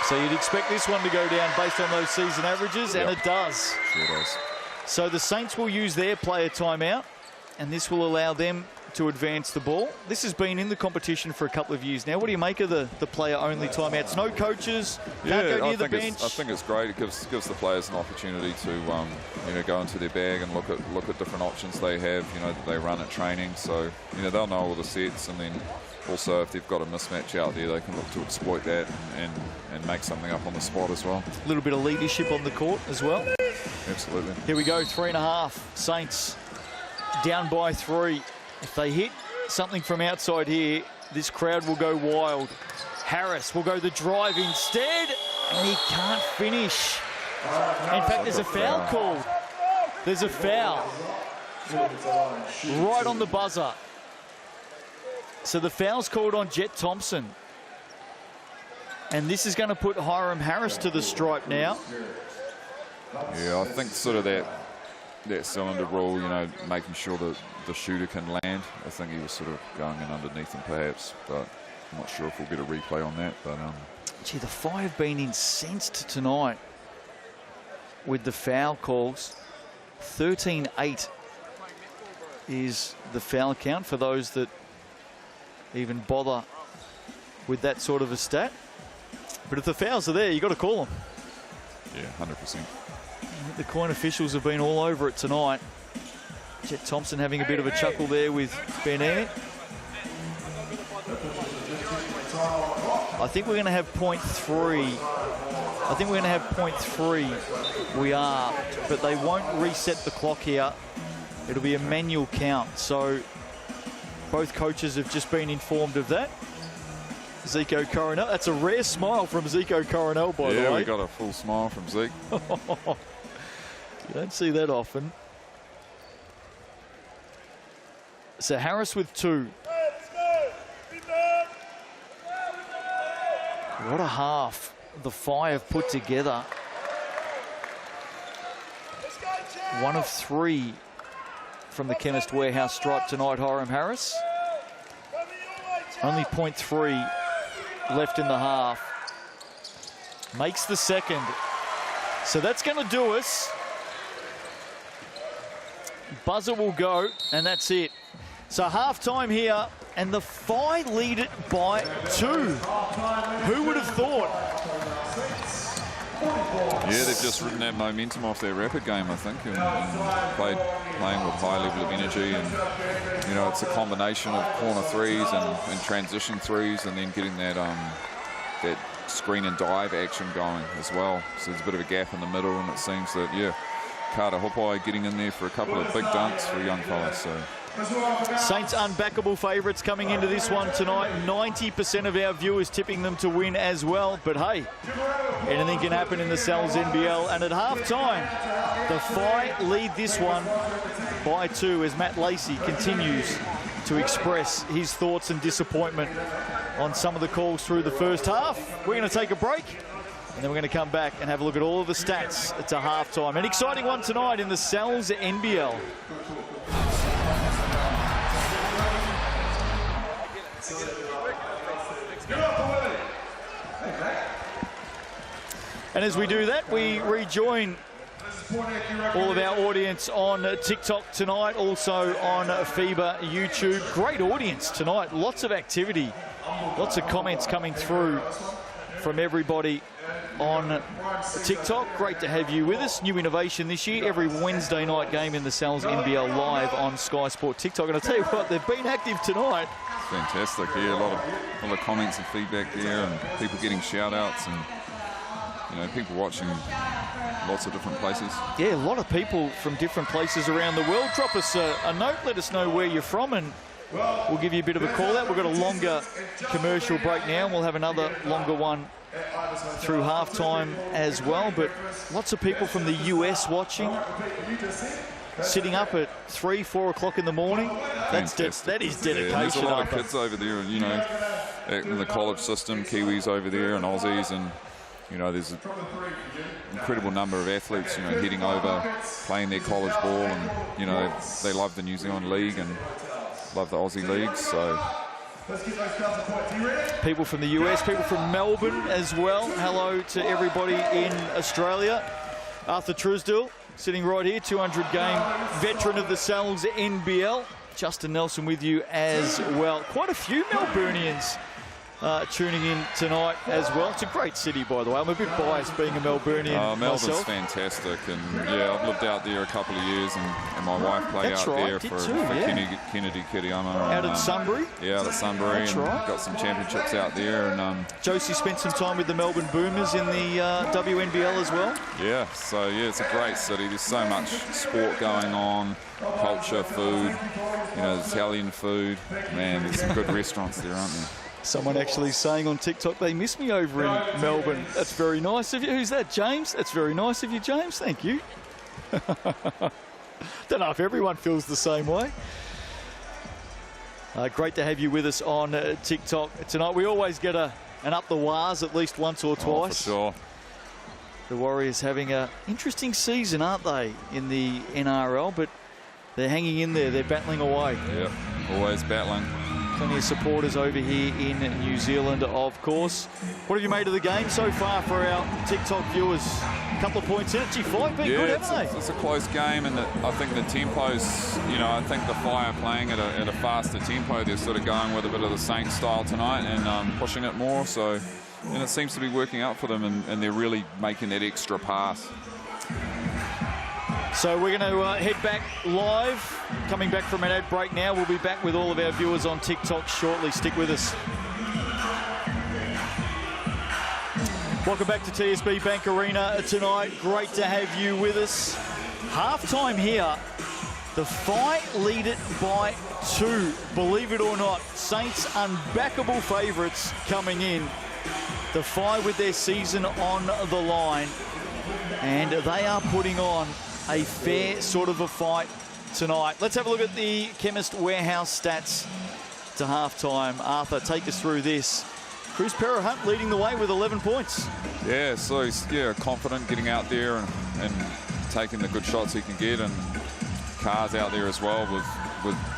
Speaker 1: So you'd expect this one to go down based on those season averages, and it does.
Speaker 2: Sure does.
Speaker 1: So the Saints will use their player timeout, and this will allow them to advance the ball. This has been in the competition for a couple of years now. What do you make of the player-only timeouts? No coaches, can't go near the bench.
Speaker 2: I think it's great. It gives the players an opportunity to go into their bag and look at different options they have. That they run at training. So they'll know all the sets, and then also if they've got a mismatch out there, they can look to exploit that and make something up on the spot as well.
Speaker 1: A little bit of leadership on the court as well.
Speaker 2: Absolutely.
Speaker 1: Here we go, 3.5. Saints down by 3. If they hit something from outside here, this crowd will go wild. Harris will go the drive instead, and he can't finish. In fact, there's a foul called. There's a foul right on the buzzer. So the foul's called on Jet Thompson. And this is going to put Hiram Harris to the stripe now.
Speaker 2: Yeah, I think sort of that cylinder rule, making sure that the shooter can land. I think he was sort of going in underneath him perhaps, but I'm not sure if we'll get a replay on that. But
Speaker 1: gee, the Phi have been incensed tonight with the foul calls. 13-8 is the foul count for those that even bother with that sort of a stat. But if the fouls are there, you've got to call them.
Speaker 2: Yeah, 100%.
Speaker 1: The coin officials have been all over it tonight. Jet Thompson having a bit of a chuckle there with Ben Air. I think we're going to have 0.3. I think we're going to have 0.3. We are, but they won't reset the clock here. It'll be a manual count. So both coaches have just been informed of that. Zico Coronel. That's a rare smile from Zico Coronel, by the way.
Speaker 2: Yeah, we got a full smile from Zeke.
Speaker 1: You don't see that often. So Harris with 2. What a half the Phi have put together. 1 of 3 from the Chemist Warehouse stripe tonight, Hiram Harris. Only 0.3 left in the half. Makes the second. So that's going to do us. Buzzer will go, and that's it. So half-time here, and the Phi lead it by 2. Who would have thought?
Speaker 2: Yeah, they've just ridden that momentum off their rapid game, I think, and playing with high level of energy. And it's a combination of corner threes and transition threes, and then getting that that screen and dive action going as well. So there's a bit of a gap in the middle, and it seems that Carter Hopai getting in there for a couple of big dunks for a young fella. So
Speaker 1: Saints unbackable favourites coming into this one tonight. 90% of our viewers tipping them to win as well. But hey, anything can happen in the Sal's NBL. And at half-time, the FI lead this one by 2 as Matt Lacey continues to express his thoughts and disappointment on some of the calls through the first half. We're going to take a break, and then we're going to come back and have a look at all of the stats to half-time. An exciting one tonight in the Sal's NBL. And as we do that, we rejoin all of our audience on TikTok tonight, also on FIBA YouTube. Great audience tonight, lots of activity, lots of comments coming through from everybody on TikTok. Great to have you with us. New innovation this year, every Wednesday night game in the Sal's NBL live on Sky Sport TikTok. And I'll tell you what, they've been active tonight.
Speaker 2: Fantastic, yeah, a lot of comments and feedback there, and people getting shout-outs, and you know, people watching lots of different places. Yeah, a lot of people from different places around the world. Drop us a note, let us know where you're from, and we'll give you a bit of a call out. We've got a longer commercial break now, and we'll have another longer one through halftime as well. But lots of people from the US watching, sitting up at 3, 4 o'clock in the morning. That is dedication. Yeah, there's a lot of kids over there, you know, in the college system, Kiwis over there and Aussies, and you know, there's an incredible number of athletes, you know, heading over, playing their college ball, and you know, they love the New Zealand League and love the Aussie leagues. So people from the US, people from Melbourne as well. Hello to everybody in Australia. Arthur Truesdell sitting right here, 200-game veteran of the Sal's NBL. Justin Nelson with you as well. Quite a few Melburnians tuning in tonight as well. It's a great city, by the way. I'm a bit biased being a Melburnian Melbourne's
Speaker 1: myself.
Speaker 2: fantastic, and yeah, I've lived out there a couple of years, and my wife played out there for Kennedy Kiriyama.
Speaker 1: Out at Sunbury?
Speaker 2: Yeah, out at Sunbury.
Speaker 1: That's
Speaker 2: and
Speaker 1: right.
Speaker 2: Got some championships out there. And
Speaker 1: Josie spent some time with the Melbourne Boomers in the WNBL as well.
Speaker 2: Yeah, so yeah, it's a great city. There's so much sport going on, culture, food, you know, Italian food. Man, there's some good restaurants there, aren't there?
Speaker 1: Someone actually saying on TikTok they miss me over in Melbourne. That's very nice of you. Who's that, James? That's very nice of you, James. Thank you. Don't know if everyone feels the same way. Great to have you with us on TikTok tonight. We always get an up the wahs at least once or twice.
Speaker 2: Oh, for sure.
Speaker 1: The Warriors having an interesting season, aren't they, in the NRL? But they're hanging in there. They're battling away.
Speaker 2: Yeah, always battling.
Speaker 1: Plenty of supporters over here in New Zealand, of course. What have you made of the game so far for our TikTok viewers? A couple of points in it. G5 been good, haven't they?
Speaker 2: It's a close game, and I think the tempos, you know, I think the Fire playing at a faster tempo. They're sort of going with a bit of the Saints style tonight and pushing it more. So, and it seems to be working out for them, and they're really making that extra pass. So we're going to head back live. Coming back from an ad break now. We'll be back with all of our viewers on TikTok shortly. Stick with us. Welcome back to TSB Bank Arena tonight. Great to have you with us. Half-time here. The Fight lead it by 2. Believe it or not, Saints unbackable favourites coming in. The Fight with their season on the line. And they are putting on a fair sort of a fight tonight. Let's have a look at the Chemist Warehouse stats to halftime. Arthur, take us through this. Cruz Perra-Hunt leading the way with 11 points. Yeah, so he's confident getting out there and taking the good shots he can get, and Carr's out there as well with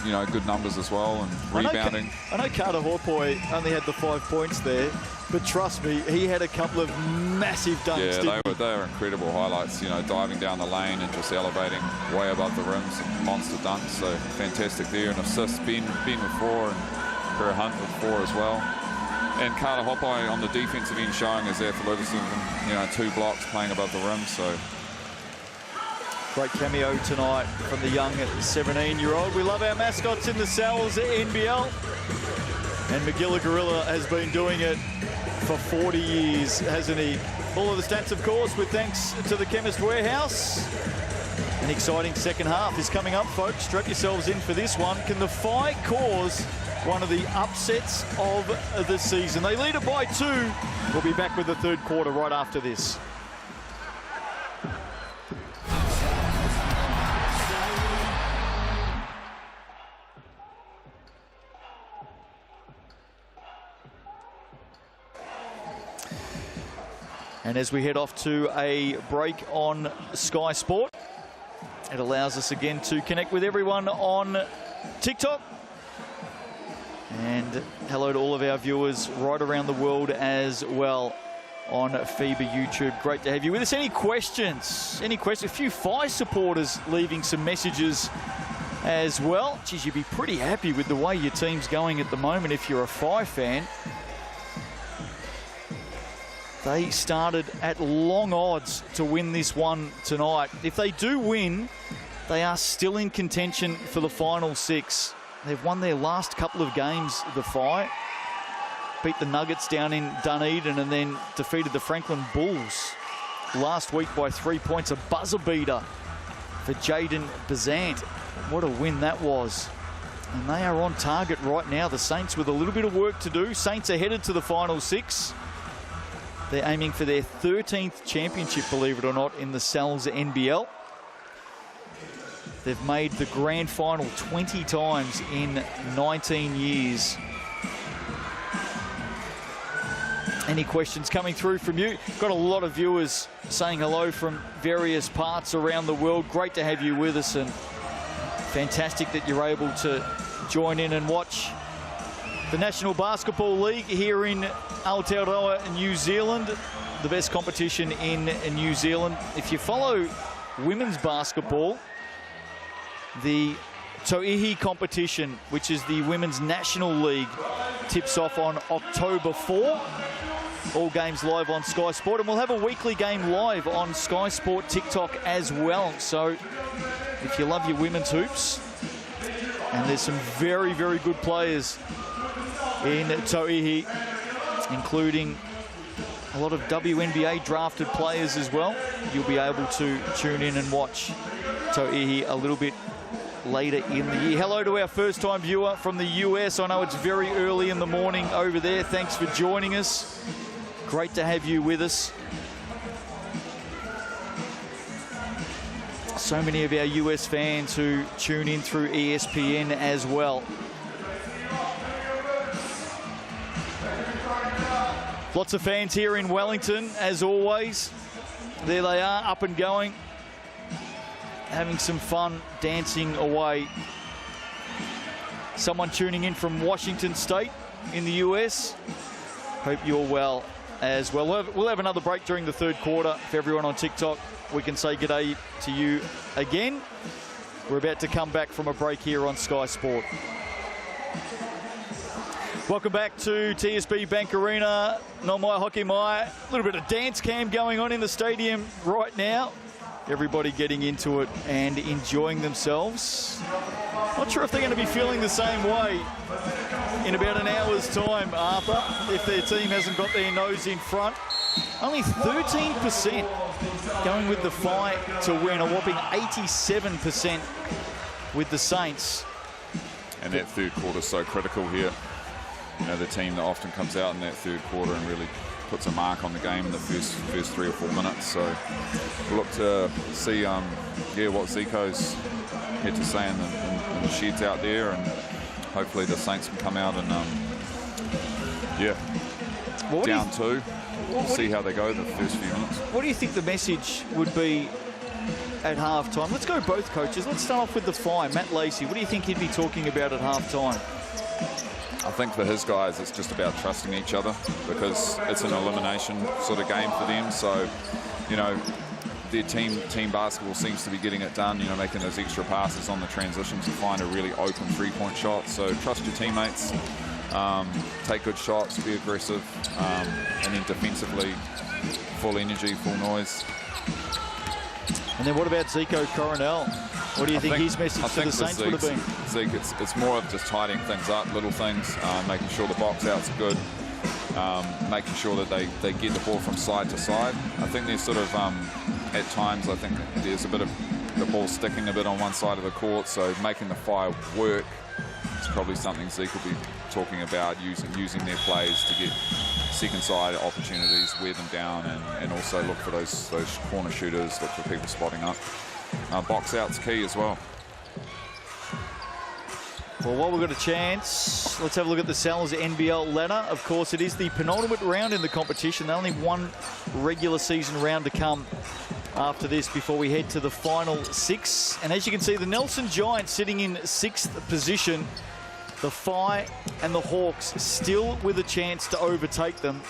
Speaker 2: you know, good numbers as well, and rebounding. I know Carter Horpoy only had the 5 points there, but trust me, he had a couple of massive dunks. Yeah, they were incredible highlights, you know, diving down the lane and just elevating way above the rim, some monster dunks, so fantastic there. And assists, Ben with 4 and Perra-Hunt with 4 as well. And Carter Horpoy on the defensive end showing his athleticism, you know, 2 blocks playing above the rim, so. Great cameo tonight from the young 17-year-old. We love our mascots in the Sal's NBL. And Magilla Gorilla has been doing it for 40 years, hasn't he? All of the stats, of course, with thanks to the Chemist Warehouse.
Speaker 1: An exciting second half is coming up, folks. Strap yourselves in for this one. Can the Whai cause one of the upsets of the season? They lead it by 2. We'll be back with the third quarter right after this. And as we head off to a break on Sky Sport, it allows us again to connect with everyone on TikTok. And hello to all of our viewers right around the world as well on FIBA YouTube. Great to have you with us. Any questions? Any questions? A few Whai supporters leaving some messages as well. Geez, you'd be pretty happy with the way your team's going at the moment if you're a Whai fan. They started at long odds to win this one tonight. If they do win, they are still in contention for the final 6. They've won their last couple of games, the Whai. Beat the Nuggets down in Dunedin and then defeated the Franklin Bulls last week by 3 points. A buzzer beater for Jaden Bazant. What a win that was. And they are on target right now. The Saints with a little bit of work to do. Saints are headed to the final 6. They're aiming for their 13th championship, believe it or not, in the NZNBL. They've made the grand final 20 times in 19 years. Any questions coming through from you? Got a lot of viewers saying hello from various parts around the world. Great to have you with us, and fantastic that you're able to join in and watch the National Basketball League here in Aotearoa, New Zealand, the best competition in New Zealand. If you follow women's basketball, the Tauihi competition, which is the Women's National League, tips off on October 4. All games live on Sky Sport, and we'll have a weekly game live on Sky Sport TikTok as well. So if you love your women's hoops, and there's some very, very good players in Tauihi, including a lot of WNBA drafted players as well. You'll be able to tune in and watch Tauihi a little bit later in the year. Hello to our first-time viewer from the US. I know it's very early in the morning over there. Thanks for joining us. Great to have you with us. So many of our US fans who tune in through ESPN as well. Lots of fans here in Wellington, as always. There they are, up and going, having some fun, dancing away. Someone tuning in from Washington State in the US. Hope you're well as well. We'll have another break during the third quarter. For everyone on TikTok, we can say g'day to you again. We're about to come back from a break here on Sky Sport. Welcome back to TSB Bank Arena. No mai hockey mai. A little bit of dance cam going on in the stadium right now. Everybody getting into it and enjoying themselves. Not sure if they're going to be feeling the same way in about an hour's time, Arthur, if their team hasn't got their nose in front. Only 13% going with the Whai to win, a whopping 87% with the Saints.
Speaker 2: And that third quarter is so critical here. You know, the team that often comes out in that third quarter and really puts a mark on the game in the first 3 or 4 minutes. So we'll look to see what Zico's had to say in the sheds out there, and hopefully the Saints can come out and down 2. We'll see how they go the first few minutes.
Speaker 1: What do you think the message would be at halftime? Let's go both coaches. Let's start off with the Whai, Matt Lacey. What do you think he'd be talking about at halftime?
Speaker 2: I think for his guys, it's just about trusting each other, because it's an elimination sort of game for them. So, you know, their team basketball seems to be getting it done, you know, making those extra passes on the transition to find a really open three-point shot. So trust your teammates, take good shots, be aggressive, and then defensively, full energy, full noise.
Speaker 1: And then what about Zico Coronel? What do you think his message to the Saints would have been?
Speaker 2: Zeke, it's more of just tidying things up, little things, making sure the box out's good, making sure that they get the ball from side to side. I think there's sort of, at times, I think there's a bit of the ball sticking a bit on one side of the court, so making the Fire work is probably something Zeke will be talking about, using their plays to get second side opportunities, wear them down, and also look for those corner shooters, look for people spotting up. Box out's key as well.
Speaker 1: Well, while we've got a chance, let's have a look at the Sal's NBL ladder. Of course, it is the penultimate round in the competition. Only one regular season round to come after this before we head to the final 6. And as you can see, the Nelson Giants sitting in 6th position. The Fi and the Hawks still with a chance to overtake them.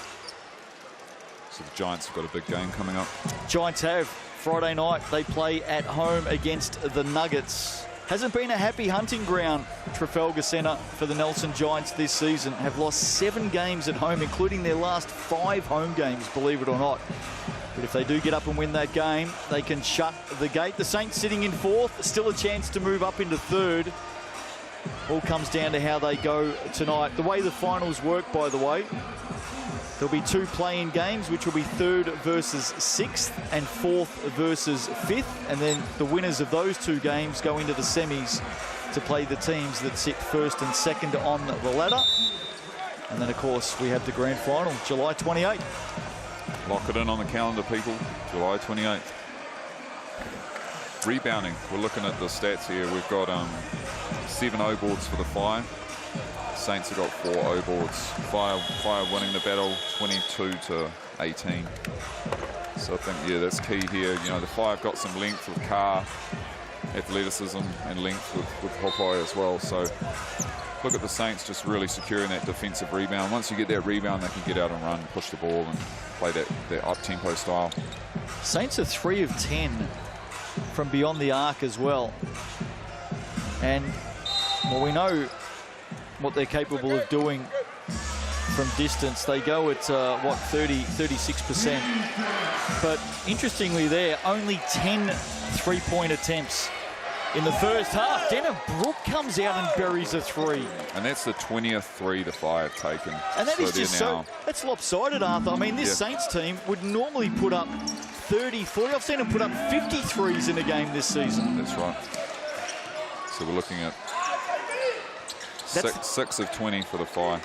Speaker 2: So the Giants have got a big game coming up.
Speaker 1: Giants have. Friday night, they play at home against the Nuggets. Hasn't been a happy hunting ground, Trafalgar Centre, for the Nelson Giants this season. Have lost 7 games at home, including their last 5 home games, believe it or not. But if they do get up and win that game, they can shut the gate. The Saints sitting in 4th, still a chance to move up into 3rd. All comes down to how they go tonight. The way the finals work, by the way, there'll be 2 play-in games, which will be 3rd versus 6th and 4th versus 5th. And then the winners of those 2 games go into the semis to play the teams that sit 1st and 2nd on the ladder. And then, of course, we have the grand final, July 28th.
Speaker 2: Lock it in on the calendar, people. July 28th. Rebounding. We're looking at the stats here. We've got 7 O boards for the Fire. Saints have got 4 O boards. Fire winning the battle 22-18. So I think, yeah, that's key here. You know, the Fire have got some length with Carr, athleticism and length with Hopai as well. So look at the Saints just really securing that defensive rebound. Once you get that rebound, they can get out and run, push the ball and play that up-tempo style.
Speaker 1: Saints are 3 of 10 from beyond the arc as well. And, well, we know what they're capable of doing from distance. They go at, 36%. But interestingly there, only 10 three-point attempts in the first half. Denham Brook comes out and buries a 3.
Speaker 2: And that's the 20th 3 the Fire have taken.
Speaker 1: And that
Speaker 2: so
Speaker 1: is just that's lopsided, Arthur. I mean, this Saints team would normally put up 30, 40. I've seen them put up 53s in a game this season.
Speaker 2: That's right. So we're looking at 6 of 20 for the Fire.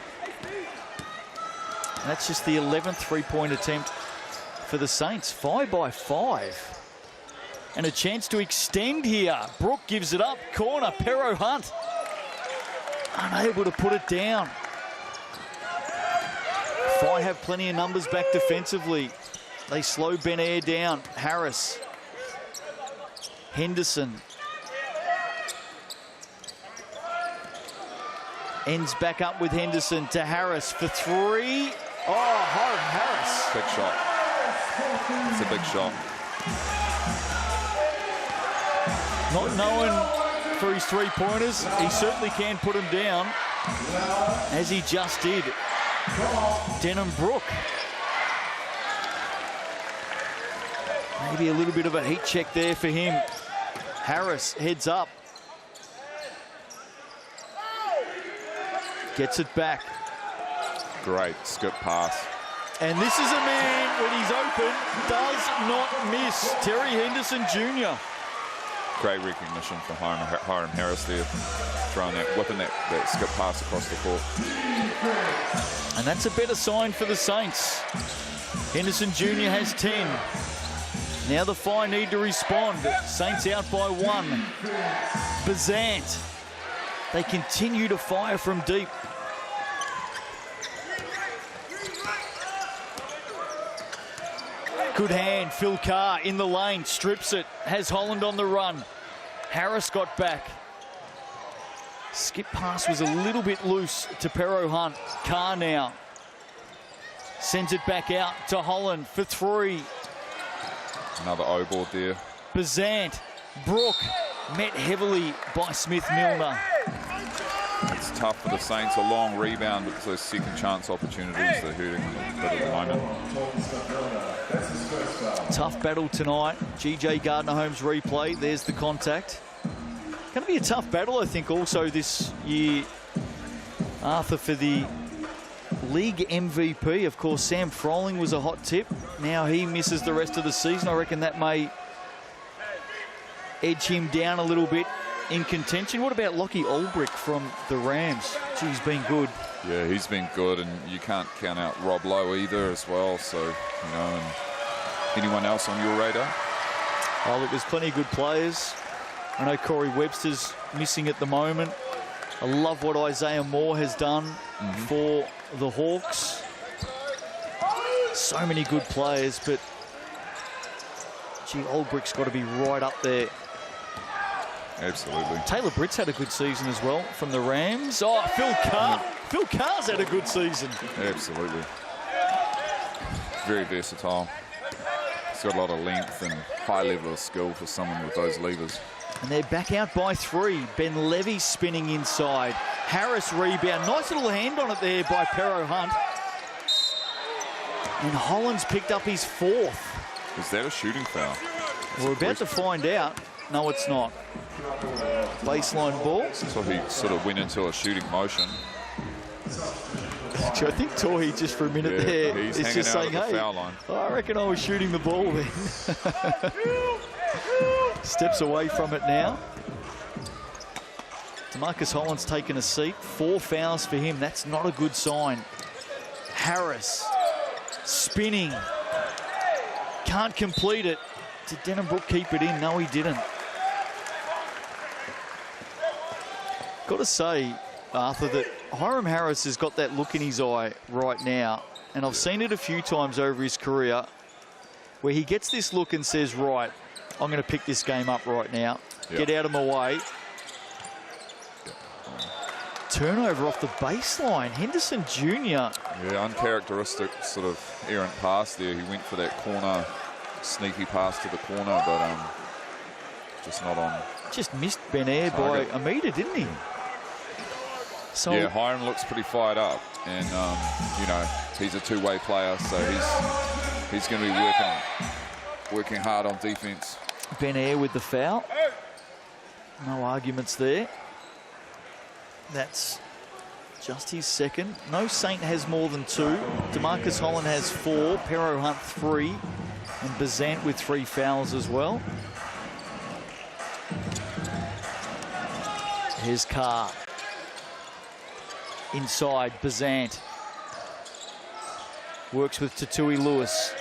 Speaker 1: That's just the 11th three-point attempt for the Saints. 5 by 5. And a chance to extend here. Brook gives it up. Corner, Pero Hunt. Unable to put it down. Fire have plenty of numbers back defensively. They slow Ben Air down. Harris. Henderson. Ends back up with Henderson to Harris for 3. Oh, Harris.
Speaker 2: Big shot. It's a big shot.
Speaker 1: Not known for his 3-pointers. He certainly can put them down, as he just did. Denham Brook. Maybe a little bit of a heat check there for him. Harris heads up. Gets it back.
Speaker 2: Great skip pass.
Speaker 1: And this is a man, when he's open, does not miss. Terry Henderson Jr.
Speaker 2: Great recognition for Hiram Harris there, whipping that skip pass across the court.
Speaker 1: And that's a better sign for the Saints. Henderson Jr. has 10. Now the Fire need to respond. Saints out by 1. Bazant. They continue to fire from deep. Good hand, Phil Carr in the lane, strips it, has Holland on the run. Harris got back. Skip pass was a little bit loose to Pero Hunt. Carr now sends it back out to Holland for 3.
Speaker 2: Another O board there.
Speaker 1: Bazant, Brook, met heavily by Smith-Milner.
Speaker 2: It's tough for the Saints, a long rebound, but those second chance opportunities, they're hurting them a bit at the moment.
Speaker 1: Tough battle tonight. GJ Gardner-Holmes replay. There's the contact. Going to be a tough battle, I think, also this year, Arthur, for the league MVP. Of course, Sam Froling was a hot tip. Now he misses the rest of the season. I reckon that may edge him down a little bit in contention. What about Lockie Ulbrich from the Rams? Gee, he's been good.
Speaker 2: Yeah, he's been good, and you can't count out Rob Lowe either as well. So, you know, and anyone else on your radar?
Speaker 1: Oh, look, there's plenty of good players. I know Corey Webster's missing at the moment. I love what Isaiah Moore has done for the Hawks. So many good players, but gee, Ulbricht's got to be right up there.
Speaker 2: Absolutely.
Speaker 1: Taylor Britt's had a good season as well from the Rams. Oh, Phil Carr. Phil Carr's had a good season.
Speaker 2: Absolutely. Very versatile. He's got a lot of length and high level of skill for someone with those levers.
Speaker 1: And they're back out by 3. Ben Levy spinning inside. Harris rebound. Nice little hand on it there by Pero Hunt. And Holland's picked up his 4th.
Speaker 2: Is that a shooting foul?
Speaker 1: We're about to find out. No, it's not. Baseline ball.
Speaker 2: So he sort of went into a shooting motion.
Speaker 1: I think Torhey just for a minute there
Speaker 2: he's
Speaker 1: is just saying,
Speaker 2: out of the
Speaker 1: hey,
Speaker 2: foul line.
Speaker 1: I reckon I was shooting the ball then. Steps away from it now. Marcus Holland's taken a seat. 4 fouls for him. That's not a good sign. Harris spinning. Can't complete it. Did Denhambrook keep it in? No, he didn't. Got to say, Arthur, that Hiram Harris has got that look in his eye right now, and I've seen it a few times over his career, where he gets this look and says, right, I'm going to pick this game up right now. Get out of my way. Turnover off the baseline. Henderson Jr.
Speaker 2: Yeah, uncharacteristic sort of errant pass there. He went for that corner, sneaky pass to the corner, but just not on.
Speaker 1: Just missed Ben Air by a metre, didn't he? So
Speaker 2: yeah, Hiram looks pretty fired up, and you know, he's a two-way player, so he's going to be working hard on defense.
Speaker 1: Ben Air with the foul. No arguments there. That's just his 2nd. No Saint has more than 2. DeMarcus Holland has 4. Pero Hunt 3. And Bazant with 3 fouls as well. Here's Carr. Inside, Bazant. Works with Tatui Lewis.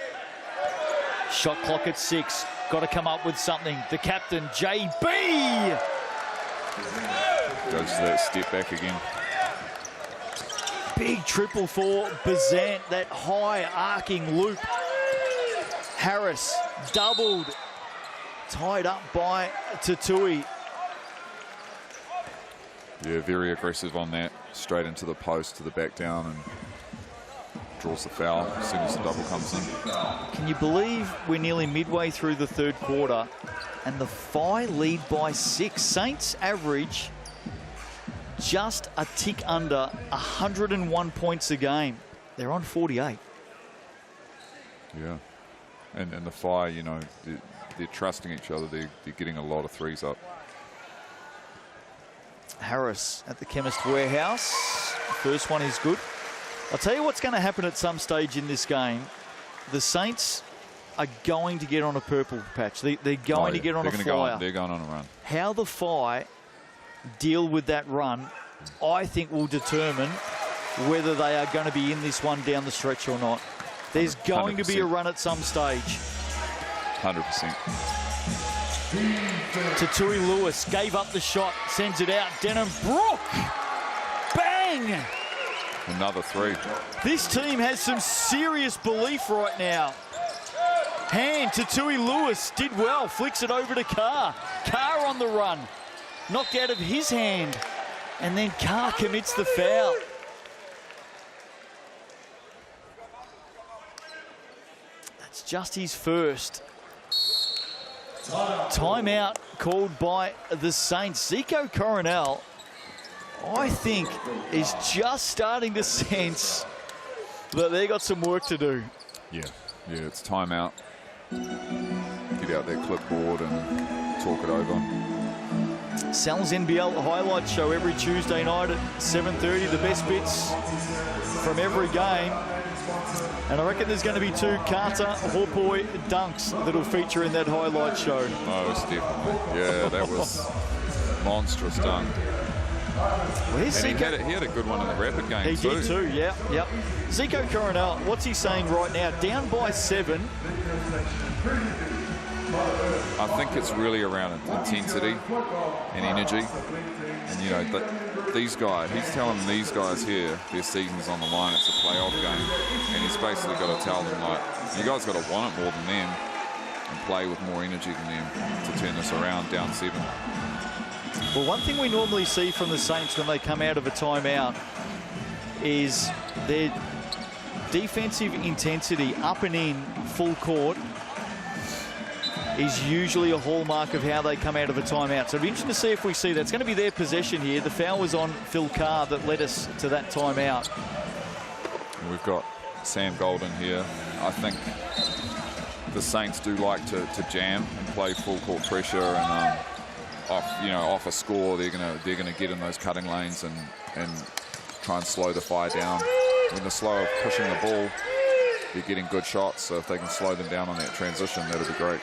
Speaker 1: Shot clock at 6. Got to come up with something. The captain, JB.
Speaker 2: Goes to that step back again.
Speaker 1: Big triple for Bazant. That high arcing loop. Harris doubled. Tied up by Tatui.
Speaker 2: Yeah, very aggressive on that. Straight into the post to the back down and draws the foul as soon as the double comes in.
Speaker 1: Can you believe we're nearly midway through the 3rd quarter and the Phi lead by 6? Saints average just a tick under 101 points a game. They're on 48.
Speaker 2: Yeah. And the Phi, you know, they're trusting each other. They're getting a lot of threes up.
Speaker 1: Harris at the Chemist Warehouse. First one is good. I'll tell you what's going to happen at some stage in this game. The Saints are going to get on a purple patch. They're going to get on a flyer.
Speaker 2: They're going on a run.
Speaker 1: How the Phi deal with that run, I think, will determine whether they are going to be in this one down the stretch or not. There's going 100%. To be a run at some stage.
Speaker 2: 100%.
Speaker 1: Tatui Lewis gave up the shot, sends it out. Denhambrook, bang!
Speaker 2: Another 3.
Speaker 1: This team has some serious belief right now. Hand, Tatui Lewis did well, flicks it over to Carr. Carr on the run, knocked out of his hand, and then Carr commits the foul. That's just his first. Timeout called by the Saints. Zico Coronel, I think, is just starting to sense that they got some work to do.
Speaker 2: Yeah, it's timeout. Get out that clipboard and talk it over.
Speaker 1: Sal's NBL highlight show every Tuesday night at 7:30. The best bits from every game. And I reckon there's going to be 2 Carter Hawpoy dunks that'll feature in that highlight show.
Speaker 2: Most definitely. Yeah, that was monstrous dunk.
Speaker 1: Where's
Speaker 2: And
Speaker 1: Zico?
Speaker 2: he had a good one in the rapid game
Speaker 1: He
Speaker 2: too.
Speaker 1: did too, yeah, yep. Zico Coronel, what's he saying right now? Down by 7.
Speaker 2: I think it's really around intensity and energy. And, you know, these guys, he's telling these guys here, their season's on the line, it's a playoff game. And he's basically got to tell them, like, you guys got to want it more than them and play with more energy than them to turn this around down 7.
Speaker 1: Well, one thing we normally see from the Saints when they come out of a timeout is their defensive intensity up and in full court is usually a hallmark of how they come out of a timeout. So it'll be interesting to see if we see that. It's going to be their possession here. The foul was on Phil Carr that led us to that timeout.
Speaker 2: We've got Sam Golden here. I think the Saints do like to jam and play full court pressure, and off a score, they're gonna get in those cutting lanes and try and slow the fire down. When they're slow pushing the ball, they're getting good shots. So if they can slow them down on that transition, that'll be great.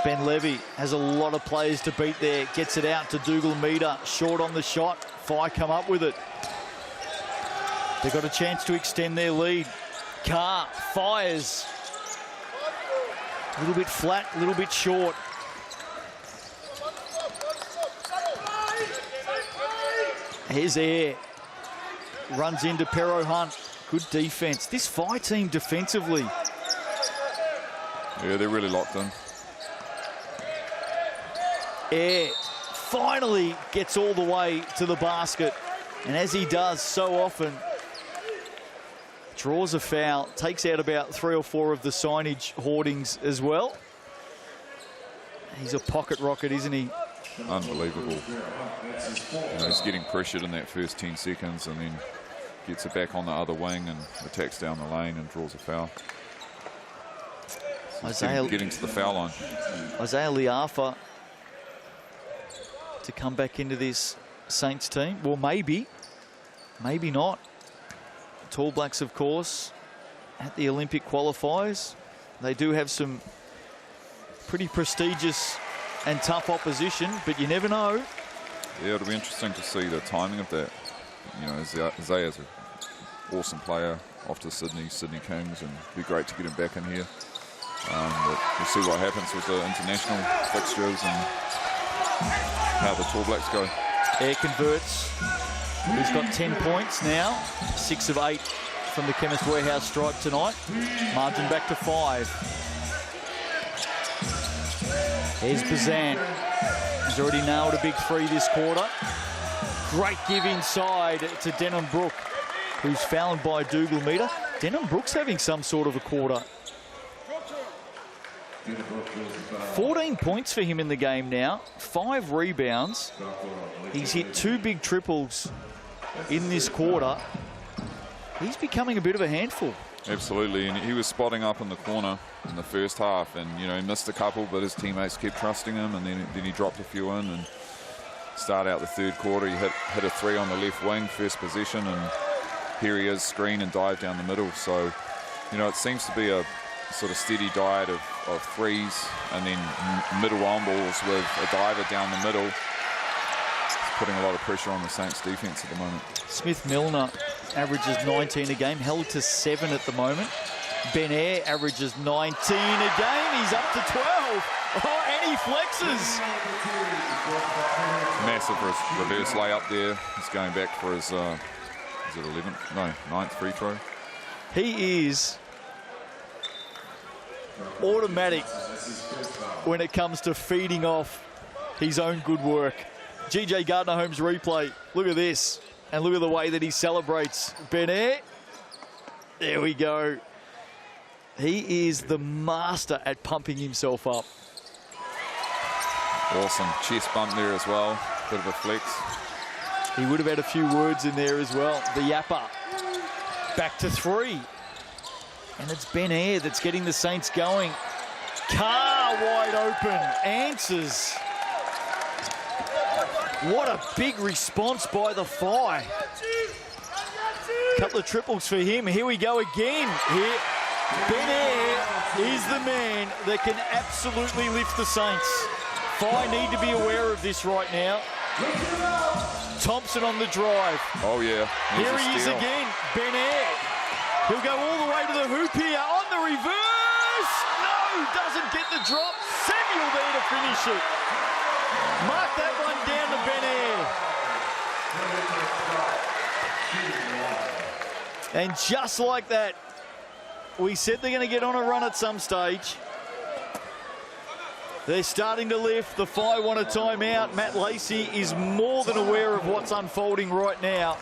Speaker 1: Ben Levy has a lot of players to beat there. Gets it out to Dougal Meter. Short on the shot. Fire come up with it. They've got a chance to extend their lead. Carr fires. A little bit flat, a little bit short. Here's Air. Runs into Pero Hunt. Good defense. This Fire team defensively.
Speaker 2: Yeah, they're really locked in.
Speaker 1: Air finally gets all the way to the basket. And as he does so often, draws a foul, takes out about 3 or 4 of the signage hoardings as well. He's a pocket rocket, isn't he?
Speaker 2: Unbelievable. You know, he's getting pressured in that first 10 seconds and then gets it back on the other wing and attacks down the lane and draws a foul. So getting to the foul line.
Speaker 1: Isaiah Liafa to come back into this Saints team. Well, maybe not. Tall Blacks, of course, at the Olympic qualifiers. They do have some pretty prestigious and tough opposition, but you never know.
Speaker 2: Yeah, it'll be interesting to see the timing of that. You know, Isaiah's an awesome player off to Sydney Kings, and it'd be great to get him back in here. But we'll see what happens with the international fixtures and how the Tall Blacks go.
Speaker 1: Air converts. He's got 10 points now, 6 of 8 from the Chemist Warehouse stripe tonight. Margin back to 5. Here's Bazan. He's already nailed a big 3 this quarter. Great give inside to Denham Brook, who's fouled by Dougal Meter. Denham Brook's having some sort of a quarter. 14 points for him in the game now, 5 rebounds. He's hit 2 big triples in this quarter. He's becoming a bit of a handful.
Speaker 2: Absolutely, and he was spotting up in the corner in the first half, and you know, he missed a couple, but his teammates kept trusting him, and then he dropped a few in and started out the third quarter. He hit a 3 on the left wing, first possession, and here he is, screen and dive down the middle. So, you know, it seems to be a sort of steady diet of threes and then middle on balls with a diver down the middle. It's putting a lot of pressure on the Saints defense at the moment.
Speaker 1: Smith Milner averages 19 a game, held to 7 at the moment. Ben Air averages 19 a game. He's up to 12. Oh, and he flexes.
Speaker 2: Massive reverse layup there. He's going back for his, is it 11th? No, 9th free throw.
Speaker 1: He is automatic when it comes to feeding off his own good work. GJ Gardner-Holmes replay. Look at this. And look at the way that he celebrates. Ben Air. There we go. He is the master at pumping himself up.
Speaker 2: Awesome chest bump there as well. Bit of a flex.
Speaker 1: He would have had a few words in there as well. The yapper. Back to 3. And it's Ben Air that's getting the Saints going. Carr wide open. Answers. What a big response by the Fire. Couple of triples for him. Here we go again. Here, Ben Air is the man that can absolutely lift the Saints. Fi need to be aware of this right now. Thompson on the drive.
Speaker 2: Oh, yeah.
Speaker 1: Here he is again, Ben Air. He'll go all the way to the hoop here on the reverse. No, doesn't get the drop. Samuel there to finish it. Mark that one down to Ben Air. And just like that, we said they're going to get on a run at some stage. They're starting to lift. The Fi want a timeout. Matt Lacey is more than aware of what's unfolding right now.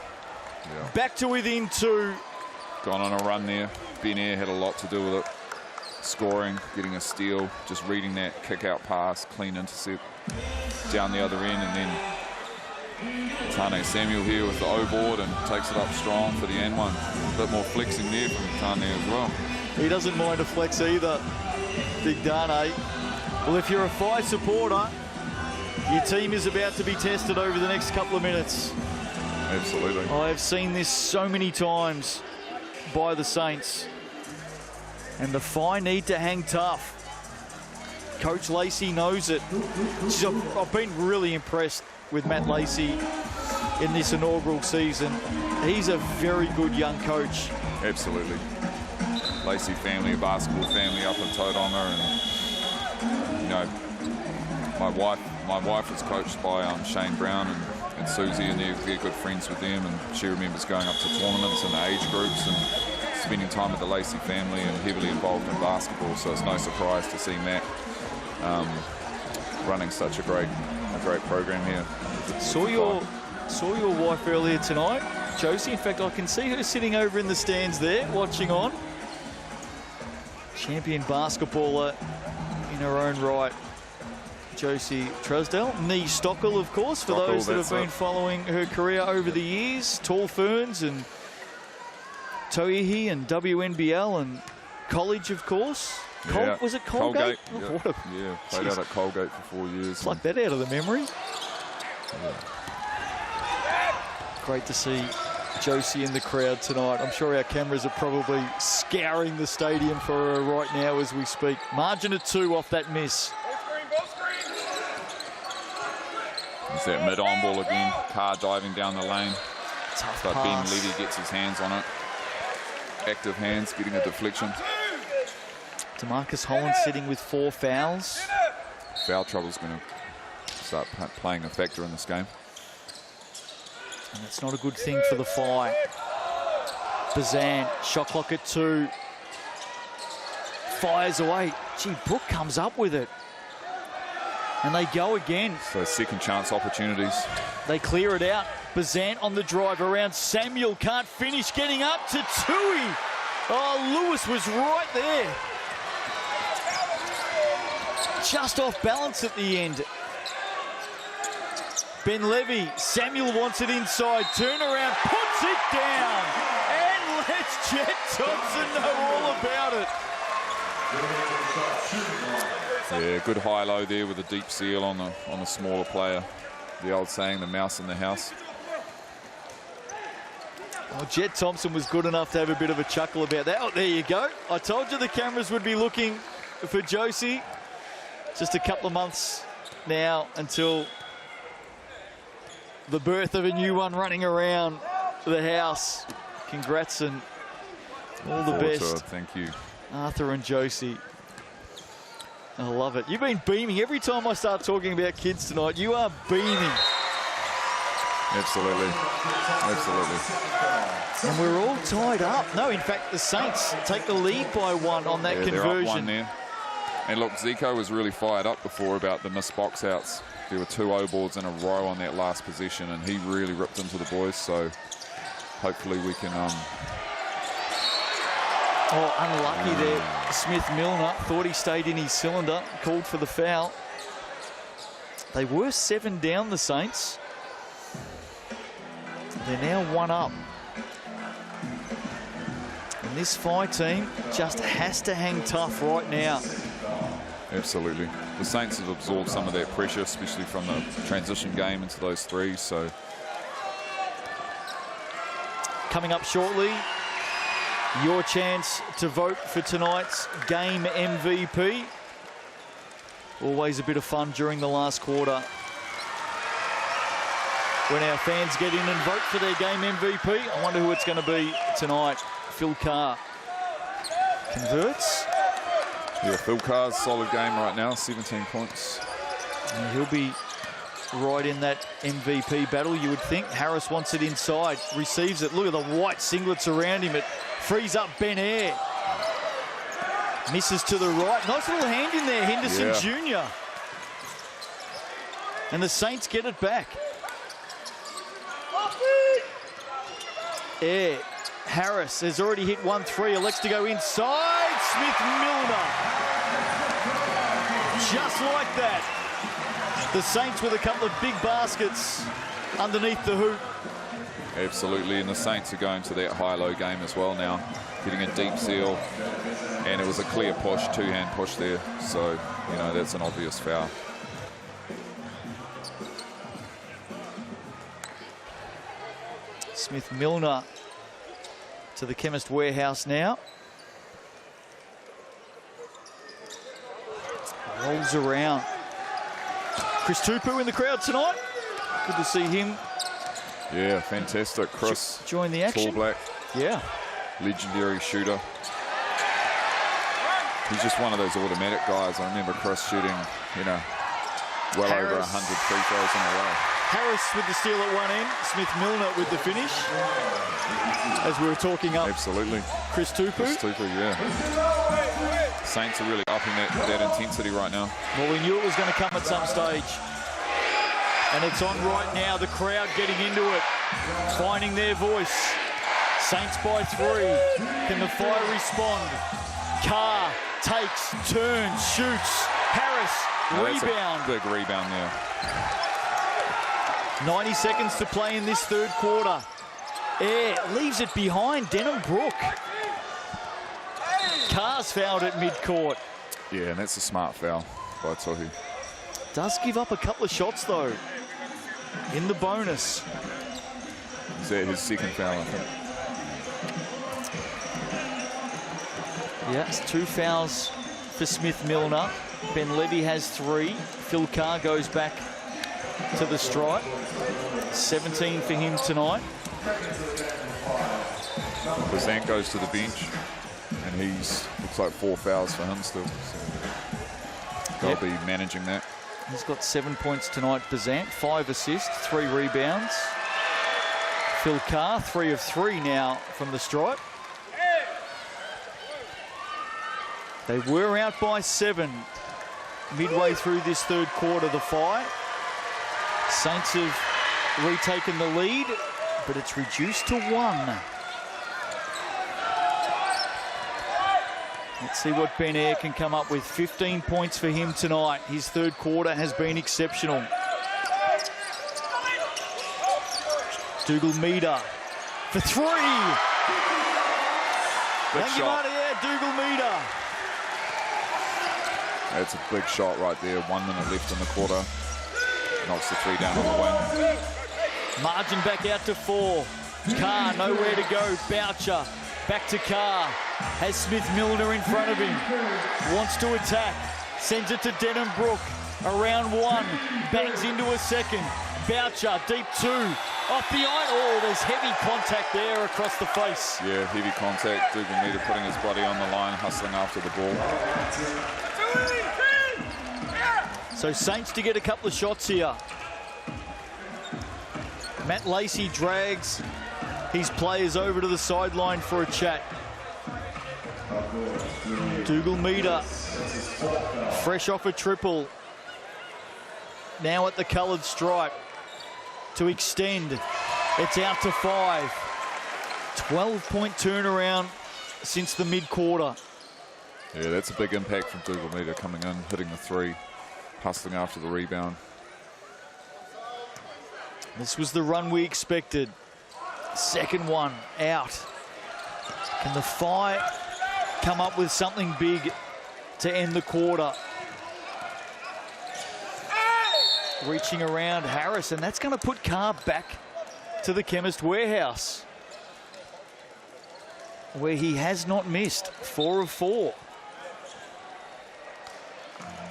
Speaker 2: Yeah.
Speaker 1: Back to within 2.
Speaker 2: Gone on a run there. Ben Air had a lot to do with it. Scoring, getting a steal, just reading that kick-out pass, clean intercept down the other end, and then Tane Samuel here with the O-board and takes it up strong for the N1. A bit more flexing there from Tane as well.
Speaker 1: He doesn't mind a flex either, Big Dane. Well, if you're a Fi supporter, your team is about to be tested over the next couple of minutes.
Speaker 2: Absolutely.
Speaker 1: I have seen this so many times by the Saints. And the Fi need to hang tough. Coach Lacey knows it. I've been really impressed with Matt Lacey in this inaugural season. He's a very good young coach.
Speaker 2: Absolutely. Lacey family, a basketball family up in Tauranga, and you know, my wife was coached by Shane Brown and Susie, and they're good friends with them, and she remembers going up to tournaments and the age groups and spending time with the Lacey family and heavily involved in basketball. So it's no surprise to see Matt running such a great program here.
Speaker 1: Saw your wife earlier tonight, Josie. In fact, I can see her sitting over in the stands there, watching on. Champion basketballer in her own right, Josie Trusdell. Nee Stockel, of course, for those that have been following her career over the years. Tall Ferns and Toihi and WNBL and college, of course.
Speaker 2: Yeah.
Speaker 1: Was it Colgate?
Speaker 2: Yep. Yeah, played out at Colgate for 4 years.
Speaker 1: Pluck that out of the memory.
Speaker 2: Yeah.
Speaker 1: Great to see Josie in the crowd tonight. I'm sure our cameras are probably scouring the stadium for her right now as we speak. Margin of 2 off that miss.
Speaker 2: It's that mid-on ball again. Carr diving down the lane.
Speaker 1: Tough
Speaker 2: but
Speaker 1: pass.
Speaker 2: Ben Levy gets his hands on it. Active hands, getting a deflection.
Speaker 1: DeMarcus Holland sitting with 4 fouls.
Speaker 2: Foul trouble's going to start playing a factor in this game.
Speaker 1: And that's not a good thing for the Fi. Bazan, shot clock at 2. Fires away. Gee, Brooke comes up with it. And they go again.
Speaker 2: So second chance opportunities.
Speaker 1: They clear it out. Bazan on the drive around Samuel. Can't finish, getting up to Tui. Oh, Lewis was right there. Just off balance at the end. Ben Levy, Samuel wants it inside, turnaround, puts it down, and lets Jet Thompson know all about it.
Speaker 2: Yeah, good high-low there with a deep seal on the smaller player. The old saying, the mouse in the house.
Speaker 1: Well, Jet Thompson was good enough to have a bit of a chuckle about that. Oh, there you go. I told you the cameras would be looking for Josie. Just a couple of months now until the birth of a new one running around the house. Congrats and all the best.
Speaker 2: Thank you.
Speaker 1: Arthur and Josie. I love it. You've been beaming. Every time I start talking about kids tonight, you are beaming.
Speaker 2: Absolutely. Absolutely.
Speaker 1: And we're all tied up. No, in fact, the Saints take the lead by 1 on that conversion.
Speaker 2: They're up 1 there. And look, Zico was really fired up before about the missed box outs. There were 2 O-boards in a row on that last possession, and he really ripped into the boys. So hopefully we can.
Speaker 1: Oh, unlucky there. Smith-Milner thought he stayed in his cylinder, called for the foul. They were 7 down, the Saints. They're now 1 up. And this Fi team just has to hang tough right now.
Speaker 2: Absolutely. The Saints have absorbed some of that pressure, especially from the transition game into those threes. So
Speaker 1: Coming up shortly, your chance to vote for tonight's game MVP. Always a bit of fun during the last quarter when our fans get in and vote for their game MVP. I wonder who it's going to be tonight. Phil Carr converts.
Speaker 2: Yeah, Phil Carr's solid game right now, 17 points.
Speaker 1: And he'll be right in that MVP battle, you would think. Harris wants it inside, receives it. Look at the white singlets around him. It frees up Ben Air. Misses to the right. Nice little hand in there, Henderson Jr. And the Saints get it back. Air. Harris has already hit 1-3. Elects to go inside. Smith-Milner. Just like that. The Saints with a couple of big baskets underneath the hoop.
Speaker 2: Absolutely, and the Saints are going to that high-low game as well now, getting a deep seal, and it was a clear push, two-hand push there, so, you know, that's an obvious foul.
Speaker 1: Smith-Milner to the Chemist Warehouse now. Rolls around. Chris Tupu in the crowd tonight. Good to see him.
Speaker 2: Yeah, fantastic. Chris.
Speaker 1: Join the action.
Speaker 2: Tall black.
Speaker 1: Yeah.
Speaker 2: Legendary shooter. He's just one of those automatic guys. I remember Chris shooting, you know, well over 100 free throws in a row.
Speaker 1: Harris with the steal at one end. Smith-Milner with the finish. As we were talking up.
Speaker 2: Absolutely.
Speaker 1: Chris Tupu.
Speaker 2: Chris Tupu, yeah. Saints are really upping that intensity right now.
Speaker 1: Well, we knew it was going to come at some stage. And it's on right now. The crowd getting into it. Finding their voice. Saints by 3. Can the Fire respond? Carr takes, turns, shoots. Harris, rebound.
Speaker 2: Big rebound there.
Speaker 1: 90 seconds to play in this third quarter. Air leaves it behind. Denham Brook. Carr's fouled at midcourt.
Speaker 2: Yeah, and that's a smart foul by Tohi.
Speaker 1: Does give up a couple of shots, though, in the bonus.
Speaker 2: Is that his second foul, I think?
Speaker 1: Yeah, it's 2 fouls for Smith-Milner. Ben Levy has 3. Phil Carr goes back to the stripe. 17 for him tonight.
Speaker 2: Bazant goes to the bench, and he's looks like 4 fouls for him still. So they'll be managing that.
Speaker 1: He's got 7 points tonight, Bazant. 5 assists, 3 rebounds. Phil Carr, 3 of 3 now from the stripe. They were out by 7 midway through this third quarter, the Fire. Saints have retaken the lead, but it's reduced to 1. Let's see what Ben Air can come up with. 15 points for him tonight. His third quarter has been exceptional. Dougal Meter for 3.
Speaker 2: Big shot.
Speaker 1: Dougal Meter.
Speaker 2: That's a big shot right there. 1 minute left in the quarter. Knocks the 3 down on the wing.
Speaker 1: Margin back out to 4. Carr nowhere to go. Boucher back to Carr. Has Smith-Milner in front of him. Wants to attack. Sends it to Denham Brook. Around 1. Bangs into a second. Boucher, deep 2. Off the eye. Oh, there's heavy contact there across the face.
Speaker 2: Yeah, heavy contact. Dougal Meter putting his body on the line, hustling after the ball.
Speaker 1: So Saints to get a couple of shots here. Matt Lacey drags his players over to the sideline for a chat. Dougal Meter, fresh off a triple. Now at the coloured stripe to extend. It's out to 5. 12-point turnaround since the mid-quarter.
Speaker 2: Yeah, that's a big impact from Dougal Meter coming in, hitting the 3, hustling after the rebound.
Speaker 1: This was the run we expected. Second one out. Can the Fire come up with something big to end the quarter? Reaching around Harris, and that's going to put Carr back to the Chemist Warehouse. where he has not missed. 4 of 4.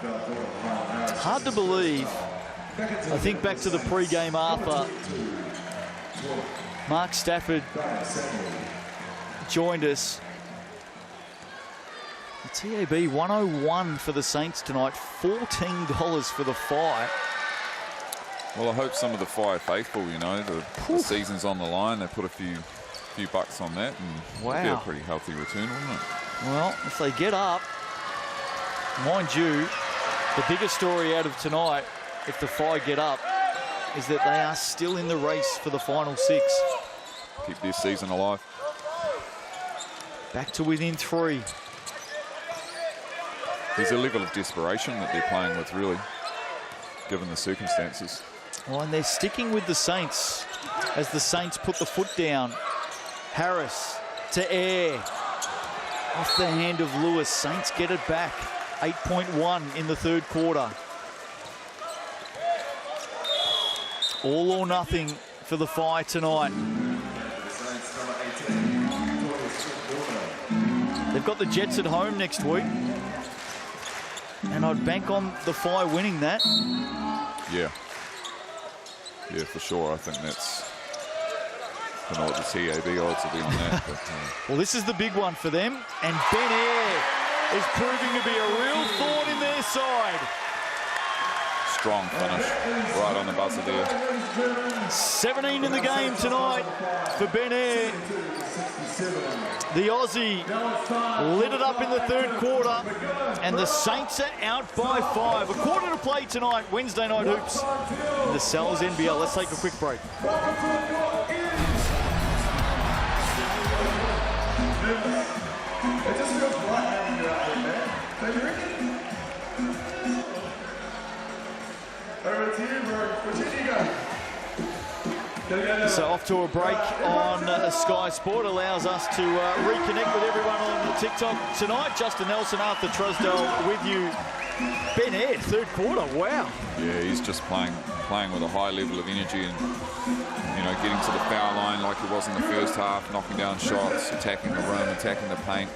Speaker 1: It's hard to believe. I think back to the pre-game Arthur. Mark Stafford joined us. The TAB 101 for the Saints tonight, $14 for the Fi.
Speaker 2: Well, I hope some of the Fi faithful, you know, the season's on the line. They put a few bucks on that, and it'll be a pretty healthy return, wouldn't it?
Speaker 1: Well, if they get up, mind you, the biggest story out of tonight, if the Fi get up, is that they are still in the race for the final 6.
Speaker 2: Keep this season alive.
Speaker 1: Back to within 3.
Speaker 2: There's a level of desperation that they're playing with, really, given the circumstances.
Speaker 1: Well, and they're sticking with the Saints as the Saints put the foot down. Harris to Air. Off the hand of Lewis. Saints get it back. 8.1 in the third quarter. All or nothing for the Fi tonight. They've got the Jets at home next week. And I'd bank on the Fi winning that.
Speaker 2: Yeah. Yeah, for sure. I think that's... I don't know what the TAB odds will be on that. But,
Speaker 1: well, this is the big one for them. And Ben Air is proving to be a real thorn in their side.
Speaker 2: Strong finish. Right on the buzzer there.
Speaker 1: 17 in the game tonight for Ben Air. The Aussie lit it up in the third quarter, and the Saints are out by 5. A quarter to play tonight, Wednesday night hoops, in the Sal's NBL. Let's take a quick break.
Speaker 3: It just feels right having you out there, man. Don't you reckon? Over to you, bro. Which end you go?
Speaker 1: So off to a break on Sky Sport allows us to reconnect with everyone on TikTok tonight. Justin Nelson, Arthur Trusdell with you. Ben Air, third quarter, wow.
Speaker 2: Yeah, he's just playing with a high level of energy and, you know, getting to the foul line like he was in the first half, knocking down shots, attacking the rim, attacking the paint.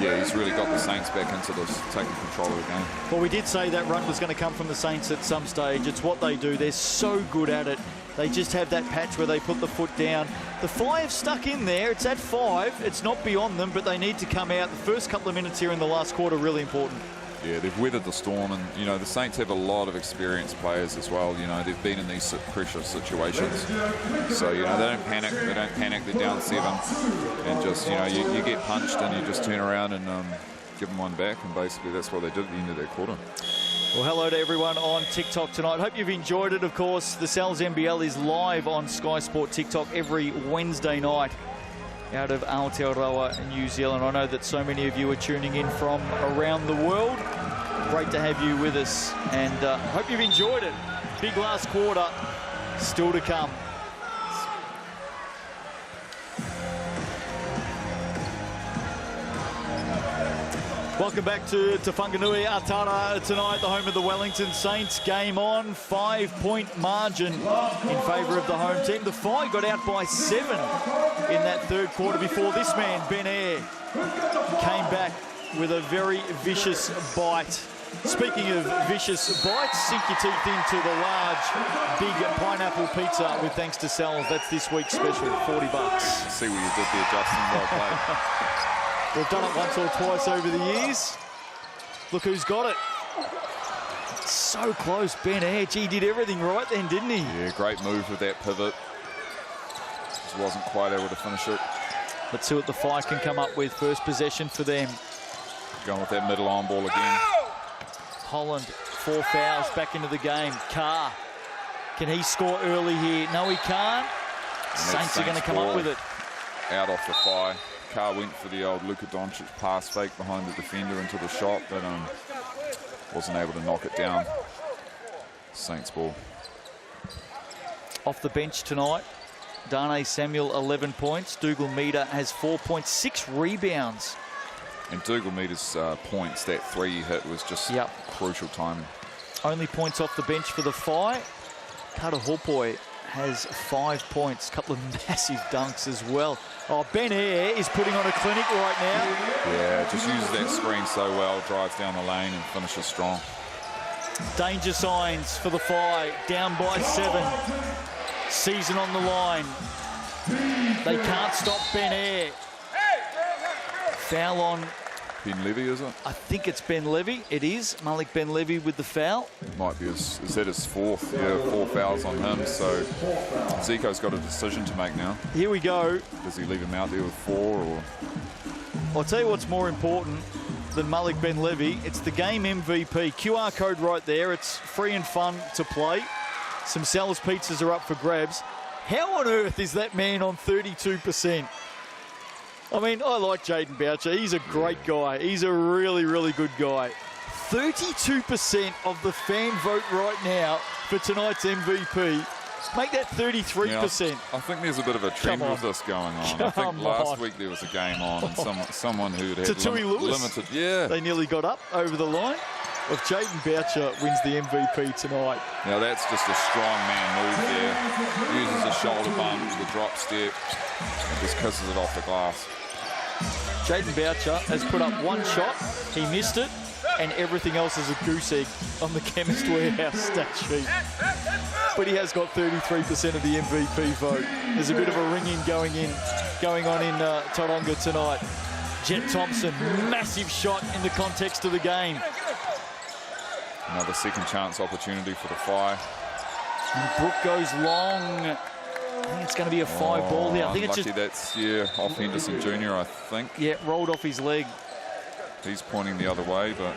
Speaker 2: Yeah, he's really got the Saints back into this, taking control of the game.
Speaker 1: Well, we did say that run was going to come from the Saints at some stage. It's what they do. They're so good at it. They just have that patch where they put the foot down. The 5 stuck in there. It's at 5. It's not beyond them, but they need to come out. The first couple of minutes here in the last quarter, really important.
Speaker 2: Yeah, they've weathered the storm, and, you know, the Saints have a lot of experienced players as well. You know, they've been in these pressure situations. So, you know, they don't panic. They're down 7. And just, you know, you get punched and you just turn around and give them one back. And basically that's what they did at the end of that quarter.
Speaker 1: Well, hello to everyone on TikTok tonight. Hope you've enjoyed it, of course. The Sal's NBL is live on Sky Sport TikTok every Wednesday night out of Aotearoa, New Zealand. I know that so many of you are tuning in from around the world. Great to have you with us, and hope you've enjoyed it. Big last quarter still to come. Welcome back to Te Whanganui Atara tonight, the home of the Wellington Saints. Game on, 5-point margin in favour of the home team. The Fi got out by 7 in that third quarter before this man, Ben Air, came back with a very vicious bite. Speaking of vicious bites, sink your teeth into the large, big pineapple pizza with thanks to Sal's. That's this week's special, $40.
Speaker 2: See what you did there, Justin. Well played.
Speaker 1: We've done it once or twice over the years. Look who's got it. So close, Ben Air. He did everything right then, didn't he?
Speaker 2: Yeah, great move with that pivot. Just wasn't quite able to finish it.
Speaker 1: Let's see what the Fi can come up with. First possession for them.
Speaker 2: Going with that middle arm ball again.
Speaker 1: Holland, 4 fouls back into the game. Carr, can he score early here? No, he can't. Saints are going to come up with it.
Speaker 2: Out off the Fi. Carr went for the old Luka Doncic pass fake behind the defender into the shot, but wasn't able to knock it down. Saints ball.
Speaker 1: Off the bench tonight, Darnay Samuel, 11 points. Dougal Meter has 4 points, 6 rebounds.
Speaker 2: And Dougal Meter's points, that 3 he hit was just crucial timing.
Speaker 1: Only points off the bench for the Fi. Kata Hopoi has 5 points, a couple of massive dunks as well. Oh, Ben Air is putting on a clinic right now.
Speaker 2: Yeah, just uses that screen so well, drives down the lane and finishes strong.
Speaker 1: Danger signs for the Phi, down by 7. Season on the line. They can't stop Ben Air. Foul on,
Speaker 2: Ben Levy, is it?
Speaker 1: I think it's Ben Levy. It is Malik Ben Levy with the foul.
Speaker 2: Might be is that his 4th? Yeah, 4 fouls on him. So Zico's got a decision to make now.
Speaker 1: Here we go.
Speaker 2: Does he leave him out there with 4 or?
Speaker 1: I'll tell you what's more important than Malik Ben Levy. It's the game MVP. QR code right there. It's free and fun to play. Some Sal's pizzas are up for grabs. How on earth is that man on 32%? I mean, I like Jaden Boucher. He's a great guy. He's a really, really good guy. 32% of the fan vote right now for tonight's MVP. Make that 33%.
Speaker 2: Yeah, I think there's a bit of a trend with this going on. I think last week there was a game on and someone who'd had limited. Yeah.
Speaker 1: They nearly got up over the line. If Jaden Boucher wins the MVP tonight.
Speaker 2: Now that's just a strong man move there. Uses a shoulder bump, the drop step, and just kisses it off the glass.
Speaker 1: Jaden Boucher has put up 1 shot, he missed it, and everything else is a goose egg on the Chemist Warehouse stat sheet. But he has got 33% of the MVP vote. There's a bit of a ring-in going on in Tauranga tonight. Jet Thompson, massive shot in the context of the game.
Speaker 2: Another second chance opportunity for the Phi.
Speaker 1: And Brooke goes long. I think it's going to be a 5 ball here. I think it's just...
Speaker 2: That's, yeah, off Henderson Jr., I think.
Speaker 1: Yeah, rolled off his leg.
Speaker 2: He's pointing the other way, but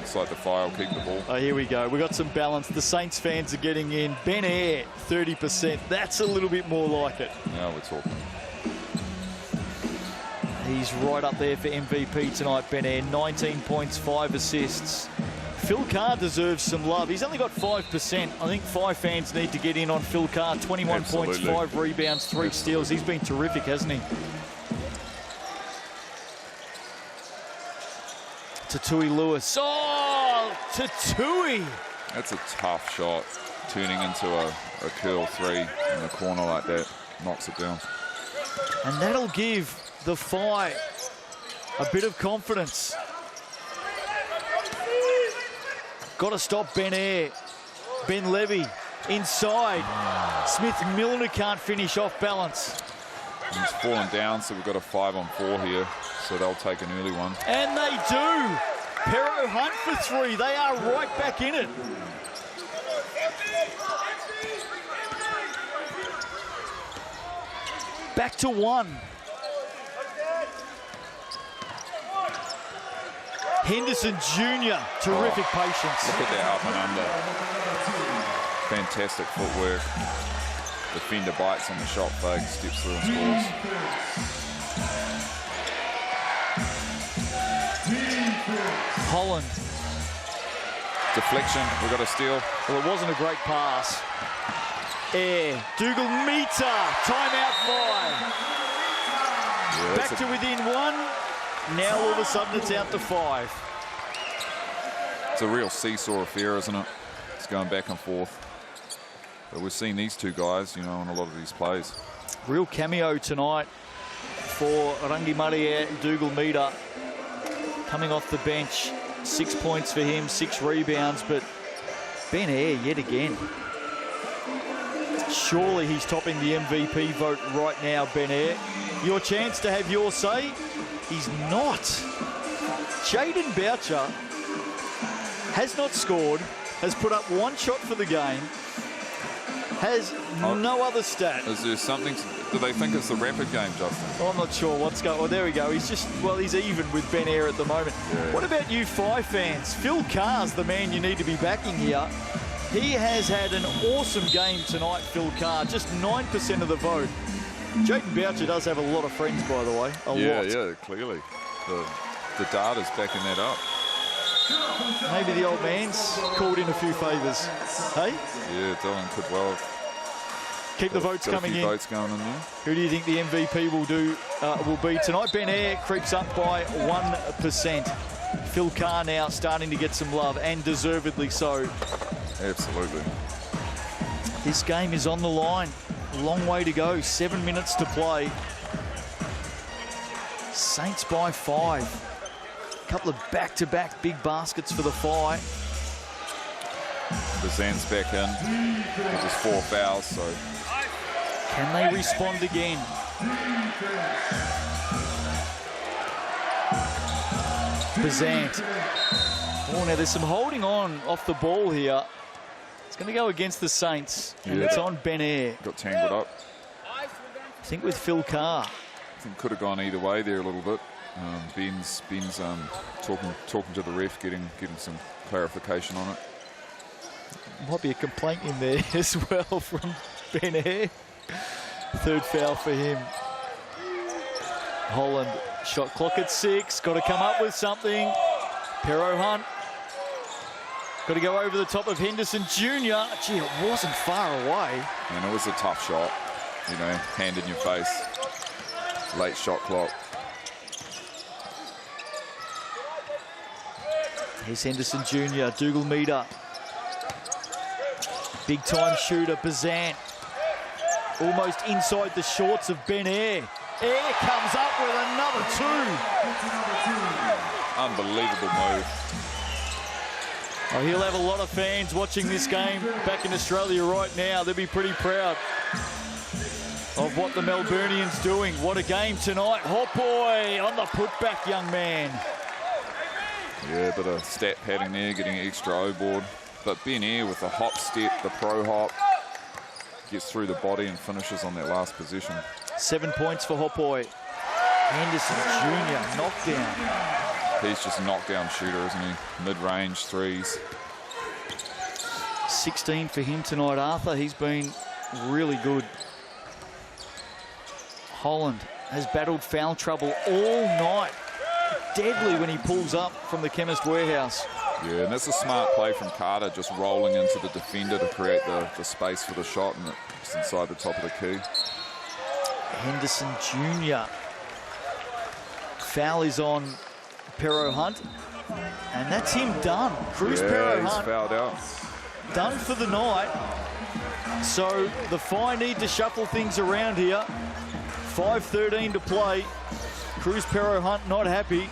Speaker 2: it's like the Phi will keep the ball.
Speaker 1: Oh, here we go. We've got some balance. The Saints fans are getting in. Ben Air, 30%. That's a little bit more like it.
Speaker 2: Now we're talking.
Speaker 1: He's right up there for MVP tonight, Ben Air. 19 points, 5 assists. Phil Carr deserves some love. He's only got 5%. I think 5 fans need to get in on Phil Carr. 21 points, 5 rebounds, 3 steals. He's been terrific, hasn't he? Tatui Lewis. Oh, Tatui!
Speaker 2: That's a tough shot. Turning into a curl 3 in the corner like that. Knocks it down.
Speaker 1: And that'll give the Phi a bit of confidence. Got to stop Ben Air. Ben Levy inside. Smith Milner can't finish off balance.
Speaker 2: He's fallen down, so we've got a 5-on-4 here. So they'll take an early one.
Speaker 1: And they do. Pero Hunt for 3. They are right back in it. Back to 1. Henderson Jr., terrific patience.
Speaker 2: Look at that up and under. Fantastic footwork. Defender bites on the shot fake, steps through and scores.
Speaker 1: Holland.
Speaker 2: Deflection, we've got a steal.
Speaker 1: Well, it wasn't a great pass. Air, Dougal meter, timeout 5.
Speaker 2: Yeah,
Speaker 1: back to within 1. Now all of a sudden it's out to 5.
Speaker 2: It's a real seesaw affair, isn't it? It's going back and forth. But we've seen these two guys, you know, in a lot of these plays.
Speaker 1: Real cameo tonight for Rangi Maria Dougal Meter. Coming off the bench, 6 points for him, 6 rebounds, but Ben Air yet again. Surely he's topping the MVP vote right now, Ben Air. Your chance to have your say? He's not. Jaden Boucher has not scored, has put up 1 shot for the game, has no other stat.
Speaker 2: Is there something, do they think it's the rapid game, Justin?
Speaker 1: I'm not sure what's going on. Oh, there we go. He's just, well, he's even with Ben Air at the moment. Yeah. What about you Phi fans? Phil Carr's the man you need to be backing here. He has had an awesome game tonight, Phil Carr. Just 9% of the vote. Jaden Boucher does have a lot of friends, by the way. A lot.
Speaker 2: Yeah, clearly. The data's backing that up.
Speaker 1: Maybe the old man's called in a few favours. Hey?
Speaker 2: Yeah, Dylan could well
Speaker 1: keep the votes coming in.
Speaker 2: Votes going in there.
Speaker 1: Who do you think the MVP will be tonight? Ben Air creeps up by 1%. Phil Carr now starting to get some love, and deservedly so.
Speaker 2: Absolutely.
Speaker 1: This game is on the line. A long way to go. 7 minutes to play. Saints by 5. A couple of back-to-back big baskets for the Phi.
Speaker 2: Bazan's back in. It was 4 fouls, so.
Speaker 1: Can they respond again? Bazant. Oh, now there's some holding on off the ball here. It's going to go against the Saints, and it's on Ben Air.
Speaker 2: Got tangled up.
Speaker 1: I think with Phil Carr.
Speaker 2: I think could have gone either way there a little bit. Ben's talking to the ref, getting some clarification on it.
Speaker 1: Might be a complaint in there as well from Ben Air. Third foul for him. Holland, shot clock at 6. Got to come up with something. Pero Hunt. Got to go over the top of Henderson Jr. Gee, it wasn't far away.
Speaker 2: And it was a tough shot. You know, hand in your face. Late shot clock.
Speaker 1: Here's Henderson Jr. Dougal meter. Big time shooter, Bazant. Almost inside the shorts of Ben Air. Air comes up with another 2.
Speaker 2: Unbelievable move.
Speaker 1: Oh, he'll have a lot of fans watching this game back in Australia right now. They'll be pretty proud of what the Melburnians doing. What a game tonight. Hopoi on the putback, young man.
Speaker 2: Yeah, a bit of stat padding there, getting extra O-board. But Ben Air with the hop step, the pro hop, gets through the body and finishes on that last position.
Speaker 1: 7 points for Hopoi. Henderson Jr. knocked down.
Speaker 2: He's just a knockdown shooter, isn't he? Mid-range threes.
Speaker 1: 16 for him tonight, Arthur. He's been really good. Holland has battled foul trouble all night. Deadly when he pulls up from the Chemist Warehouse.
Speaker 2: Yeah, and that's a smart play from Carter, just rolling into the defender to create the space for the shot, and it's inside the top of the key.
Speaker 1: Henderson Jr. Foul is on Pero Hunt, and that's him done. Cruz Pero
Speaker 2: he's
Speaker 1: Hunt
Speaker 2: fouled out.
Speaker 1: Done for the night. So the Phi need to shuffle things around here. 5:13 to play. Cruz Pero Hunt not happy.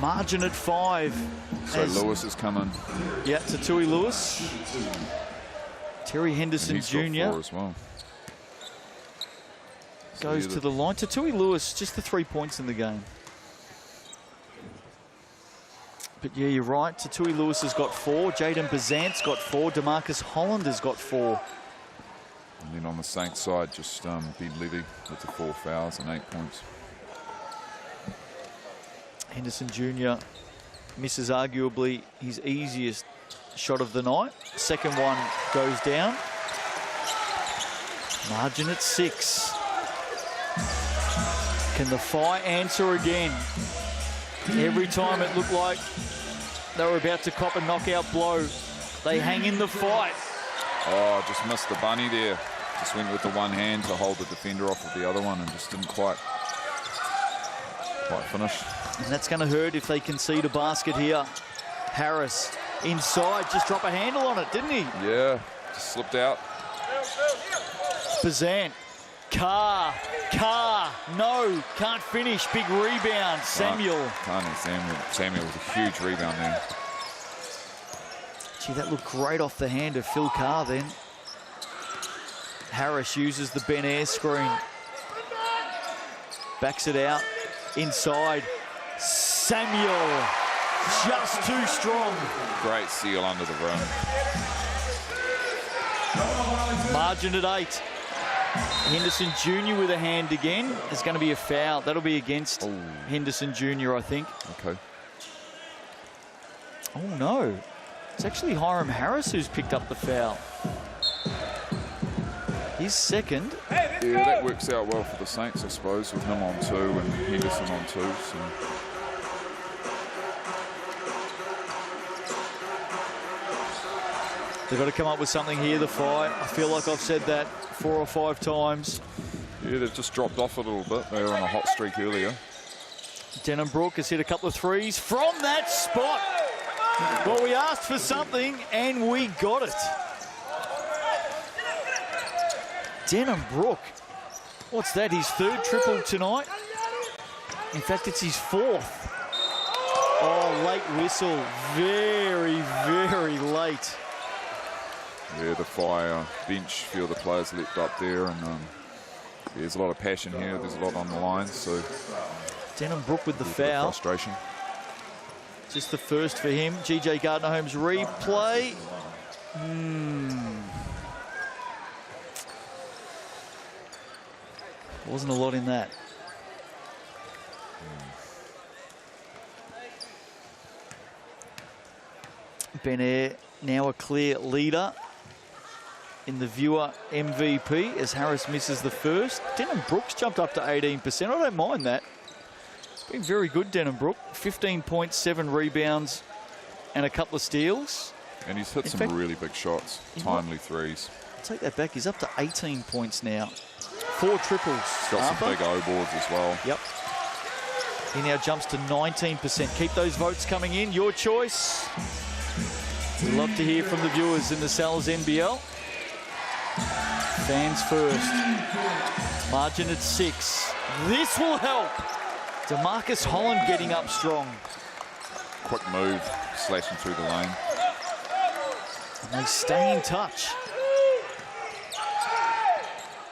Speaker 1: Margin at 5.
Speaker 2: So Lewis is coming.
Speaker 1: Yeah, to Tui Lewis. Terry Henderson
Speaker 2: He's
Speaker 1: Jr.
Speaker 2: got 4 as well.
Speaker 1: Goes to the line. Tatui Lewis, just the 3 points in the game. But yeah, you're right. Tatui Lewis has got 4. Jaden Bazant's got 4. DeMarcus Holland has got 4.
Speaker 2: And then on the Saints side, just Ben Levy with the 4 fouls and 8 points.
Speaker 1: Henderson Jr. misses arguably his easiest shot of the night. Second one goes down. Margin at 6. Can the Phi answer again? Every time it looked like they were about to cop a knockout blow, they hang in the fight.
Speaker 2: Oh, just missed the bunny there. Just went with the one hand to hold the defender off of the other one and just didn't quite finish.
Speaker 1: And that's going to hurt if they concede a basket here. Harris inside, just drop a handle on it, didn't he?
Speaker 2: Yeah, just slipped out.
Speaker 1: Bazant. Carr, no, can't finish. Big rebound, Samuel.
Speaker 2: Samuel was a huge rebound there.
Speaker 1: Gee, that looked great off the hand of Phil Carr then. Harris uses the Ben Air screen. Backs it out, inside. Samuel, just too strong.
Speaker 2: Great seal under the rim.
Speaker 1: Margin at 8. Henderson Jr. with a hand again. There's going to be a foul. That'll be against Henderson Jr., I think.
Speaker 2: Okay.
Speaker 1: Oh, no. It's actually Hiram Harris who's picked up the foul. His second.
Speaker 2: Yeah, that works out well for the Saints, I suppose, with him on 2 and Henderson on 2. So.
Speaker 1: They've got to come up with something here, the Phi. I feel like I've said that 4 or 5 times.
Speaker 2: Yeah, they've just dropped off a little bit. They were on a hot streak earlier.
Speaker 1: Denham Brook has hit a couple of threes from that spot. Well, we asked for something and we got it. Denham-Brook. What's that, his third triple tonight? In fact, it's his fourth. Oh, late whistle. Very, very late.
Speaker 2: Yeah, the Fire bench, feel the players leapt up there, and there's a lot of passion here. There's a lot on the line, so
Speaker 1: Denham-Brook with the foul.
Speaker 2: Frustration.
Speaker 1: Just the first for him. GJ Gardner-Holmes replay. Wasn't a lot in that. Ben Air now a clear leader in the viewer MVP as Harris misses the first. Denham-Brook's jumped up to 18%. I don't mind that. It's been very good, Denham-Brook. 15.7 rebounds and a couple of steals.
Speaker 2: And he's hit some really big shots, timely threes.
Speaker 1: I'll take that back. He's up to 18 points now. 4 triples.
Speaker 2: He's got some big O-boards as well.
Speaker 1: Yep. He now jumps to 19%. Keep those votes coming in. Your choice. We'd love to hear from the viewers in the Sal's NBL. Fans first. Margin at 6. This will help. DeMarcus Holland getting up strong.
Speaker 2: Quick move, slashing through the lane.
Speaker 1: And they stay in touch.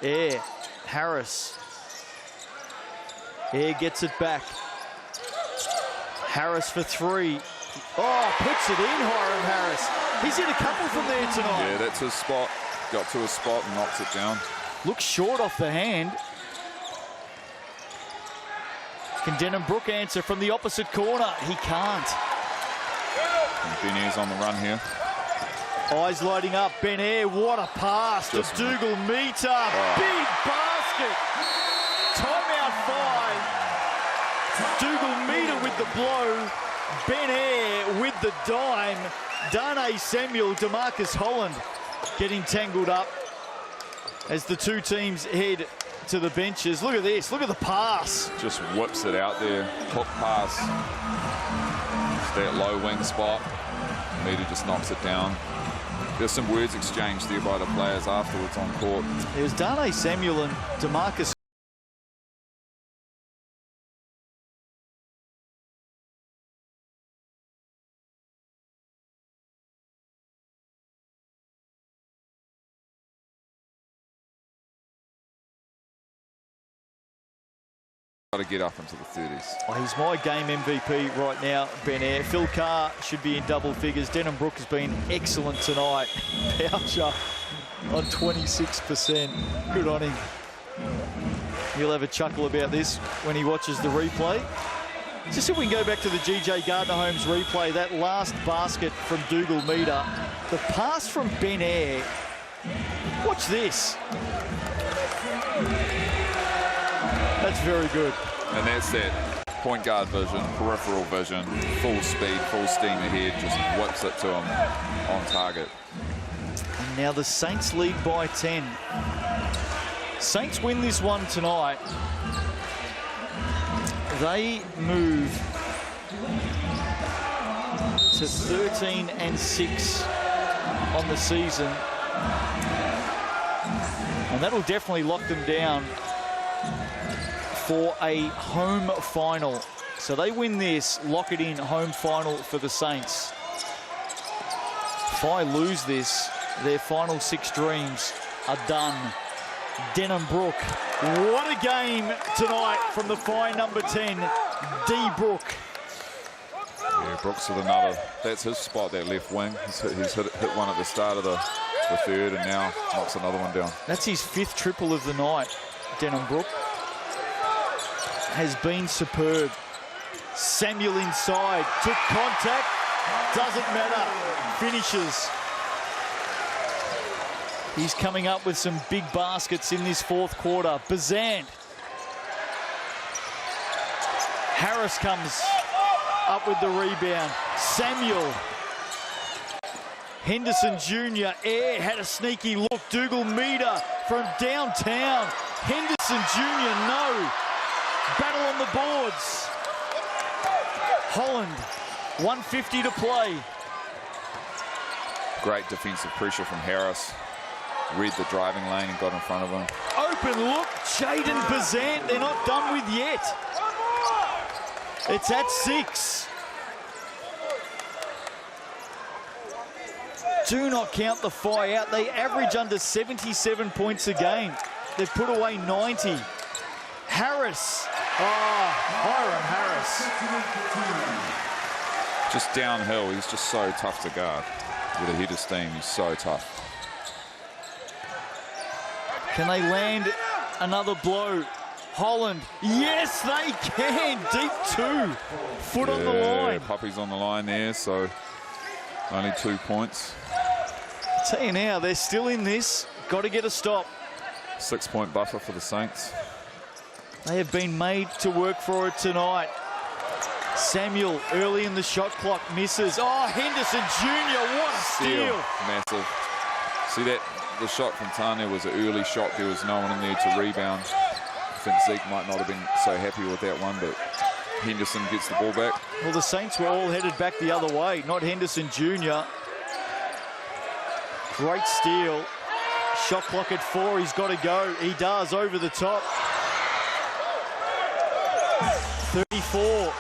Speaker 1: Air, Harris. Air gets it back. Harris for 3. Oh, puts it in, Hiram Harris. He's hit a couple from there tonight.
Speaker 2: Yeah, that's his spot. Got to his spot and knocks it down.
Speaker 1: Looks short off the hand. Can Denham-Brook answer from the opposite corner? He can't.
Speaker 2: And Ben Air's on the run here.
Speaker 1: Eyes lighting up. Ben Air, what a pass to Dougal Meter. Oh. Big basket. Timeout 5. Dougal Meter with the blow. Ben Air with the dime. Darnay Samuel, DeMarcus Holland getting tangled up as the two teams head to the benches. Look at this. Look at the pass.
Speaker 2: Just whips it out there. Hook pass. It's that low wing spot. Meter just knocks it down. There's some words exchanged there by the players afterwards on court.
Speaker 1: It was Darnay Samuel and DeMarcus.
Speaker 2: To get up into the 30s.
Speaker 1: Oh, he's my game MVP right now, Ben Air. Phil Carr should be in double figures. Denham-Brook has been excellent tonight. Boucher on 26%. Good on him. He'll have a chuckle about this when he watches the replay. Just if we can go back to the GJ Gardner-Holmes replay, that last basket from Dougal Meter, the pass from Ben Air. Watch this. That's very good.
Speaker 2: And that's that point guard vision, peripheral vision, full speed, full steam ahead, just whips it to him on target.
Speaker 1: And now the Saints lead by 10. Saints win this one tonight. They move to 13-6 on the season. And that'll definitely lock them down for a home final. So they win this, lock it in, home final for the Saints. If I lose this, their final 6 dreams are done. Denham-Brook, what a game tonight from the Fire number 10, D. Brook.
Speaker 2: Yeah, Brooks with another, that's his spot, that left wing. He's hit one at the start of the third and now knocks another one down.
Speaker 1: That's his 5th triple of the night, Denham-Brook. Has been superb. Samuel inside, took contact, doesn't matter, finishes. He's coming up with some big baskets in this 4th quarter. Bazant. Harris comes up with the rebound. Samuel. Henderson Jr. Air had a sneaky look. Dougal Meter from downtown. Henderson Jr. no. Battle on the boards. Holland, 1:50 to play.
Speaker 2: Great defensive pressure from Harris. Read the driving lane and got in front of him.
Speaker 1: Open look, Jaden Bazant, they're not done with yet. It's at 6. Do not count the Whai out. They average under 77 points a game. They've put away 90. Harris. Oh, Hiram Harris.
Speaker 2: Just downhill, he's just so tough to guard. With a header steam, he's so tough.
Speaker 1: Can they land another blow? Holland, yes they can, deep 2. Foot on the line.
Speaker 2: Puppy's on the line there, so only 2 points.
Speaker 1: Tell you now, they're still in this. Got to get a stop.
Speaker 2: 6-point buffer for the Saints.
Speaker 1: They have been made to work for it tonight. Samuel, early in the shot clock, misses. Oh, Henderson Jr., what a steal.
Speaker 2: Massive. See that? The shot from Tane was an early shot. There was no one in there to rebound. I think Zeke might not have been so happy with that one, but Henderson gets the ball back.
Speaker 1: Well, the Saints were all headed back the other way, not Henderson Jr. Great steal. Shot clock at 4, he's got to go. He does, over the top. 34.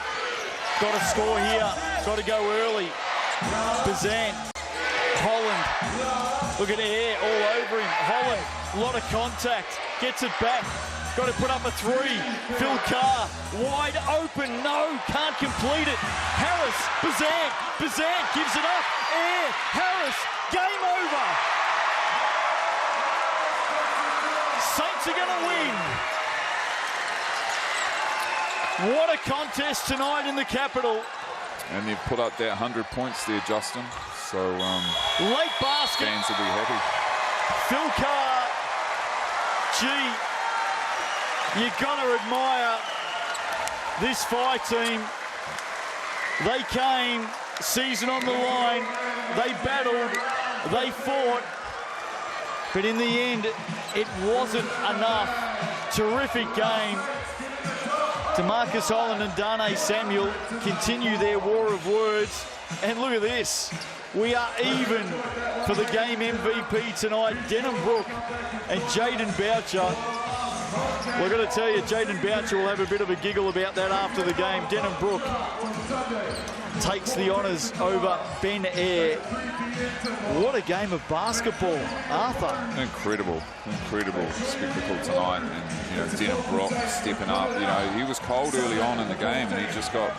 Speaker 1: Got to score here. Got to go early. Bazant. Holland. Look at Air all over him. Holland, a lot of contact. Gets it back. Got to put up a 3. Phil Carr, wide open. No, can't complete it. Harris, Bazant. Bazant gives it up. Air, Harris, game over. Saints are going to win. What a contest tonight in the capital.
Speaker 2: And they've put up that 100 points there, Justin. So
Speaker 1: late basket.
Speaker 2: Fans will be happy.
Speaker 1: Phil Carr, gee, you got to admire this Whai team. They came, season on the line. They battled, they fought. But in the end, it wasn't enough. Terrific game. DeMarcus Holland and Dane Samuel continue their war of words. And look at this. We are even for the game MVP tonight. Denham Brook and Jaden Boucher. We're going to tell you, Jaden Boucher will have a bit of a giggle about that after the game. Denham Brook takes the honours over Ben Eyre. What a game of basketball, Arthur.
Speaker 2: Incredible spectacle tonight. And, you know, Denham Brook stepping up. You know, he was cold early on in the game and he just got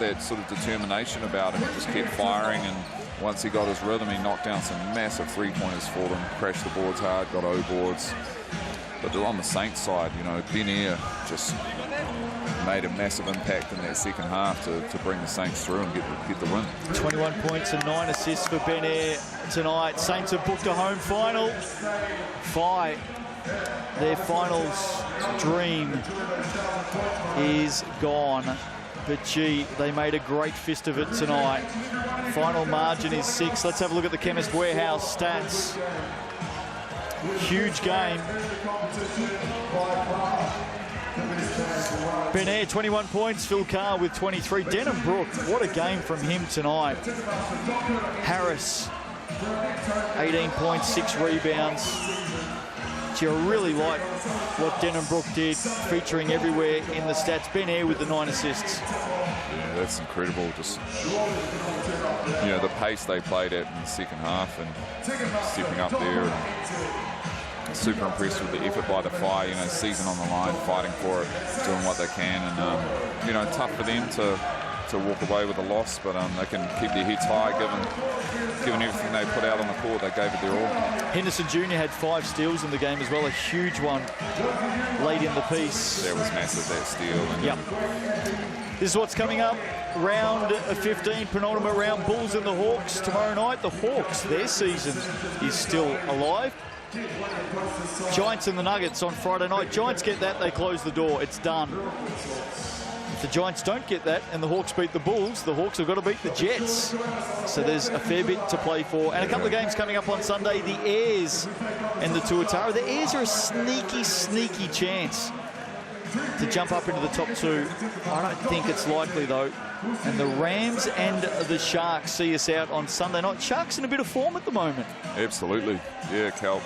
Speaker 2: that sort of determination about him. He just kept firing, and once he got his rhythm, he knocked down some massive 3-pointers for them, crashed the boards hard, got O-boards. But they're on the Saints side, you know, Ben Eyre just made a massive impact in that second half to bring the Saints through and get the win.
Speaker 1: 21 points and 9 assists for Ben Eyre tonight. Saints have booked a home final. Whai, their finals dream is gone. But gee, they made a great fist of it tonight. Final margin is 6. Let's have a look at the Chemist Warehouse stats. Huge game. Ben Eyre, 21 points. Phil Carr with 23. Denham Brook, what a game from him tonight. Harris, 18 points, 6 rebounds. Gee, I really like what Denham Brook did, featuring everywhere in the stats. Ben Eyre with the 9 assists.
Speaker 2: Yeah, that's incredible. Just, you know, the pace they played at in the second half and stepping up there. And super impressed with the effort by the Whai, you know, season on the line, fighting for it, doing what they can, and you know, tough for them to walk away with a loss, but they can keep their heads high given everything they put out on the court. They gave it their all.
Speaker 1: Henderson Jr. had 5 steals in the game as well, a huge one late in the piece.
Speaker 2: That was massive, that steal. And
Speaker 1: yep. This is what's coming up. Round of 15, penultimate round, Bulls and the Hawks tomorrow night. The Hawks, their season is still alive. Giants and the Nuggets on Friday night. Giants get that, they close the door. It's done. If the Giants don't get that and the Hawks beat the Bulls, the Hawks have got to beat the Jets. So there's a fair bit to play for. And a couple of games coming up on Sunday. The Airs and the Tuatara. The Airs are a sneaky chance to jump up into the top 2. I don't think it's likely, though. And the Rams and the Sharks see us out on Sunday night. Sharks in a bit of form at the moment.
Speaker 2: Absolutely. Yeah, Cal,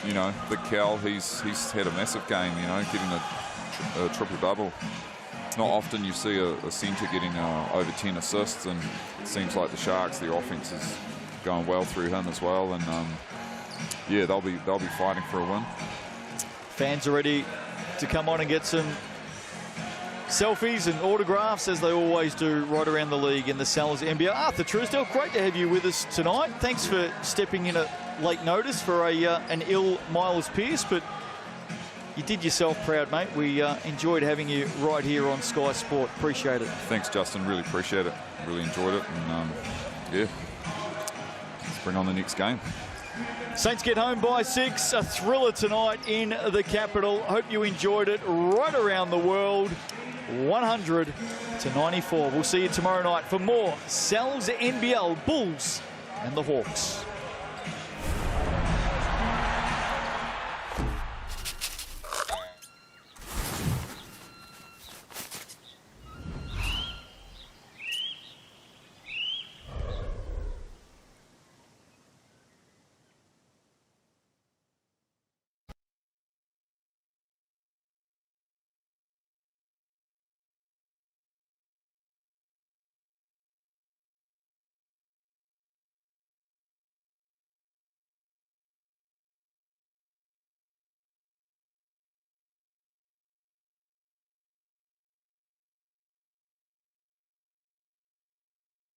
Speaker 2: you know, big Cal, he's had a massive game, you know, getting a triple-double. It's not often you see a centre getting over 10 assists, and it seems like the Sharks, their offense is going well through him as well, and yeah, they'll be fighting for a win. Fans are ready to come on and get some selfies and autographs, as they always do right around the league in the Sal's NBL. Arthur Truesdale, great to have you with us tonight. Thanks for stepping in at late notice for an ill Miles Pearce, but you did yourself proud, mate. We enjoyed having you right here on Sky Sport. Appreciate it. Thanks, Justin. Really appreciate it. Really enjoyed it. And yeah, let's bring on the next game. Saints get home by 6. A thriller tonight in the capital. Hope you enjoyed it right around the world. 100-94. We'll see you tomorrow night for more Sal's NBL Bulls and the Hawks.